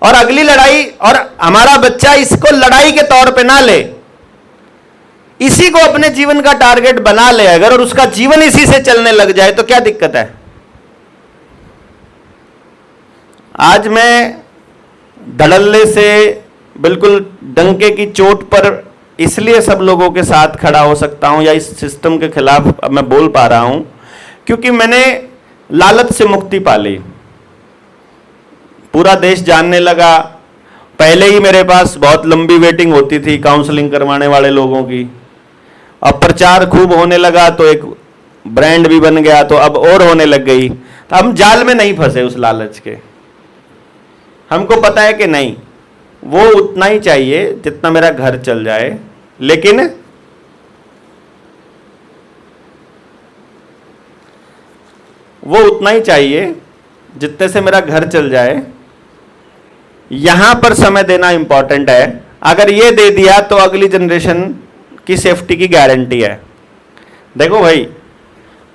और अगली लड़ाई, और हमारा बच्चा इसको लड़ाई के तौर पे ना ले, इसी को अपने जीवन का टारगेट बना ले अगर, और उसका जीवन इसी से चलने लग जाए तो क्या दिक्कत है। आज मैं धड़ल्ले से बिल्कुल डंके की चोट पर इसलिए सब लोगों के साथ खड़ा हो सकता हूं या इस सिस्टम के खिलाफ मैं बोल पा रहा हूं, क्योंकि मैंने लालच से मुक्ति पा ली। पूरा देश जानने लगा। पहले ही मेरे पास बहुत लंबी वेटिंग होती थी काउंसलिंग करवाने वाले लोगों की। अब प्रचार खूब होने लगा तो एक ब्रांड भी बन गया, तो अब और होने लग गई। तो हम जाल में नहीं फंसे उस लालच के। हमको पता है कि नहीं, वो उतना ही चाहिए जितना मेरा घर चल जाए, लेकिन वो उतना ही चाहिए जितने से मेरा घर चल जाए। यहां पर समय देना इंपॉर्टेंट है। अगर ये दे दिया तो अगली जनरेशन की सेफ्टी की गारंटी है। देखो भाई,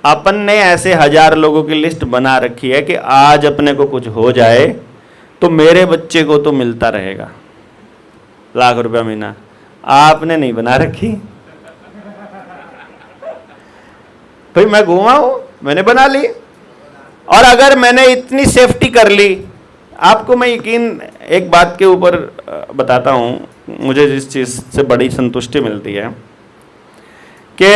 अपन ने ऐसे 1000 लोगों की लिस्ट बना रखी है कि आज अपने को कुछ हो जाए तो मेरे बच्चे को तो मिलता रहेगा ₹1,00,000 महीना। आपने नहीं बना रखी भाई, मैं घूमा हूं, मैंने बना ली। और अगर मैंने इतनी सेफ्टी कर ली, आपको मैं यकीन एक बात के ऊपर बताता हूं, मुझे जिस चीज से बड़ी संतुष्टि मिलती है कि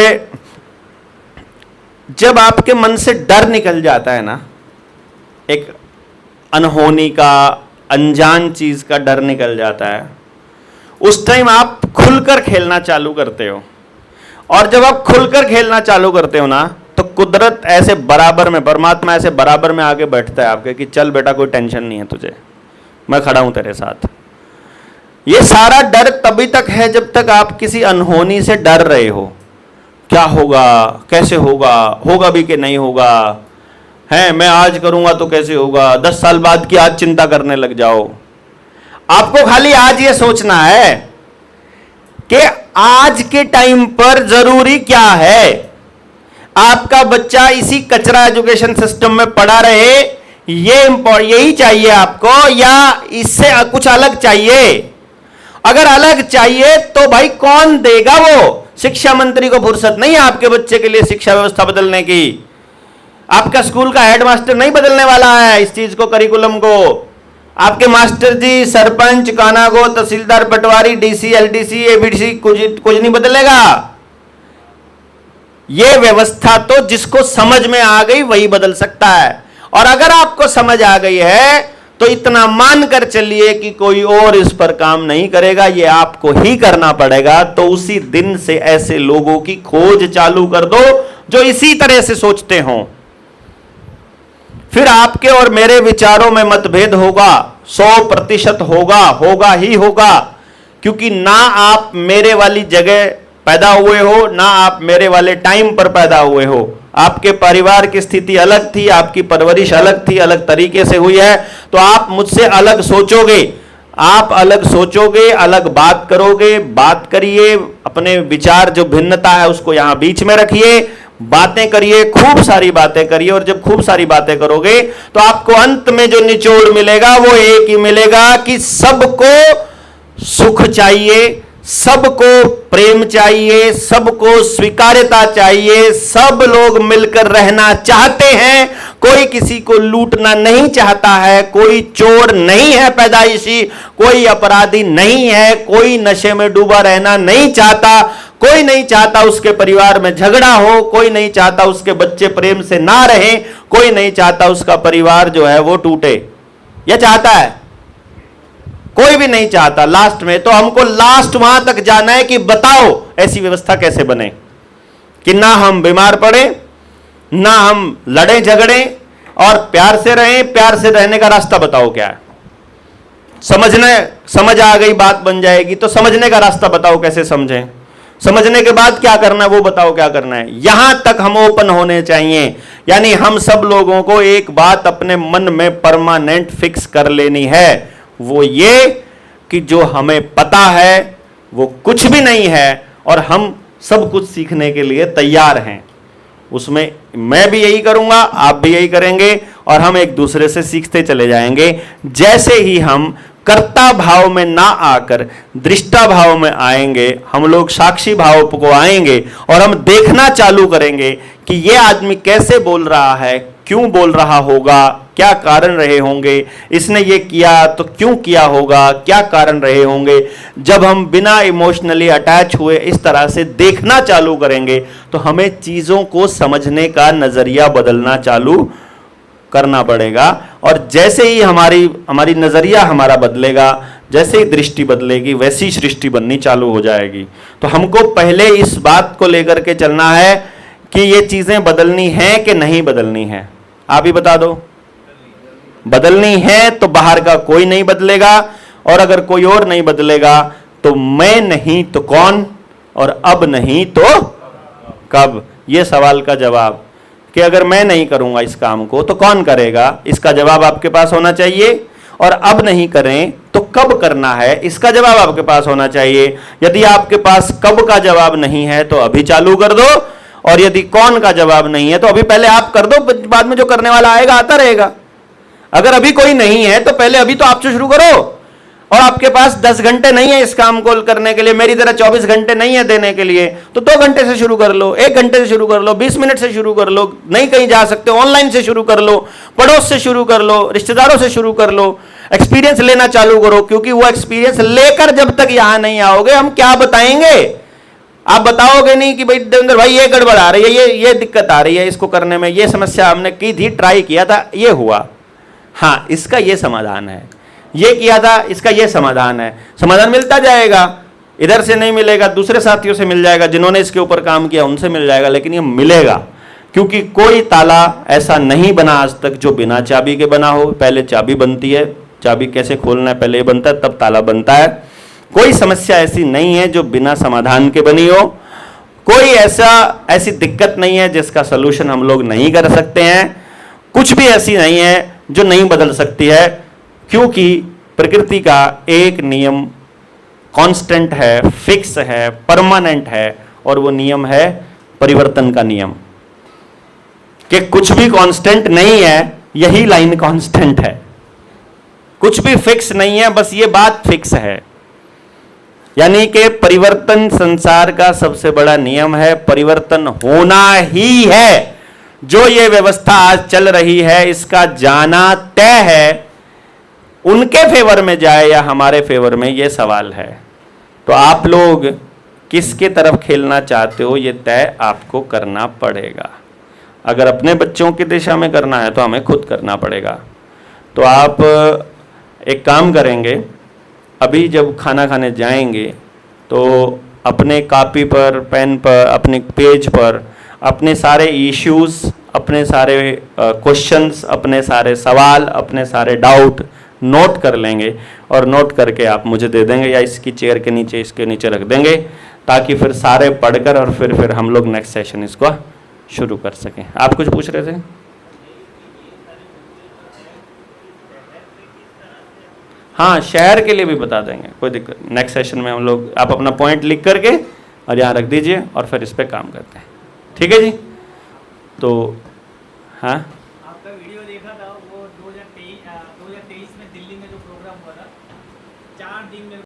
जब आपके मन से डर निकल जाता है ना, एक अनहोनी का, अनजान चीज का डर निकल जाता है, उस टाइम आप खुलकर खेलना चालू करते हो। और जब आप खुलकर खेलना चालू करते हो ना, तो कुदरत ऐसे बराबर में, परमात्मा ऐसे बराबर में आके बैठता है आपके कि चल बेटा कोई टेंशन नहीं है तुझे, मैं खड़ा हूं तेरे साथ। ये सारा डर तभी तक है जब तक आप किसी अनहोनी से डर रहे हो। क्या होगा, कैसे होगा, होगा भी कि नहीं होगा, है मैं आज करूंगा तो कैसे होगा, 10 साल बाद की आज चिंता करने लग जाओ। आपको खाली आज ये सोचना है कि आज के टाइम पर जरूरी क्या है। आपका बच्चा इसी कचरा एजुकेशन सिस्टम में पड़ा रहे, यही चाहिए आपको, या इससे कुछ अलग चाहिए? अगर अलग चाहिए तो भाई कौन देगा वो? शिक्षा मंत्री को फुर्सत नहीं है आपके बच्चे के लिए शिक्षा व्यवस्था बदलने की। आपका स्कूल का हेडमास्टर नहीं बदलने वाला है इस चीज को, करिकुलम को। आपके मास्टर जी, सरपंच, कानागो, तहसीलदार, पटवारी, डीसी, एलडीसी, एबीसी कुछ नहीं बदलेगा। यह व्यवस्था तो जिसको समझ में आ गई वही बदल सकता है। और अगर आपको समझ आ गई है तो इतना मानकर चलिए कि कोई और इस पर काम नहीं करेगा, यह आपको ही करना पड़ेगा। तो उसी दिन से ऐसे लोगों की खोज चालू कर दो जो इसी तरह से सोचते हों। फिर आपके और मेरे विचारों में मतभेद होगा, 100% होगा ही होगा, क्योंकि ना आप मेरे वाली जगह पैदा हुए हो, ना आप मेरे वाले टाइम पर पैदा हुए हो। आपके परिवार की स्थिति अलग थी, आपकी परवरिश अलग थी, अलग तरीके से हुई है, तो आप मुझसे अलग सोचोगे। आप अलग सोचोगे, अलग बात करोगे, बात करिए, अपने विचार जो भिन्नता है उसको यहां बीच में रखिए, बातें करिए, खूब सारी बातें करिए। और जब खूब सारी बातें करोगे तो आपको अंत में जो निचोड़ मिलेगा वो एक ही मिलेगा कि सबको सुख चाहिए, सबको प्रेम चाहिए, सबको स्वीकार्यता चाहिए, सब लोग मिलकर रहना चाहते हैं, कोई किसी को लूटना नहीं चाहता है, कोई चोर नहीं है पैदाइशी, कोई अपराधी नहीं है, कोई नशे में डूबा रहना नहीं चाहता, कोई नहीं चाहता उसके परिवार में झगड़ा हो, कोई नहीं चाहता उसके बच्चे प्रेम से ना रहे, कोई नहीं चाहता उसका परिवार जो है वो टूटे। यह चाहता है? कोई भी नहीं चाहता। लास्ट में तो हमको लास्ट वहां तक जाना है कि बताओ ऐसी व्यवस्था कैसे बने कि ना हम बीमार पड़े, ना हम लड़े झगड़े, और प्यार से रहें, प्यार से रहने का रास्ता बताओ क्या है। समझ आ गई, बात बन जाएगी, तो समझने का रास्ता बताओ कैसे समझें, समझने के बाद क्या करना है वो बताओ क्या करना है। यहां तक हम ओपन होने चाहिए। यानी हम सब लोगों को एक बात अपने मन में परमानेंट फिक्स कर लेनी है, वो ये कि जो हमें पता है वो कुछ भी नहीं है और हम सब कुछ सीखने के लिए तैयार हैं। उसमें मैं भी यही करूंगा, आप भी यही करेंगे और हम एक दूसरे से सीखते चले जाएंगे। जैसे ही हम कर्ता भाव में ना आकर दृष्टा भाव में आएंगे, हम लोग साक्षी भाव को आएंगे और हम देखना चालू करेंगे कि ये आदमी कैसे बोल रहा है, क्यों बोल रहा होगा, क्या कारण रहे होंगे, इसने ये किया तो क्यों किया होगा, क्या कारण रहे होंगे। जब हम बिना इमोशनली अटैच हुए इस तरह से देखना चालू करेंगे तो हमें चीजों को समझने का नजरिया बदलना चालू करना पड़ेगा। और जैसे ही हमारी नजरिया हमारा बदलेगा, जैसे ही दृष्टि बदलेगी, वैसी सृष्टि बननी चालू हो जाएगी। तो हमको पहले इस बात को लेकर के चलना है कि ये चीजें बदलनी है कि नहीं बदलनी है। आप ही बता दो। बदलनी है तो बाहर का कोई नहीं बदलेगा, और अगर कोई और नहीं बदलेगा तो मैं नहीं तो कौन, और अब नहीं तो कब। ये सवाल का जवाब कि अगर मैं नहीं करूंगा इस काम को तो कौन करेगा, इसका जवाब आपके पास होना चाहिए। और अब नहीं करें तो कब करना है, इसका जवाब आपके पास होना चाहिए। यदि आपके पास कब का जवाब नहीं है तो अभी चालू कर दो, और यदि कौन का जवाब नहीं है तो अभी पहले आप कर दो, बाद में जो करने वाला आएगा आता रहेगा। अगर अभी कोई नहीं है तो पहले अभी तो आपसे शुरू करो। और आपके पास 10 घंटे नहीं है इस काम को करने के लिए, मेरी तरह 24 घंटे नहीं है देने के लिए, तो 2 घंटे से शुरू कर लो, 1 घंटे से शुरू कर लो, 20 मिनट से शुरू कर लो। नहीं कहीं जा सकते ऑनलाइन से शुरू कर लो, पड़ोस से शुरू कर लो, रिश्तेदारों से शुरू कर लो, एक्सपीरियंस लेना चालू करो। क्योंकि वो एक्सपीरियंस लेकर जब तक यहां नहीं आओगे हम क्या बताएंगे। आप बताओगे नहीं कि भाई देवेंद्र भाई ये गड़बड़ आ रही है, ये दिक्कत आ रही है इसको करने में, ये समस्या हमने की थी, ट्राई किया था, ये हुआ, हाँ इसका ये समाधान है, ये किया था इसका ये समाधान है। समाधान मिलता जाएगा, इधर से नहीं मिलेगा, दूसरे साथियों से मिल जाएगा, जिन्होंने इसके ऊपर काम किया उनसे मिल जाएगा, लेकिन ये मिलेगा। क्योंकि कोई ताला ऐसा नहीं बना आज तक जो बिना चाबी के बना हो। पहले चाबी बनती है, चाबी कैसे खोलना है पहले बनता है, तब ताला बनता है। कोई समस्या ऐसी नहीं है जो बिना समाधान के बनी हो। कोई ऐसी दिक्कत नहीं है जिसका सलूशन हम लोग नहीं कर सकते हैं। कुछ भी ऐसी नहीं है जो नहीं बदल सकती है, क्योंकि प्रकृति का एक नियम कांस्टेंट है, फिक्स है, परमानेंट है, और वो नियम है परिवर्तन का नियम। कि कुछ भी कांस्टेंट नहीं है, यही लाइन कांस्टेंट है। कुछ भी फिक्स नहीं है, बस ये बात फिक्स है। यानी कि परिवर्तन संसार का सबसे बड़ा नियम है, परिवर्तन होना ही है। जो ये व्यवस्था आज चल रही है इसका जाना तय है, उनके फेवर में जाए या हमारे फेवर में, ये सवाल है। तो आप लोग किसके तरफ खेलना चाहते हो ये तय आपको करना पड़ेगा। अगर अपने बच्चों की दिशा में करना है तो हमें खुद करना पड़ेगा। तो आप एक काम करेंगे, अभी जब खाना खाने जाएंगे तो अपने कॉपी पर, पेन पर, अपने पेज पर अपने सारे इश्यूज, अपने सारे क्वेश्चंस, अपने सारे सवाल, अपने सारे डाउट नोट कर लेंगे, और नोट करके आप मुझे दे देंगे या इसकी चेयर के नीचे, इसके नीचे रख देंगे, ताकि फिर सारे पढ़कर और फिर हम लोग नेक्स्ट सेशन इसको शुरू कर सकें। आप कुछ पूछ रहे थे? हाँ, शहर के लिए भी बता देंगे, कोई दिक्कत। नेक्स्ट सेशन में हम लोग, आप अपना पॉइंट लिख करके और यहाँ रख दीजिए और फिर इस पर काम करते हैं। ठीक है जी? तो हाँ, आपका वीडियो देखा था वो 2023 में दिल्ली में जो प्रोग्राम हुआ था, 4 दिन में